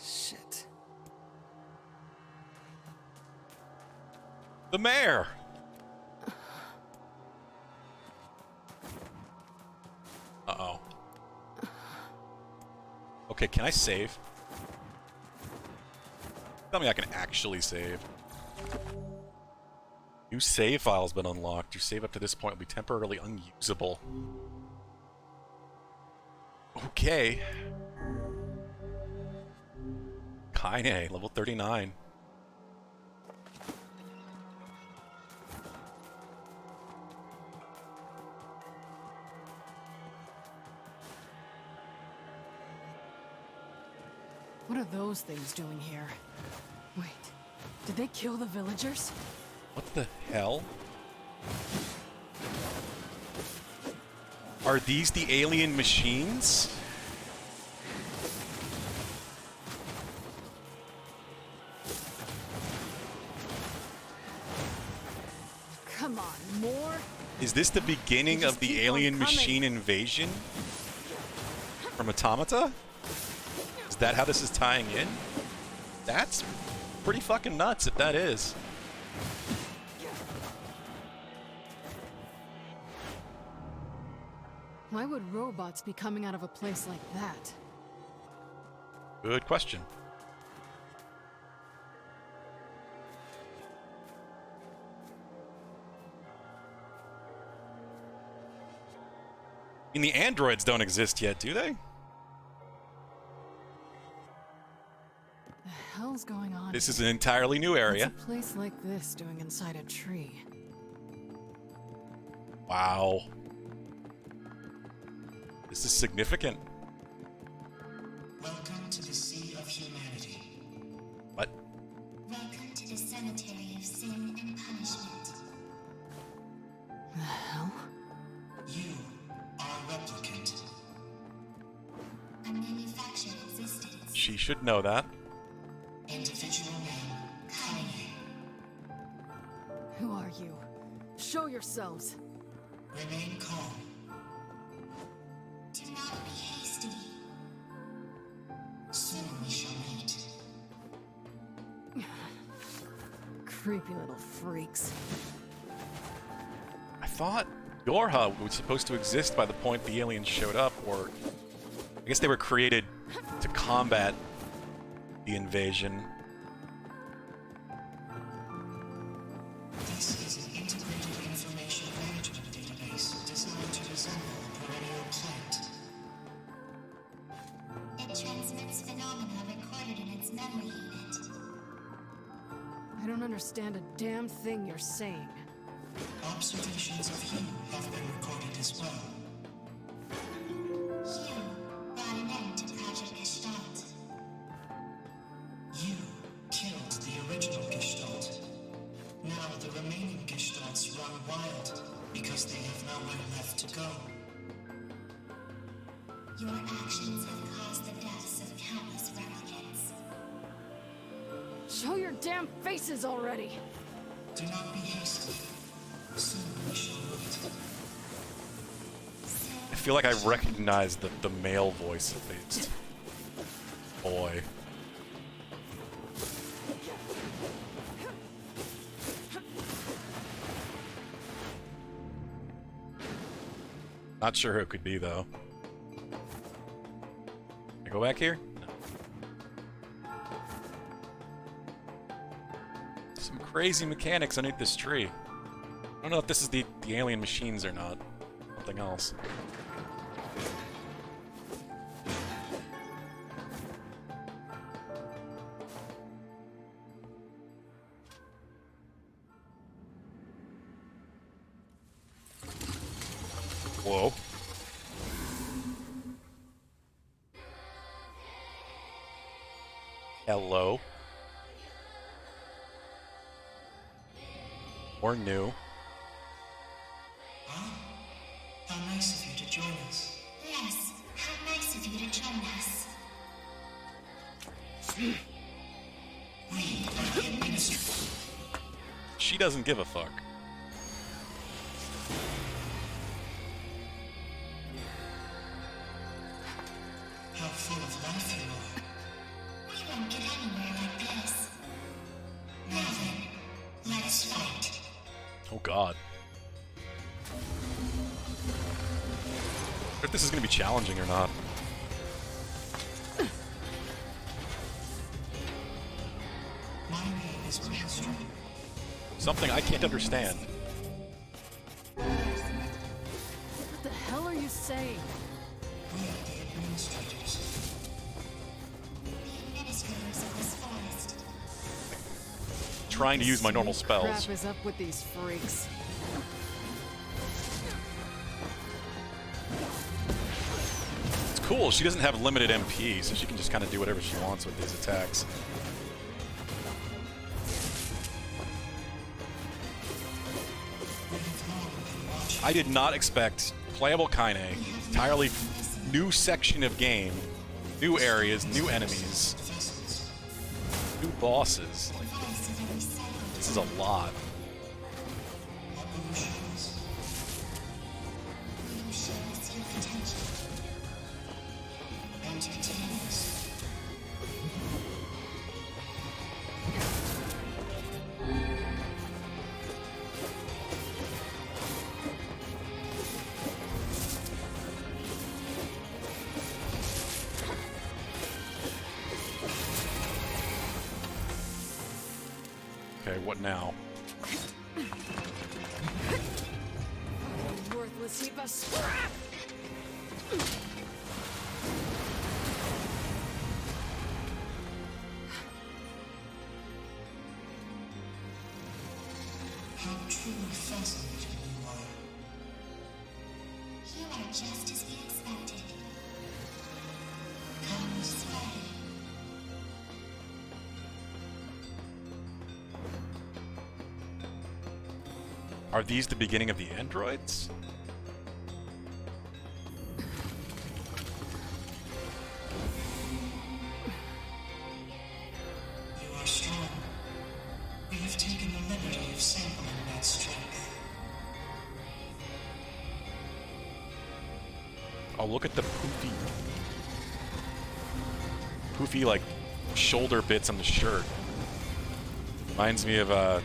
D: Shit.
H: The mayor! Uh-oh. Okay, can I save? Tell me I can actually save. New save file's been unlocked. Your save up to this point will be temporarily unusable. Okay. Kaine, level 39.
D: What are those things doing here? Wait, did they kill the villagers?
H: What the hell? Are these the alien machines?
D: Come on, more?
H: Is this the beginning of the alien machine invasion from Automata? Is that how this is tying in? That's pretty fucking nuts if that is.
D: Why would robots be coming out of a place like that?
H: Good question. I mean, the androids don't exist yet, do they?
D: The hell's going on?
H: This is an entirely new area.
D: What's a place like this doing inside a tree?
H: Wow. This is significant.
O: Welcome to the Sea of Humanity.
H: What?
J: Welcome to the cemetery of sin and punishment.
D: The hell?
O: You are Replicant.
J: A manufactured existence.
H: She should know that.
O: Individual name, Kaine.
D: Who are you? Show yourselves.
O: Remain calm.
J: Do not be hasty.
O: Soon we shall meet.
D: Creepy little freaks.
H: I thought Yorha was supposed to exist by the point the aliens showed up, or I guess they were created to combat the invasion.
O: This is an integrated information management database designed to resemble a perennial plant.
J: It transmits phenomena recorded in its memory unit.
D: I don't understand a damn thing you're saying.
O: Observations of you have been recorded as well.
J: You brought an end to Project Gestalt.
O: You killed the original Gestalt. Now the remaining Gestalts run wild because they have nowhere left to go.
J: Your actions have caused the deaths of countless replicants.
D: Show your damn faces already!
O: Do not be hasty. Soon we shall meet.
H: I feel like I recognize the male voice at least. Boy. Not sure who it could be though. Can I go back here? No. Some crazy mechanics underneath this tree. I don't know if this is the alien machines or not. Something else. Whoa. Hello. Or new.
O: Huh? How nice of you to join us.
J: Yes, how nice of you to join us.
O: We are the administrators.
H: She doesn't give a fuck.
O: How full of life you are.
J: We won't get anywhere like this.
O: Now then, let's fight.
H: Oh god. If this is gonna be challenging or not.
O: My name is Maelstrom.
H: Something I can't understand.
D: What the hell are you saying?
O: We are the administrators.
J: The administrators of this forest.
H: Trying to use my normal
D: What
H: spells.
D: crap is up with these freaks?
H: It's cool, she doesn't have limited MP, so she can just kind of do whatever she wants with these attacks. I did not expect playable Kaine, entirely new section of game, new areas, new enemies, new bosses. Like, this is a lot. Okay, what now?
D: Worthless heap of scrap!
O: How truly fascinating you are.
J: You are just as we expected.
O: Come this way.
H: Are these the beginning of the androids?
O: You are strong. We have taken the liberty of sampling that strength.
H: Oh, look at the poofy, like, shoulder bits on the shirt. Reminds me of, oh,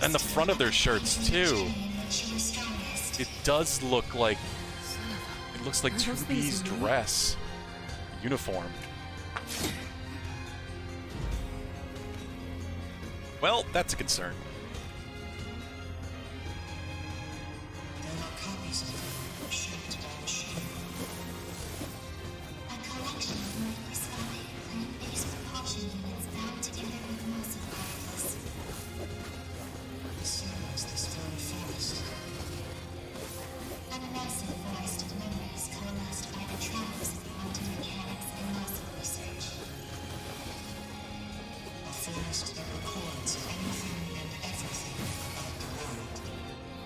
H: and the front of their shirts, too. It does look like, it looks like 2B's dress. Uniform. Well, that's a concern.
O: There are copies of them shaped by machine.
J: A collection of microscopic, plant-based propulsion units bound together with muscle particles.
O: The same as this very forest.
J: A massive forest of memories coalesced by the triumphs of quantum mechanics and muscle research.
O: A forest that records anything and everything about the world.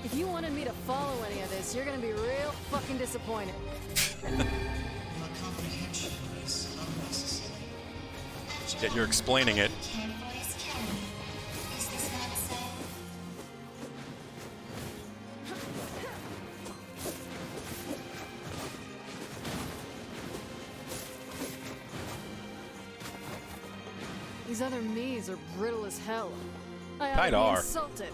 D: If you wanted me to follow any of this, you're gonna be real fucking disappointed.
O: Your comprehension is unnecessary.
H: Yet you're explaining it.
J: Can voice Kelly. Is this not so?
D: These other me's are brittle as hell. I ought to
H: Kinda
D: be
H: are.
D: insulted.
O: It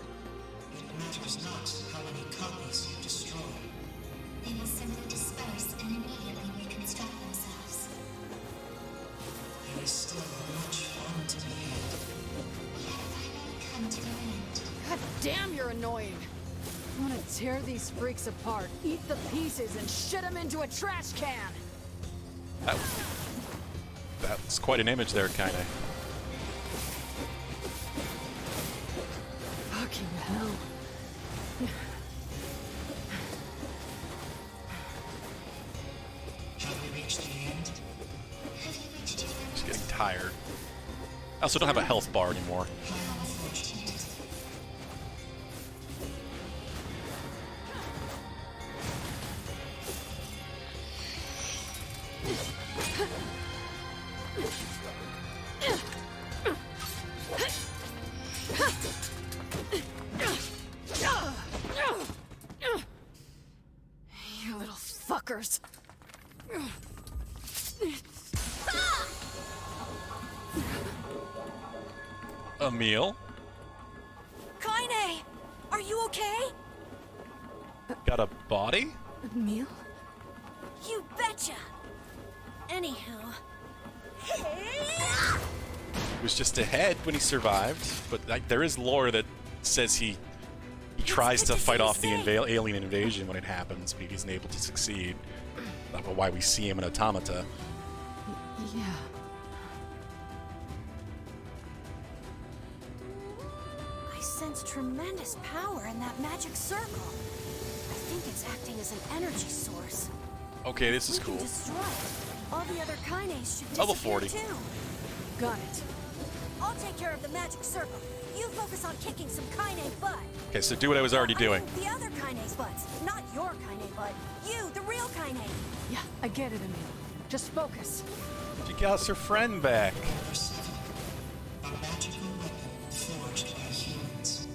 O: matters not how many copies you destroy.
J: They will simply disperse and immediately reconstruct themselves.
O: There is still much fun to be had.
J: We have finally come to an end.
D: God damn, you're annoying. I want to tear these freaks apart, eat the pieces, and shit them into a trash can.
H: That's quite an image there, Kaine.
D: Fucking hell.
H: tired. I also don't have a health bar anymore.
D: You little fuckers.
H: Emil?
D: Kaine! Are you okay?
H: Got a body?
D: Emil? You betcha! Anywho...
H: He was just ahead when he survived, but like, there is lore that says he tries to fight off the alien invasion when it happens, but he isn't able to succeed. That's why we see him in Automata.
D: Yeah. I sense tremendous power in that magic circle. I think it's acting as an energy source.
H: Okay, this is
D: We can
H: cool.
D: destroy it. All the other Kaines should
H: Level
D: disappear
H: 40.
D: too. Got it. I'll take care of the magic circle. You focus on kicking some Kaine butt.
H: Okay, so do what I was already doing.
D: The other Kaine's butts, not your Kaine butt. You, the real Kaine. Yeah, I get it, Emil. Just focus.
H: She got her friend back.
O: A magical weapon forged by humans.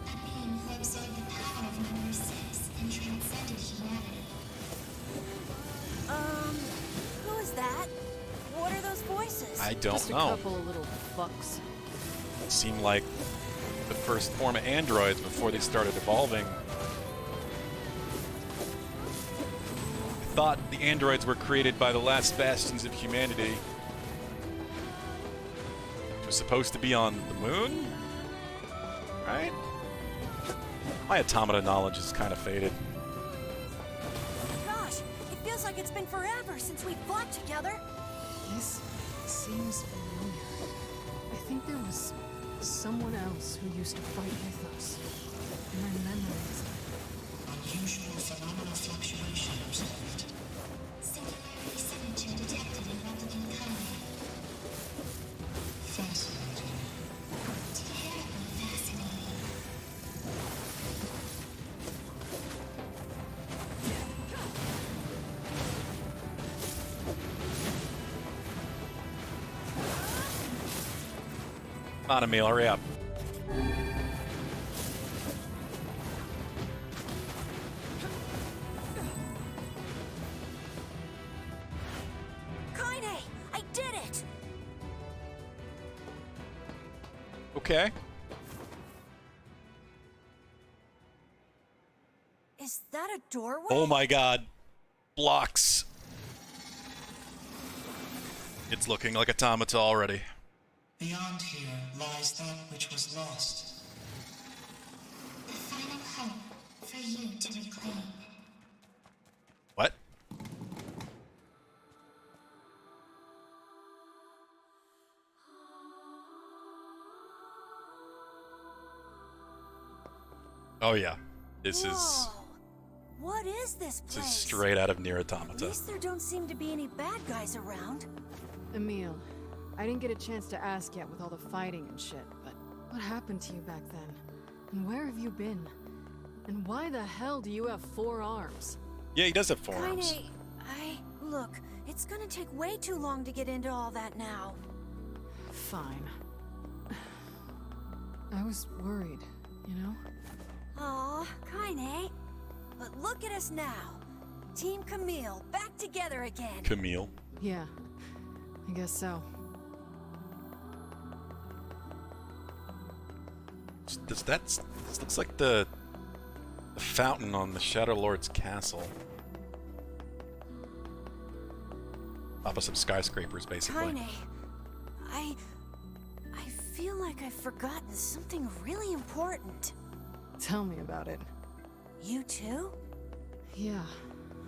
J: A being who absorbed the power of Number 6 and transcended humanity.
D: Who is that? What are those voices?
H: I don't
D: Just
H: know.
D: a couple of little fucks.
H: It seemed like the first form of androids before they started evolving. I thought the androids were created by the last bastions of humanity. It was supposed to be on the moon? Right? My automata knowledge is kind of faded.
D: Gosh, it feels like it's been forever since we fought together.
A: This seems familiar. I think there was someone else who used to fight with us. In my memories.
O: Unusual phenomenal fluctuation observed.
J: Singularity signature detected in Replicant Kaine.
O: Fascinating.
J: Terribly fascinating.
H: Come on, Emil, hurry up.
D: Kaine, I did it!
H: Okay.
D: Is that a doorway?
H: Oh my god. Blocks. It's looking like automata already.
O: Beyond here lies that which was lost.
J: The final hope for you to reclaim.
H: What? Oh yeah. This is
D: What is this
H: this
D: place?
H: is straight out of Nier
D: At
H: Automata.
D: least there don't seem to be any bad guys around.
A: Emil, I didn't get a chance to ask yet with all the fighting and shit, but what happened to you back then? And where have you been? And why the hell do you have 4 arms?
H: Yeah, he does have 4 arms.
D: Kaine, look, it's gonna take way too long to get into all that now.
A: Fine. I was worried, you know?
D: Aw, Kaine. But look at us now. Team Camille, back together again.
H: Camille.
A: Yeah, I guess so.
H: This looks like the fountain on the Shadow Lord's castle. Top of some skyscrapers, basically.
D: Kaine, I feel like I've forgotten something really important.
A: Tell me about it.
D: You too?
A: Yeah,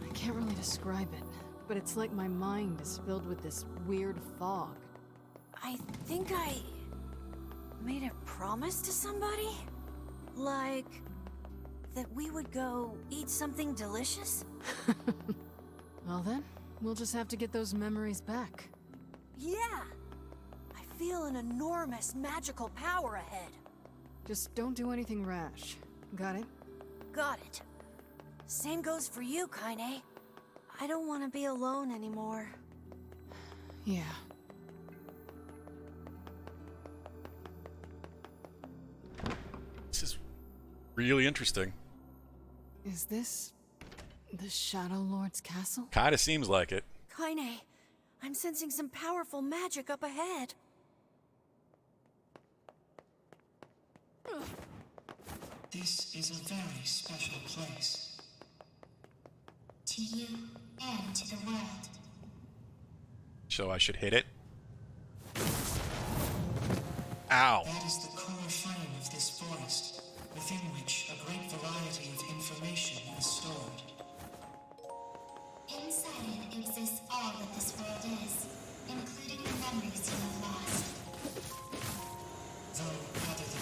A: I can't really describe it, but it's like my mind is filled with this weird fog.
D: I think I made a promise to somebody? Like that we would go eat something delicious?
A: Well then, we'll just have to get those memories back.
D: Yeah! feel an enormous magical power ahead.
G: Just don't do anything rash. Got it?
D: Got it. Same goes for you, Kaine. I don't want to be alone anymore.
G: Yeah.
H: This is really interesting.
G: Is this the Shadow Lord's castle?
H: Kinda seems like it.
D: Kaine, I'm sensing some powerful magic up ahead.
O: This is a very special place.
J: To you and to the world.
H: So I should hit it. Ow.
O: That is the core frame of this forest, within which a great variety of information is stored.
J: Inside it exists all that this world is, including the memories you have lost.
O: Though rather than...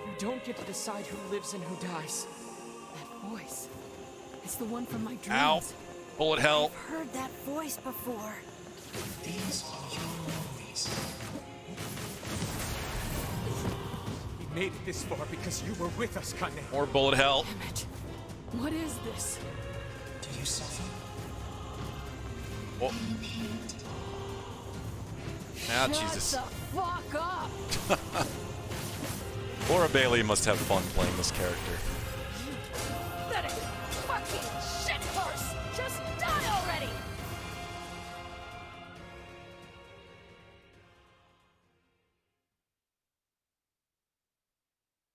A: You don't get to decide who lives and who dies.
G: That voice. It's the one from my dreams.
H: Ow. Bullet hell.
D: I've heard that voice before.
O: These are your memories.
I: We made it this far because you were with us, Kaine.
H: More bullet hell.
G: Damn it. What is this?
O: Do you suffer?
H: Oh. Ah,
G: Shut
H: Jesus.
G: the fuck up!
H: Laura Bailey must have fun playing this character.
G: Pathetic fucking shit horse! Just die already!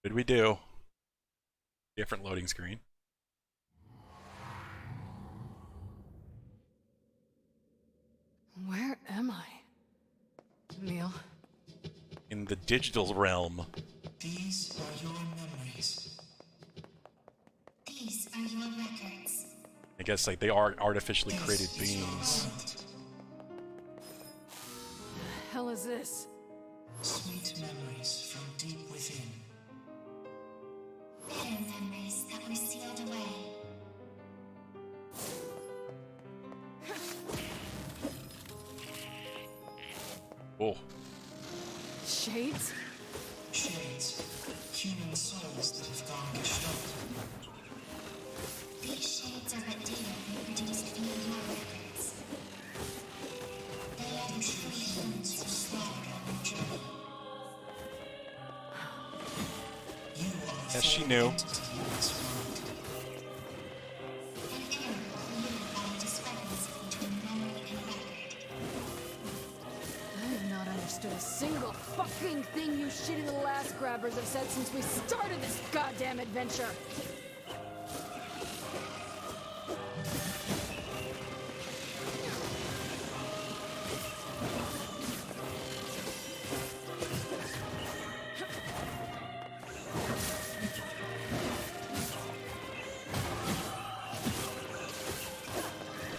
H: What did we do? Different loading screen.
G: Where am I? Neil?
H: In the digital realm.
O: These are your memories.
J: These are your records.
H: I guess like they are artificially created beings.
G: The hell is this?
O: Sweet memories from deep within.
J: Bitter memories that were sealed away.
H: Oh.
G: Shades?
O: Shades. Human souls that have gone gestalt.
J: These shades are what data reproduced via your records. They are the true humans who slaughtered on the journey.
O: You are
H: Yes, she knew.
J: An error created by a discrepancy between memory and record.
G: I have not understood a single fucking thing you shitty little ass grabbers have said since we started this goddamn adventure.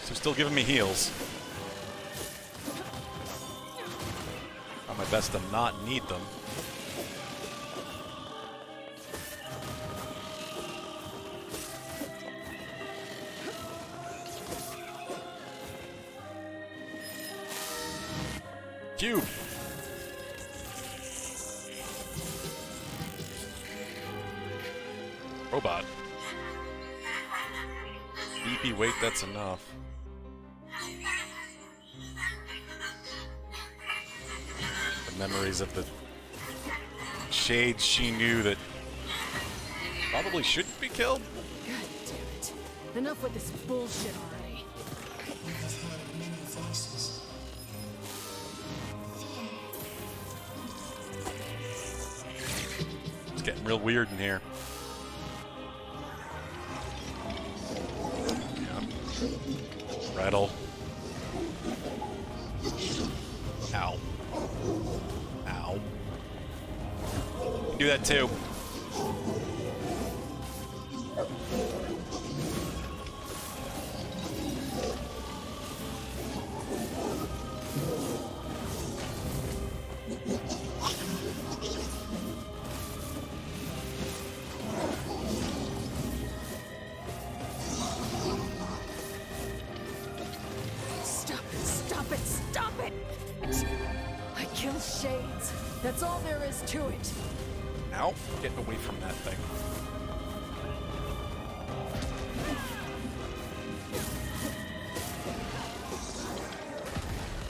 H: So still giving me heals. Try my best to not need them. Cube. Robot. BP, wait, that's enough. The memories of the shades she knew that probably shouldn't be killed.
G: God damn it. Enough with this bullshit already.
O: You have heard many voices.
H: It's getting real weird in here. Rattle. Ow. Ow. You do that too.
G: Stop it, stop it, stop it!
D: That's all there is to it.
H: Ow! Get away from that thing.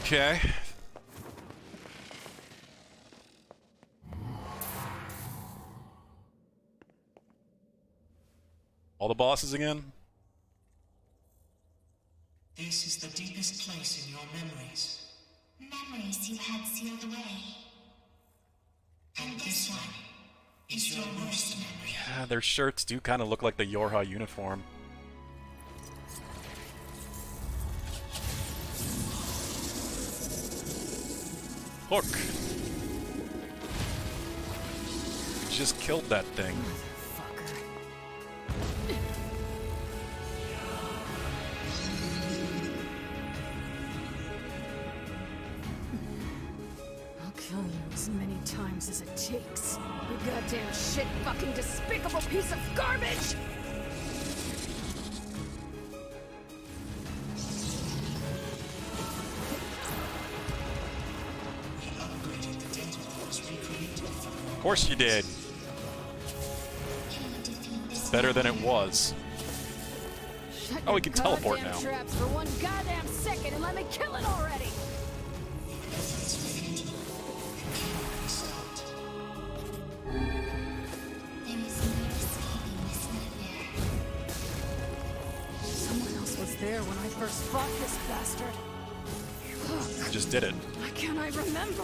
H: Okay. All the bosses again?
O: This is the deepest place in your memories.
J: Memories you had sealed away.
O: And this one is your worst memory.
H: Yeah, their shirts do kind of look like the Yorha uniform. Hook! Just killed that thing.
D: I'll kill you as many times as it takes. You goddamn shit fucking despicable piece of garbage!
H: Of course you did. Better than it was. Oh, we can teleport now.
D: Traps for one goddamn second and let me kill it already! Someone else was there when I first fought this bastard.
H: I just did it.
D: Why can't I remember?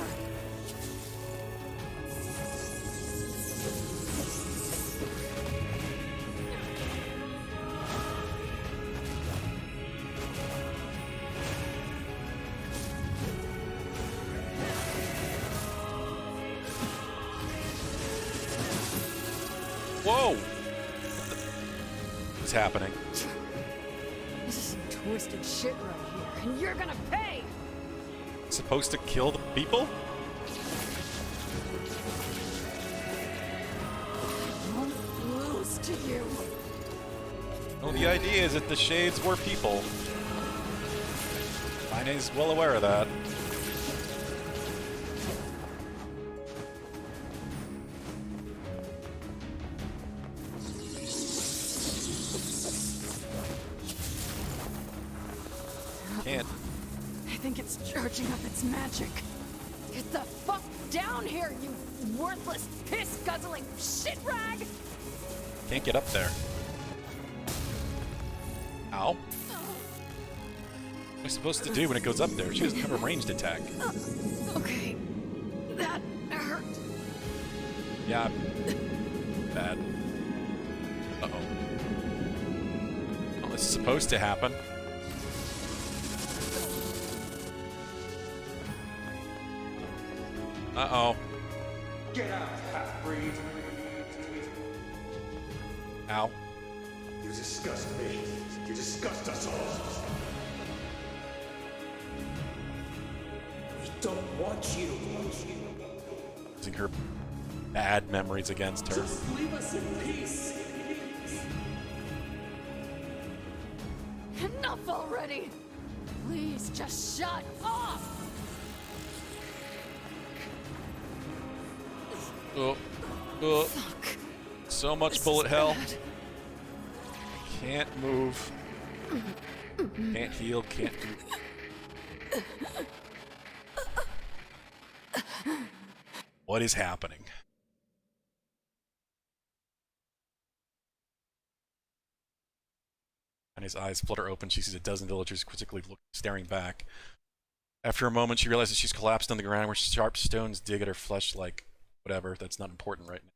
H: Whoa! What's happening?
D: This is some twisted shit right here, and you're gonna pay!
H: Supposed to kill the people?
D: I won't lose to you.
H: Well, the idea is that the Shades were people. Fine's well aware of that. Can't.
D: I think it's charging up its magic. Get the fuck down here, you worthless, piss-guzzling shit rag!
H: Can't get up there. Ow. What am I supposed to do when it goes up there? She doesn't have a ranged attack.
D: Okay. That hurt.
H: Yeah. Bad. Uh-oh. Well, this is supposed to happen. Uh-oh.
F: Get out, half-breed.
H: Ow.
F: You disgust me. You disgust us all. We don't want you.
H: Using her bad memories against her.
F: Just leave us in peace.
D: Enough already! Please, just shut off!
H: Oh. Oh.
D: Fuck.
H: So much
D: This
H: bullet
D: is
H: hell.
D: bad.
H: Can't move. Can't heal, can't do... What is happening? And his eyes flutter open. She sees a dozen villagers quizzically staring back. After a moment, she realizes she's collapsed on the ground where sharp stones dig at her flesh like... Whatever, that's not important right now.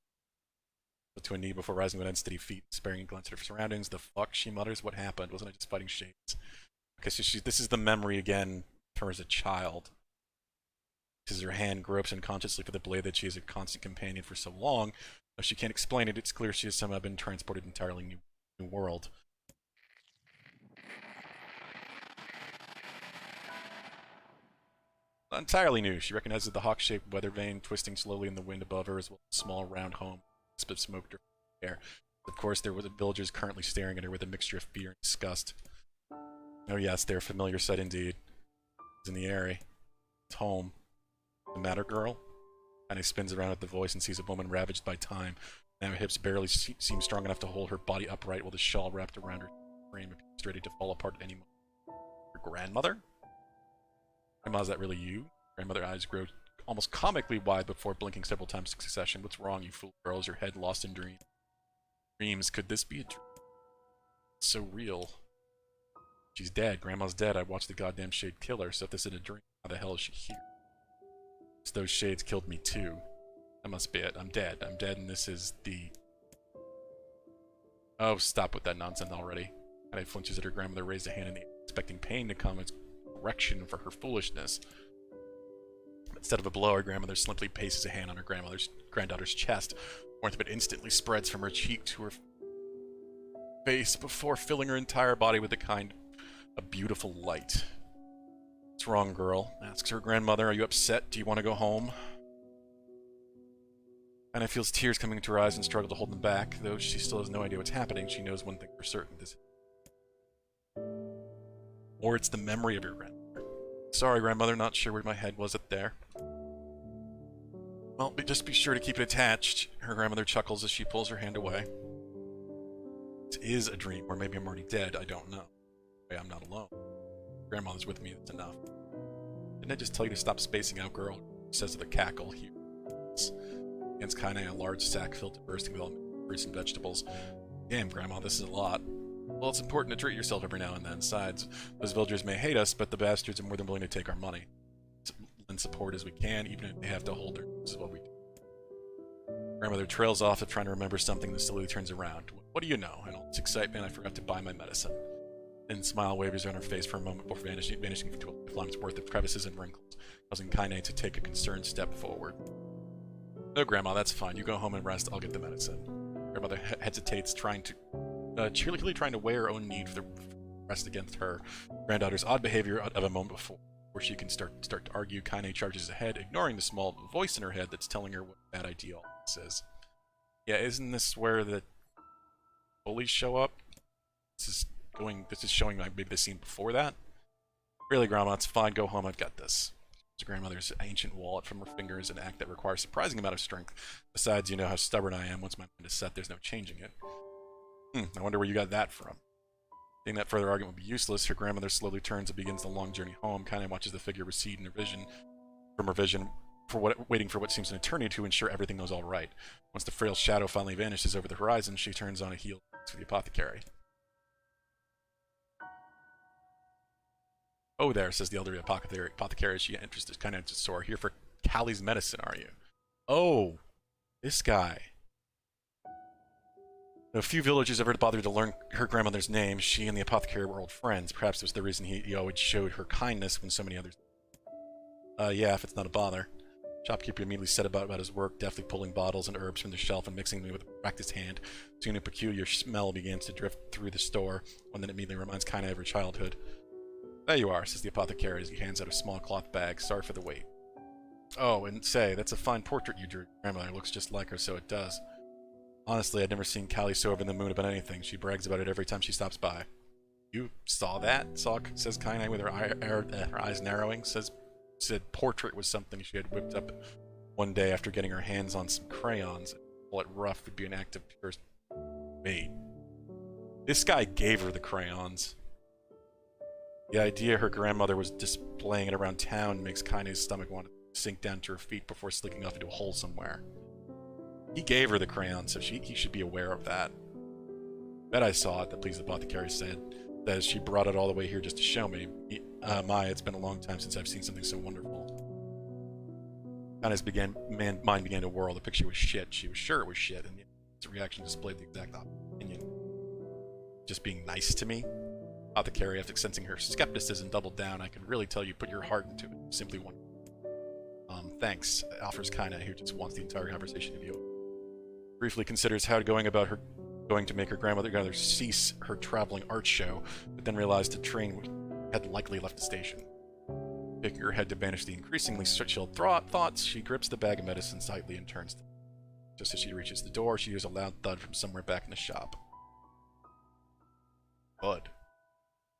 H: To a knee before rising with unsteady feet, sparing a glance at her surroundings. The fuck, she mutters. What happened? Wasn't I just fighting Shades? Okay, so this is the memory again of her as a child. As her hand gropes unconsciously for the blade that she is a constant companion for so long. Though she can't explain it, it's clear she has somehow been transported entirely new world. Not entirely new. She recognizes the hawk-shaped weather vane twisting slowly in the wind above her, as well as a small round home, wisp of smoke during the air. Of course, there were the villagers currently staring at her with a mixture of fear and disgust. Oh yes, they're a familiar sight indeed. It's in the area. It's home. The matter, girl? And he spins around at the voice and sees a woman ravaged by time. Now her hips barely seem strong enough to hold her body upright while the shawl wrapped around her frame appears ready to fall apart at any moment. Your grandmother? Grandma, is that really you? Grandmother's eyes grow almost comically wide before blinking several times in succession. What's wrong, you fool girl? Is your head lost in dreams? Dreams, could this be a dream? It's so real. She's dead. Grandma's dead. I watched the goddamn shade kill her, so if this is a dream, how the hell is she here? It's those shades killed me too. That must be it. I'm dead. I'm dead, and this is the... Oh, stop with that nonsense already. And I flinches at her grandmother, raised a hand in the air, expecting pain to come as correction for her foolishness. Instead of a blow, her grandmother simply places a hand on her granddaughter's chest. Warmth of it instantly spreads from her cheek to her face before filling her entire body with a beautiful light. What's wrong, girl? Asks her grandmother. Are you upset? Do you want to go home? Anna feels tears coming to her eyes and struggles to hold them back. Though she still has no idea what's happening, she knows one thing for certain. Or it's the memory of your grandmother. Sorry, grandmother, not sure where my head was at there. Well, just be sure to keep it attached. Her grandmother chuckles as she pulls her hand away. It is a dream, or maybe I'm already dead, I don't know. I'm not alone. Grandmother's with me, that's enough. Didn't I just tell you to stop spacing out, girl? Says with a cackle. He against Kaine, a large sack filled to bursting with all fruits and vegetables. Damn, Grandma, this is a lot. Well, it's important to treat yourself every now and then. Besides, those villagers may hate us, but the bastards are more than willing to take our money. Lend support as we can, even if they have to hold their... This is what we do. Grandmother trails off of trying to remember something that slowly turns around. What do you know? In all this excitement, I forgot to buy my medicine. Then smile wavers around her face for a moment before vanishing into a lifetime's worth of crevices and wrinkles, causing Kaine to take a concerned step forward. No, Grandma, that's fine. You go home and rest. I'll get the medicine. Grandmother hesitates, cheerily trying to weigh her own need for the rest against her granddaughter's odd behavior of a moment before. Where she can start to argue, Kaine charges ahead, ignoring the small voice in her head that's telling her what a bad idea all this is. Yeah, isn't this where the bullies show up? This is showing maybe the scene before that. Really, Grandma, it's fine. Go home. I've got this. It's grandmother's ancient wallet from her fingers, an act that requires a surprising amount of strength. Besides, you know how stubborn I am. Once my mind is set, there's no changing it. I wonder where you got that from. Seeing that further argument would be useless, her grandmother slowly turns and begins the long journey home. Kaine watches the figure recede in her vision, waiting for what seems an eternity to ensure everything goes all right. Once the frail shadow finally vanishes over the horizon, she turns on a heel to the apothecary. Oh there, says the elderly apothecary as she enters this kind of store. Here for Callie's medicine, are you? Oh, this guy. Though few villagers ever bothered to learn her grandmother's name, she and the apothecary were old friends. Perhaps it was the reason he always showed her kindness when so many others... yeah, if it's not a bother. Shopkeeper immediately set about his work, deftly pulling bottles and herbs from the shelf and mixing them with a practiced hand. Soon a peculiar smell begins to drift through the store, one that immediately reminds Kaine of her childhood. There you are, says the apothecary as he hands out a small cloth bag. Sorry for the wait. Oh, and say, that's a fine portrait you drew. Grandmother looks just like her, so it does. Honestly, I'd never seen Callie so over the moon about anything. She brags about it every time she stops by. You saw that? Says Kaine with her eyes narrowing. Said portrait was something she had whipped up one day after getting her hands on some crayons. Pull it rough would be an act of pure... Wait. This guy gave her the crayons. The idea her grandmother was displaying it around town makes Kaine's stomach want to sink down to her feet before slinking off into a hole somewhere. He gave her the crayon, so he should be aware of that. Bet I saw it, the pleased apothecary said, as she brought it all the way here just to show me. My, it's been a long time since I've seen something so wonderful. Kaine's mind began to whirl. The picture was shit. She was sure it was shit, and his reaction displayed the exact opinion. Just being nice to me? Apothecary, after sensing her skepticism, doubled down. I can really tell you put your heart into it. Simply wonderful. Thanks, offers Kaine, who just wants the entire conversation to be over. Briefly considers how going to make her grandmother cease her traveling art show, but then realized the train had likely left the station. Picking her head to banish the increasingly chilled thoughts, she grips the bag of medicine tightly and turns. Just as she reaches the door, she hears a loud thud from somewhere back in the shop. Bud.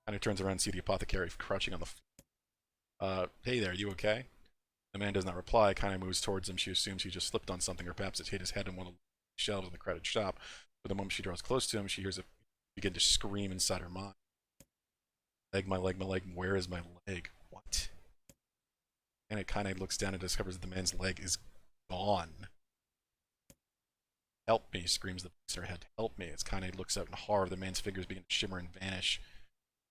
H: Kaine turns around and sees the apothecary crouching on the floor. Hey there, you okay? The man does not reply. Kaine moves towards him. She assumes he just slipped on something, or perhaps it hit his head on one of the shelves in the crowded shop. But the moment she draws close to him, she hears it begin to scream inside her mind. Leg, my leg, my leg. Where is my leg? What? And Kaine looks down and discovers that the man's leg is gone. Help me, screams the voice in her head. Help me. As Kaine looks out in horror, the man's fingers begin to shimmer and vanish.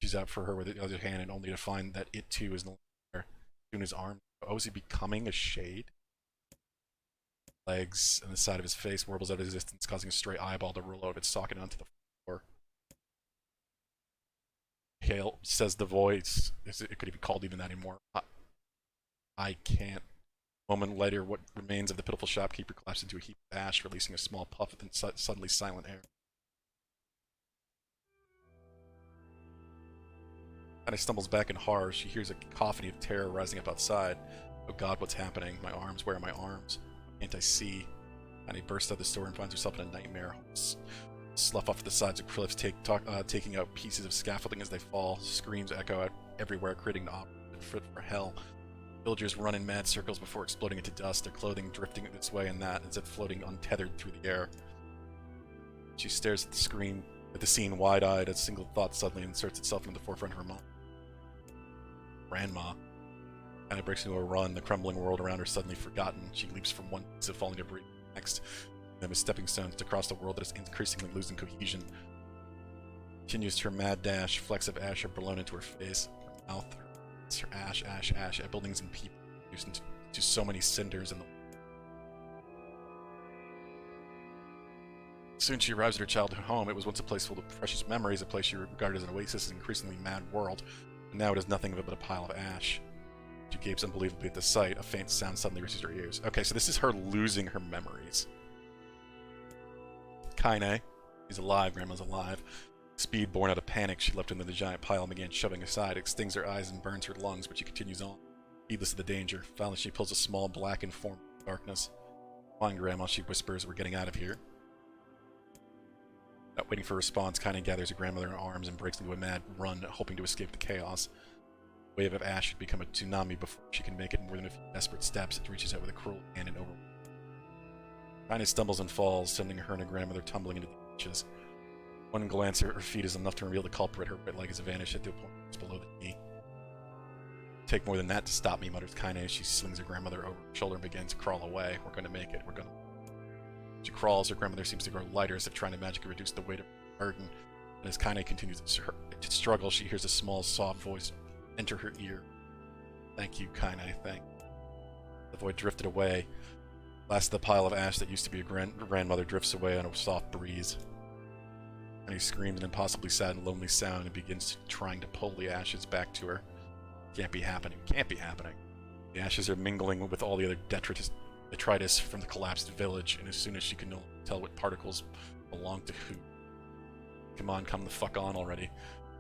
H: She's out for her with the other hand, and only to find that it too is no longer there. Soon his arm. Oh, is he becoming a shade? Legs and the side of his face warbles out of existence, causing a stray eyeball to roll out of its socket onto the floor. Hail, says the voice. It could be called even that anymore. I can't. A moment later, what remains of the pitiful shopkeeper collapsed into a heap of ash, releasing a small puff of suddenly silent air. Kaine stumbles back in horror. She hears a cacophony of terror rising up outside. Oh God, what's happening? My arms, where are my arms? Why can't I see? Kaine bursts out the store and finds herself in a nightmare. Slough off the sides of cliffs, taking out pieces of scaffolding as they fall. Screams echo out everywhere, creating an opposite foot for hell. Villagers run in mad circles before exploding into dust, their clothing drifting this way and that, as if floating untethered through the air. She stares at the scene wide-eyed. A single thought suddenly inserts itself into the forefront of her mind. Grandma. Kaine breaks into a run, the crumbling world around her suddenly forgotten. She leaps from one piece of falling debris to the next, and then with stepping stones to cross the world that is increasingly losing cohesion. Continues her mad dash, flecks of ash are blown into her face, her mouth, her ash, buildings and people, reduced into so many cinders in the Soon she arrives at her childhood home. It was once a place full of precious memories, a place she regarded as an oasis in an increasingly mad world, and now it is nothing but a pile of ash. She gapes unbelievably at the sight. A faint sound suddenly reaches her ears. Okay, so this is her losing her memories. Kaine. He's alive. Grandma's alive. Speed born out of panic, she leapt into the giant pile and began shoving aside. It stings her eyes and burns her lungs, but she continues on, heedless of the danger. Finally, she pulls a small, blackened form from the darkness. Come on, Grandma, she whispers. We're getting out of here. Not waiting for a response, Kaine gathers her grandmother in her arms and breaks into a mad run, hoping to escape the chaos. A wave of ash had become a tsunami before she can make it more than a few desperate steps. It reaches out with a cruel hand and over. Kaine stumbles and falls, sending her and her grandmother tumbling into the ditches. One glance at her feet is enough to reveal the culprit. Her right leg is vanished at the point just below the knee. Take more than that to stop me, mutters Kaine as she slings her grandmother over her shoulder and begins to crawl away. We're going to make it. We're going to. She crawls, her grandmother seems to grow lighter as if trying to magically reduce the weight of her burden. And as Kaine continues to struggle, she hears a small, soft voice enter her ear. Thank you, Kaine, thank you. The void drifted away. Last of the pile of ash that used to be a grandmother drifts away on a soft breeze. And he screams an impossibly sad and lonely sound and begins trying to pull the ashes back to her. Can't be happening. Can't be happening. The ashes are mingling with all the other detritus from the collapsed village, and as soon as she can no longer tell what particles belong to who. Come on, come the fuck on already.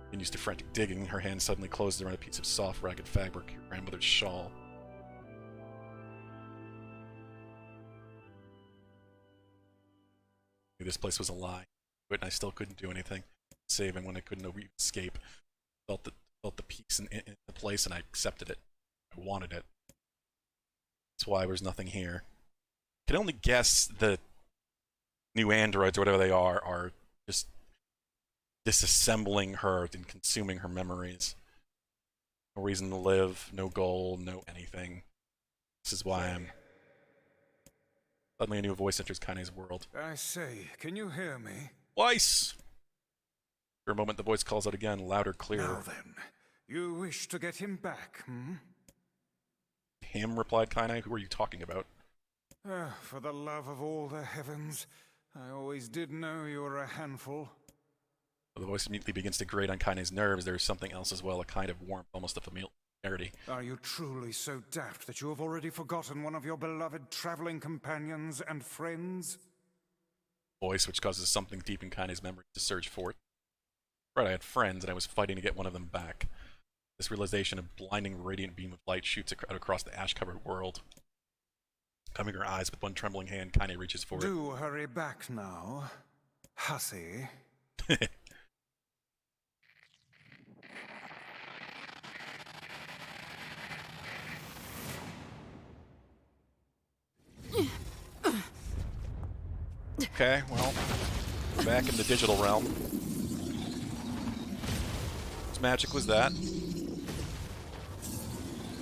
H: Continues to frantic digging. Her hand suddenly closes around a piece of soft, ragged fabric, her grandmother's shawl. This place was a lie, but I still couldn't do anything. Save him when I couldn't escape. Felt the peace in the place, and I accepted it. I wanted it. That's why there's nothing here. I can only guess the new androids, or whatever they are just disassembling her and consuming her memories. No reason to live, no goal, no anything. This is why I'm... Suddenly a new voice enters Kaine's world.
E: I say, can you hear me?
H: Weiss! For a moment the voice calls out again, louder, clearer.
E: Now then, you wish to get him back, hmm?
H: Him, replied Kaine. Who are you talking about?
E: For the love of all the heavens, I always did know you were a handful.
H: The voice immediately begins to grate on Kaine's nerves. There is something else as well, a kind of warmth, almost a familiarity.
E: Are you truly so daft that you have already forgotten one of your beloved traveling companions and friends?
H: Voice which causes something deep in Kaine's memory to surge forth. Right, I had friends, and I was fighting to get one of them back. This realization, a blinding radiant beam of light shoots out across the ash-covered world. Covering her eyes with one trembling hand, Kaine reaches for it.
E: Do hurry back now, hussy.
H: Okay, well, we're back in the digital realm. Whose magic was that?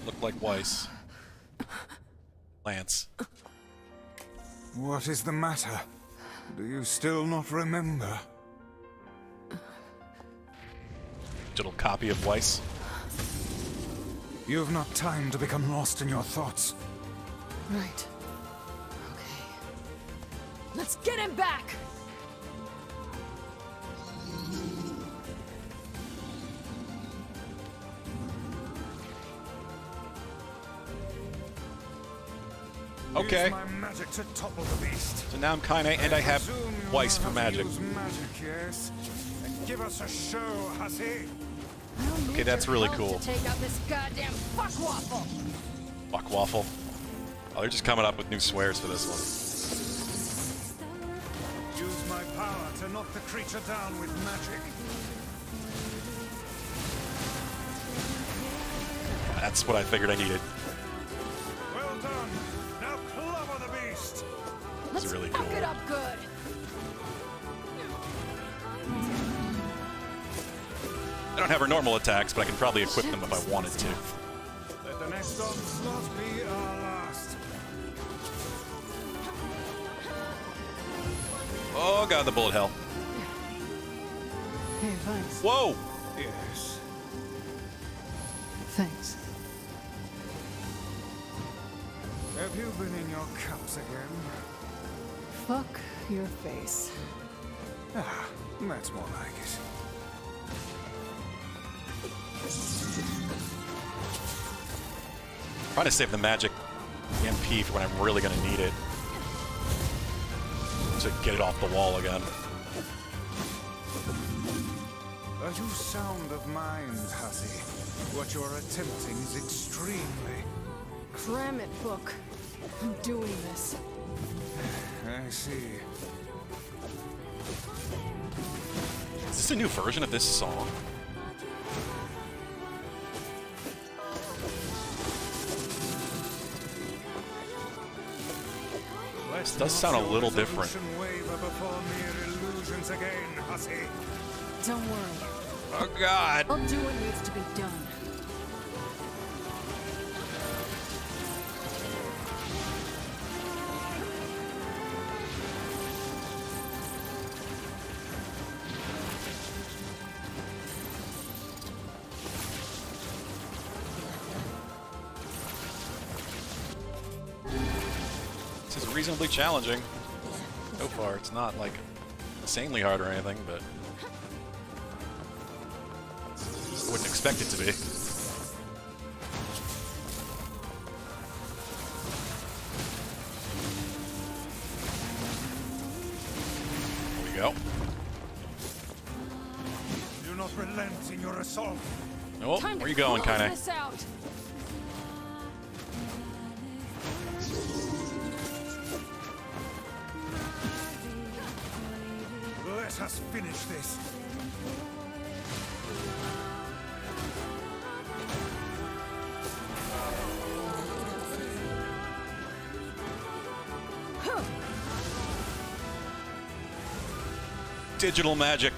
H: Looked like Weiss. Lance.
E: What is the matter? Do you still not remember?
H: Digital copy of Weiss.
E: You've not time to become lost in your thoughts.
D: Right. Okay. Let's get him back!
H: Okay.
E: Use my magic to topple the beast.
H: So now I'm kinda, and I have Weiss for magic.
E: Use magic, yes. And give us a show, hussy.
H: Okay, that's really cool.
D: To take out this goddamn fuckwaffle.
H: Fuckwaffle. Oh, they're just coming up with new swears for this one.
E: Use my power to knock the creature down with magic.
H: That's what I figured I needed.
E: Well done. Now clobber the beast.
H: This is really
D: Fuck
H: cool.
D: it up good.
H: I don't have her normal attacks, but I can probably equip them if I wanted to.
E: Let the next onslaught be our last.
H: Oh god, the bullet hell.
D: Hey, thanks.
H: Whoa!
E: Yes.
D: Thanks.
E: Have you been in your cups again?
D: Fuck your face.
E: Ah, that's more like it.
H: Trying to save the magic MP for when I'm really gonna need it. To get it off the wall again.
E: Are you sound of mind, hussy? What you're attempting is extremely...
D: Cram it, book. I'm doing this.
E: I see.
H: Is this a new version of this song? This does sound a little different.
D: Don't worry.
H: Oh god.
D: I'll do what needs to be done.
H: This is reasonably challenging. So far, it's not like insanely hard or anything, but I wouldn't expect it to be. There we go.
E: Do not relent in your assault.
H: Oh, where are you going, Kaine?
D: This out.
E: Let us finish this.
H: Digital magic.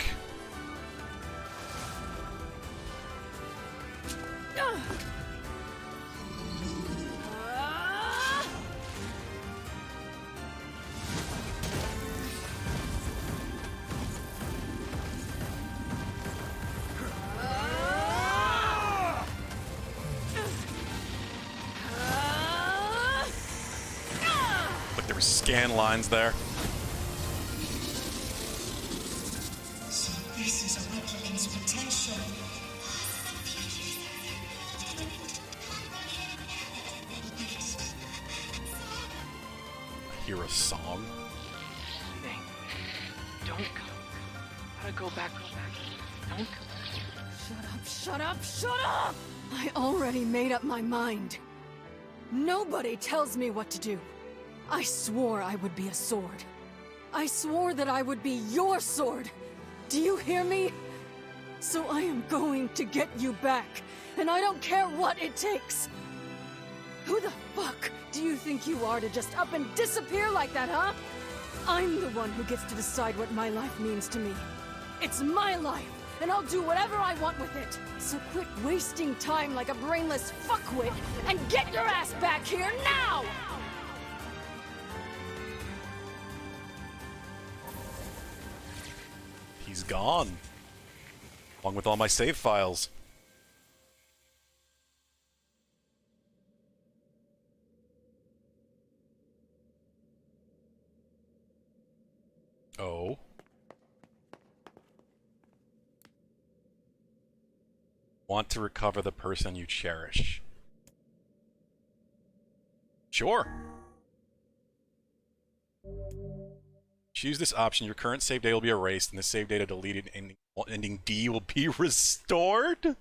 H: Like there were scan lines there.
J: So this is a replicant's potential.
H: I hear a song.
A: Hey, don't go. Gotta go back. Don't go.
D: Shut up, shut up, shut up! I already made up my mind. Nobody tells me what to do. I swore I would be a sword. I swore that I would be your sword. Do you hear me? So I am going to get you back, and I don't care what it takes. Who the fuck do you think you are to just up and disappear like that, huh? I'm the one who gets to decide what my life means to me. It's my life, and I'll do whatever I want with it. So quit wasting time like a brainless fuckwit and get your ass back here now!
H: He's gone. Along with all my save files. Oh. Want to recover the person you cherish. Sure. Choose this option. Your current save data will be erased, and the save data deleted, and ending D will be restored?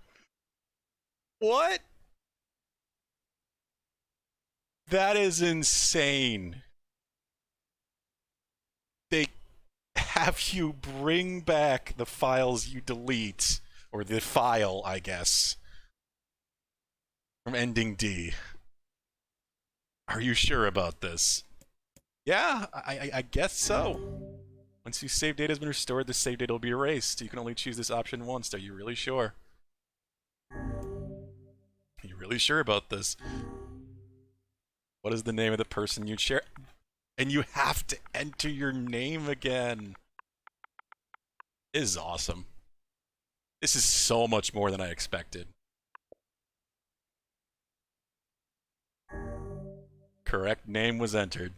H: What? That is insane. They have you bring back the files you delete, or the file, I guess, from ending D. Are you sure about this? Yeah, I guess so. Once your save data has been restored, the save data will be erased. You can only choose this option once. Are you really sure? Are you really sure about this? What is the name of the person you share? And you have to enter your name again. This is awesome. This is so much more than I expected. Correct name was entered.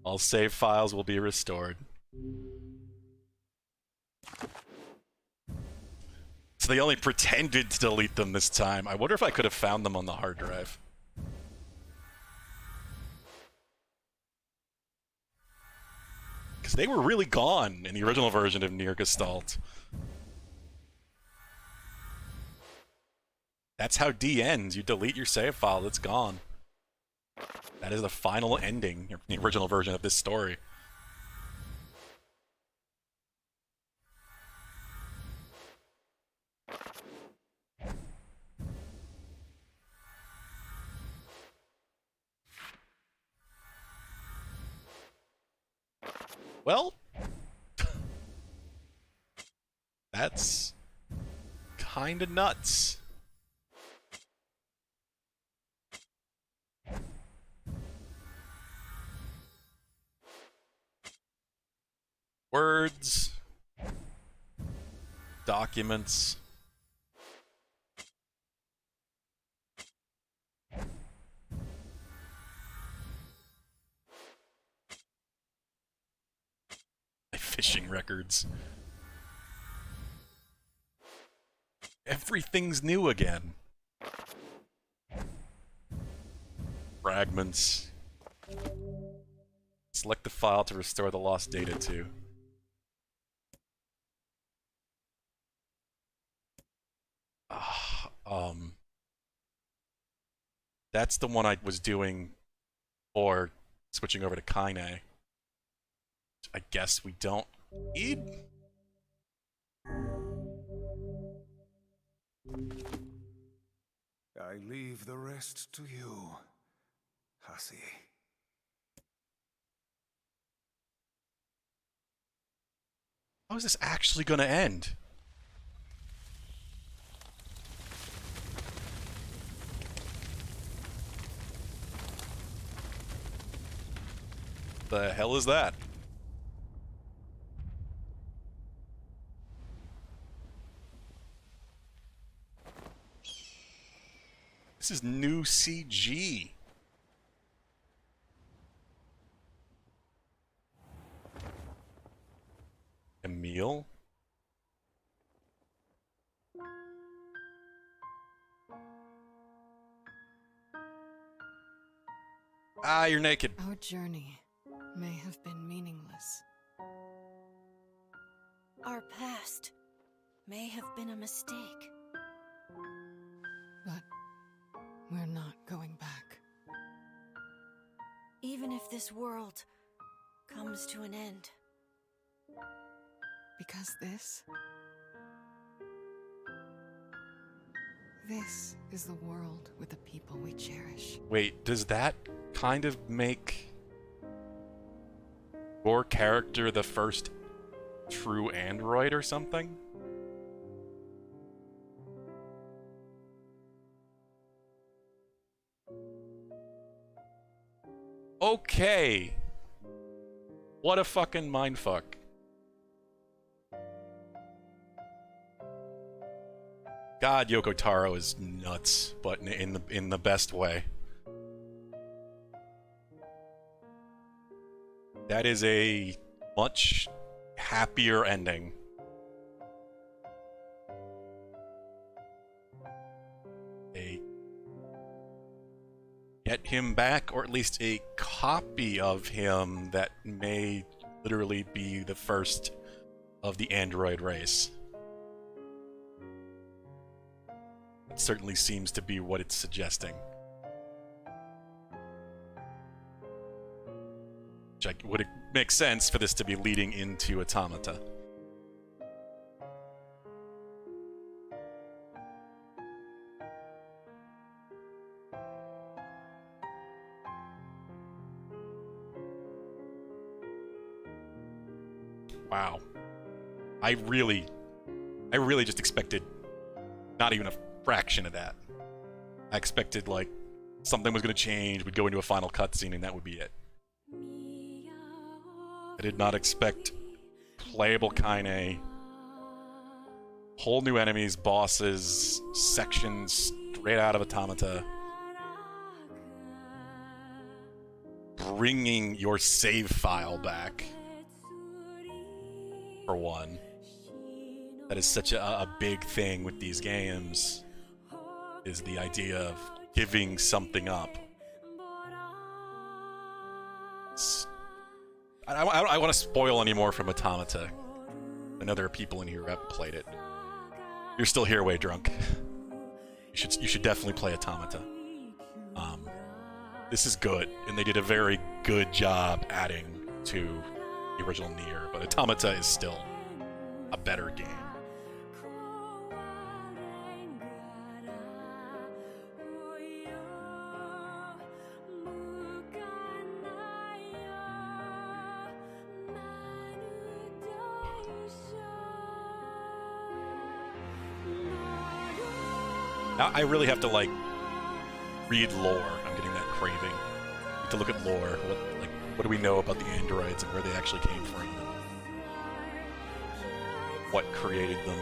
H: All save files will be restored. So they only pretended to delete them this time. I wonder if I could have found them on the hard drive. Because they were really gone in the original version of Nier Gestalt. That's how D ends. You delete your save file, it's gone. That is the final ending in the original version of this story. Well, that's kinda nuts. Words, documents. Fishing records. Everything's new again. Fragments. Select the file to restore the lost data to. That's the one I was doing for switching over to Kaine. I guess we don't need.
E: I leave the rest to you, hussy.
H: How is this actually gonna end? The hell is that? This is new CG. Emil? Ah, you're naked.
D: Our journey may have been meaningless.
P: Our past may have been a mistake.
D: But we're not going back.
P: Even if this world comes to an end.
D: Because this is the world with the people we cherish.
H: Wait, does that kind of make your character the first true android or something? Okay. What a fucking mindfuck. God, Yoko Taro is nuts, but in the best way. That is a much happier ending. Get him back, or at least a copy of him that may literally be the first of the android race. It certainly seems to be what it's suggesting. Which would make sense for this to be leading into Automata. Wow. I really just expected not even a fraction of that. I expected, like, something was going to change, we'd go into a final cutscene, and that would be it. I did not expect playable Kaine, whole new enemies, bosses, sections straight out of Automata, bringing your save file back. For one, that is such a big thing with these games, is the idea of giving something up. I don't want to spoil any more from Automata. I know there are people in here who haven't played it. You're still here way drunk. You should definitely play Automata. This is good, and they did a very good job adding to the original Nier, but Automata is still a better game. Now I really have to, like, read lore. I'm getting that craving. I have to look at lore. What do we know about the androids and where they actually came from? What created them?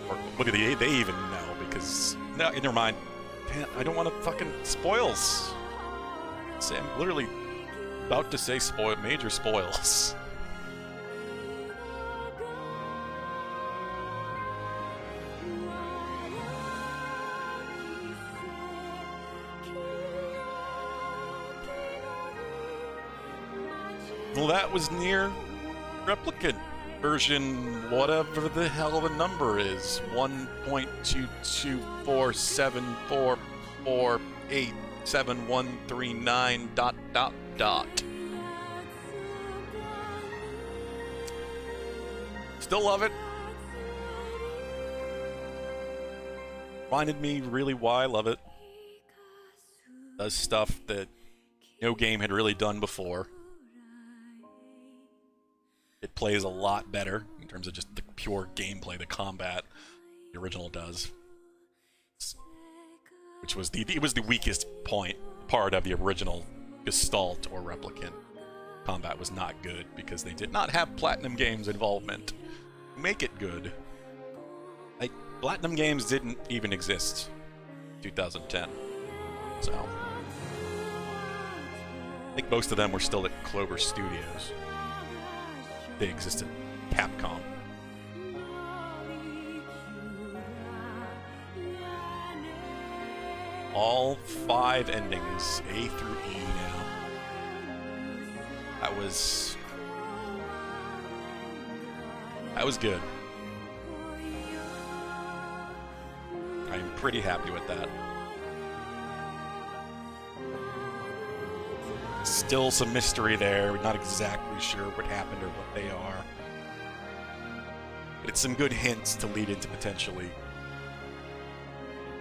H: Or what do they even know? Because, no, in their mind, I don't want to fucking spoils. I'm literally about to say major spoils. Well, that was Nier Replicant version, whatever the hell the number is. 1.22444871139 ... Still love it. Reminded me really why I love it. Does stuff that no game had really done before. It plays a lot better in terms of just the pure gameplay, the combat the original does. Which was it was the weakest part of the original Gestalt or Replicant. Combat was not good because they did not have Platinum Games involvement. Make it good. Like, Platinum Games didn't even exist in 2010. So I think most of them were still at Clover Studios. They existed. Capcom. All 5 endings, A through E now. That was good. I'm pretty happy with that. Still some mystery there. We're not exactly sure what happened or what they are. But it's some good hints to lead into potentially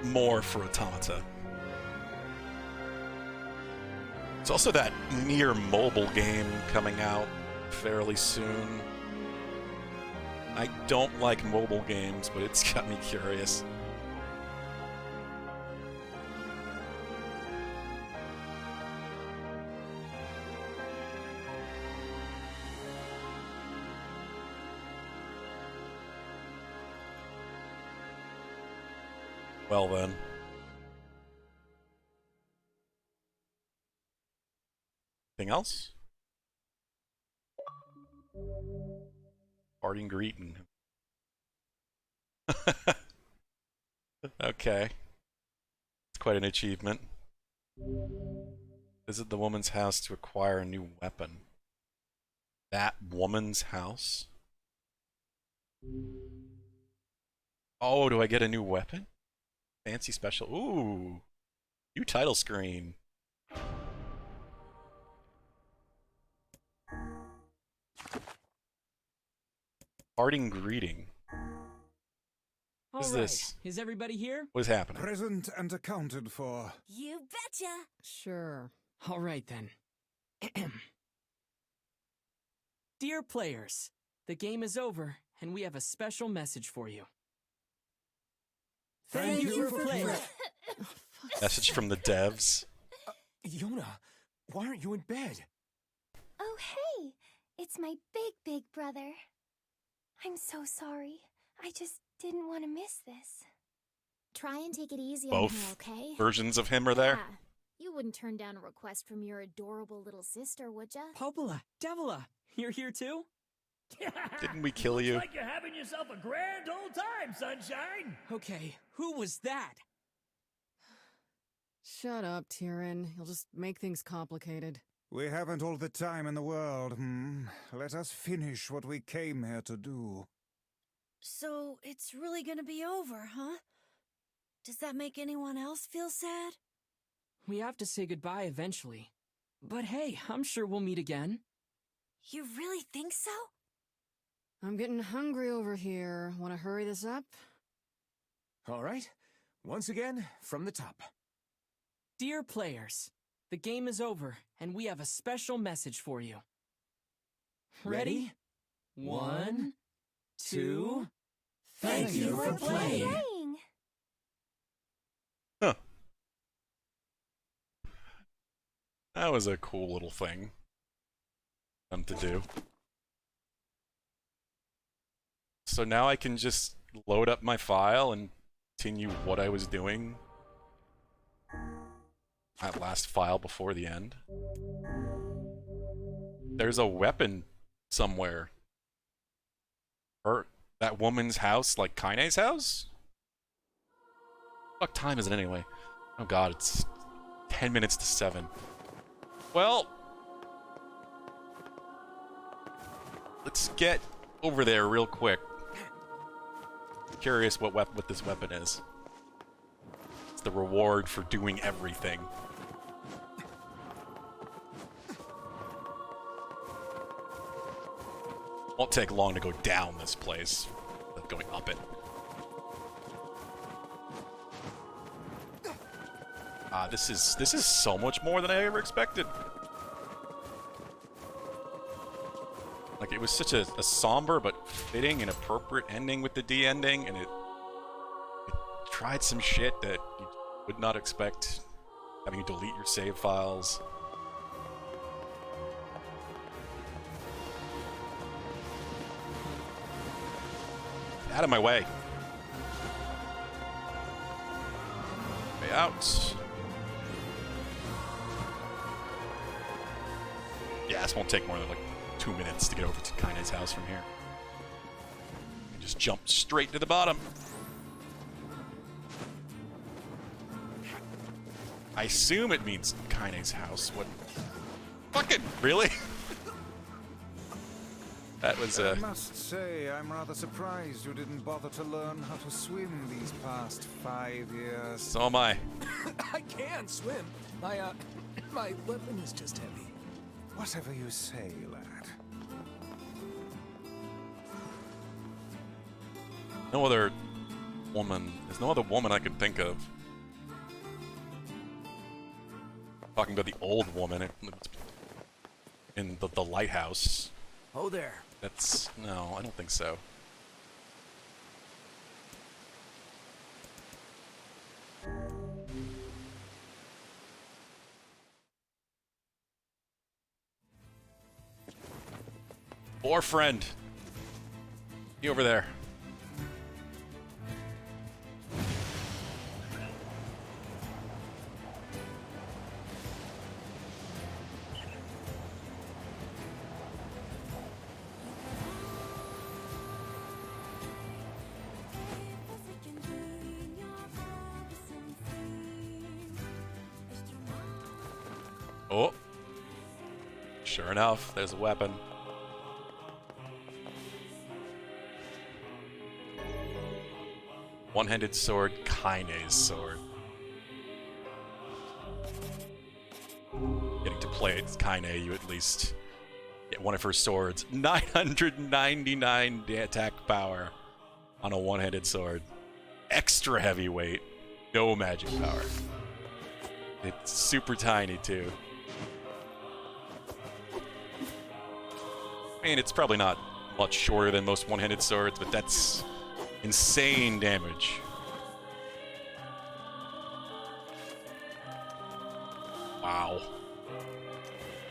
H: more for Automata. There's also that Nier mobile game coming out fairly soon. I don't like mobile games, but it's got me curious. Well then. Anything else? Parting greeting. Okay. It's quite an achievement. Visit the woman's house to acquire a new weapon. That woman's house? Oh, do I get a new weapon? Fancy special. Ooh. New title screen. Parting greeting. What is this?
A: Is everybody here?
H: What is happening?
E: Present and accounted for.
P: You betcha.
A: Sure. All right then. Dear players, the game is over, and we have a special message for you. Thank you for playing.
H: Message from the devs.
I: Yona, why aren't you in bed?
B: Oh, hey! It's my big brother. I'm so sorry. I just didn't want to miss this.
Q: Try and take it easy on
H: Both
Q: her, okay?
H: versions of him are there.
Q: Yeah. You wouldn't turn down a request from your adorable little sister, would ya?
A: Popola, Devila, you're here too?
H: Didn't we kill you?
R: Looks like you're having yourself a grand old time, sunshine.
A: Okay, who was that?
D: Shut up, Tyrion. You'll just make things complicated.
E: We haven't all the time in the world, Let us finish what we came here to do.
P: So, it's really gonna be over, huh? Does that make anyone else feel sad?
A: We have to say goodbye eventually. But hey, I'm sure we'll meet again.
P: You really think so?
D: I'm getting hungry over here. Want to hurry this up?
I: All right. Once again, from the top.
A: Dear players, the game is over, and we have a special message for you. Ready? 1, 2... Thank you for playing!
H: Huh. That was a cool little thing. Fun to do. So now I can just load up my file and continue what I was doing. That last file before the end. There's a weapon somewhere. Or that woman's house, like Kaine's house? What time is it anyway? Oh god, it's 10 minutes to 7. Well, let's get over there real quick. Curious what this weapon is. It's the reward for doing everything. Won't take long to go down this place, but going up it. This is so much more than I ever expected. Like, it was such a somber but fitting and appropriate ending with the D ending, and it tried some shit that you would not expect, having you delete your save files. Out of my way. Way out. Yeah, this won't take more than like 2 minutes to get over to Kaine's house from here. And just jump straight to the bottom. I assume it means Kaine's house. What? Fuck it! Really? That was
E: I must say, I'm rather surprised you didn't bother to learn how to swim these past 5 years.
H: So am I.
I: I can swim. My weapon is just heavy.
E: Whatever you say, lad.
H: No other woman. There's no other woman I could think of. talking about the old woman in the lighthouse.
I: Oh there.
H: That's... no, I don't think so. Or friend. You over there. Oh. Sure enough, there's a weapon. One-handed sword, Kaine's sword. Getting to play it, Kaine, you at least get one of her swords. 999 attack power on a one-handed sword. Extra heavyweight, no magic power. It's super tiny too. I mean, it's probably not much shorter than most one-handed swords, but that's insane damage. Wow.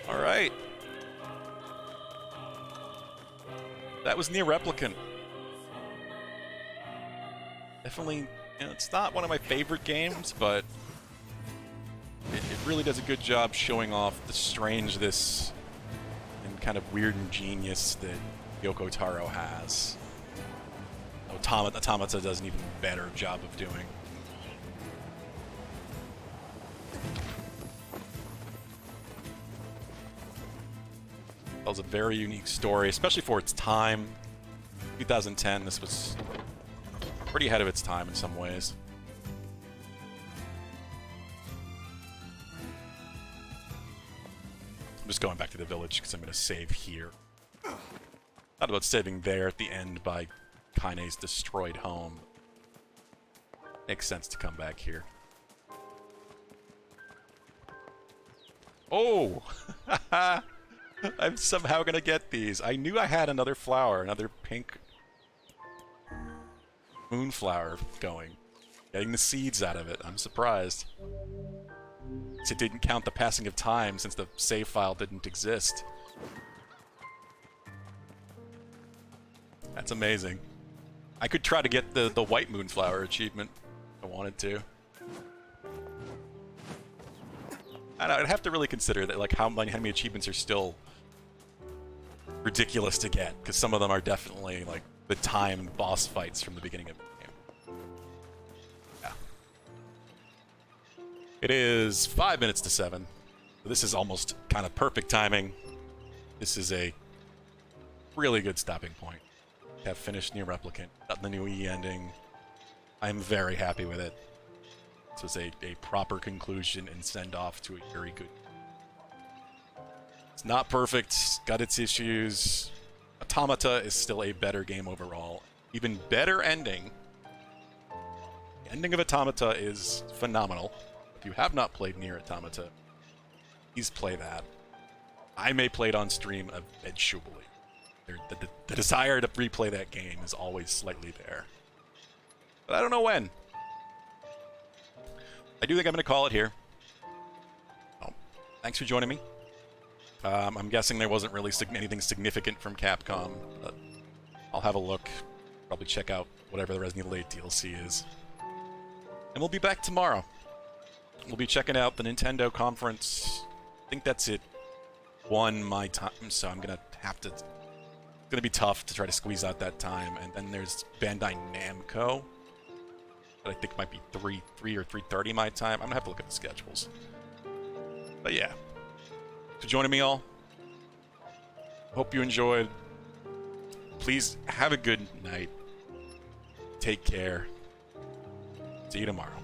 H: Alright. That was Nier Replicant. Definitely, you know, it's not one of my favorite games, but it really does a good job showing off the strangeness and kind of weird ingenious that Yoko Taro has. Automata does an even better job of doing. That was a very unique story, especially for its time. 2010, this was pretty ahead of its time in some ways. I'm just going back to the village because I'm going to save here. Thought about saving there at the end by Kaine's destroyed home. Makes sense to come back here. Oh! I'm somehow gonna get these. I knew I had another flower, another pink moonflower going. Getting the seeds out of it. I'm surprised. It didn't count the passing of time since the save file didn't exist. That's amazing. I could try to get the white moonflower achievement if I wanted to. I don't know, I'd have to really consider that, like how many achievements are still ridiculous to get, because some of them are definitely like the timed boss fights from the beginning of the game. Yeah. It is 5 minutes to 7. So this is almost kind of perfect timing. This is a really good stopping point. Have finished Nier Replicant, gotten the new E ending. I'm very happy with it. This was a proper conclusion and send off to a very good. It's not perfect, got its issues. Automata is still a better game overall. Even better ending. The ending of Automata is phenomenal. If you have not played Nier Automata, please play that. I may play it on stream eventually. The desire to replay that game is always slightly there. But I don't know when. I do think I'm going to call it here. Oh, thanks for joining me. I'm guessing there wasn't really anything significant from Capcom, but I'll have a look. Probably check out whatever the Resident Evil 8 DLC is. And we'll be back tomorrow. We'll be checking out the Nintendo conference. I think that's it. 1 my time, so I'm going to have to... It's going to be tough to try to squeeze out that time. And then there's Bandai Namco. That I think might be 3 or 3:30 my time. I'm going to have to look at the schedules. But yeah. For joining me all. Hope you enjoyed. Please have a good night. Take care. See you tomorrow.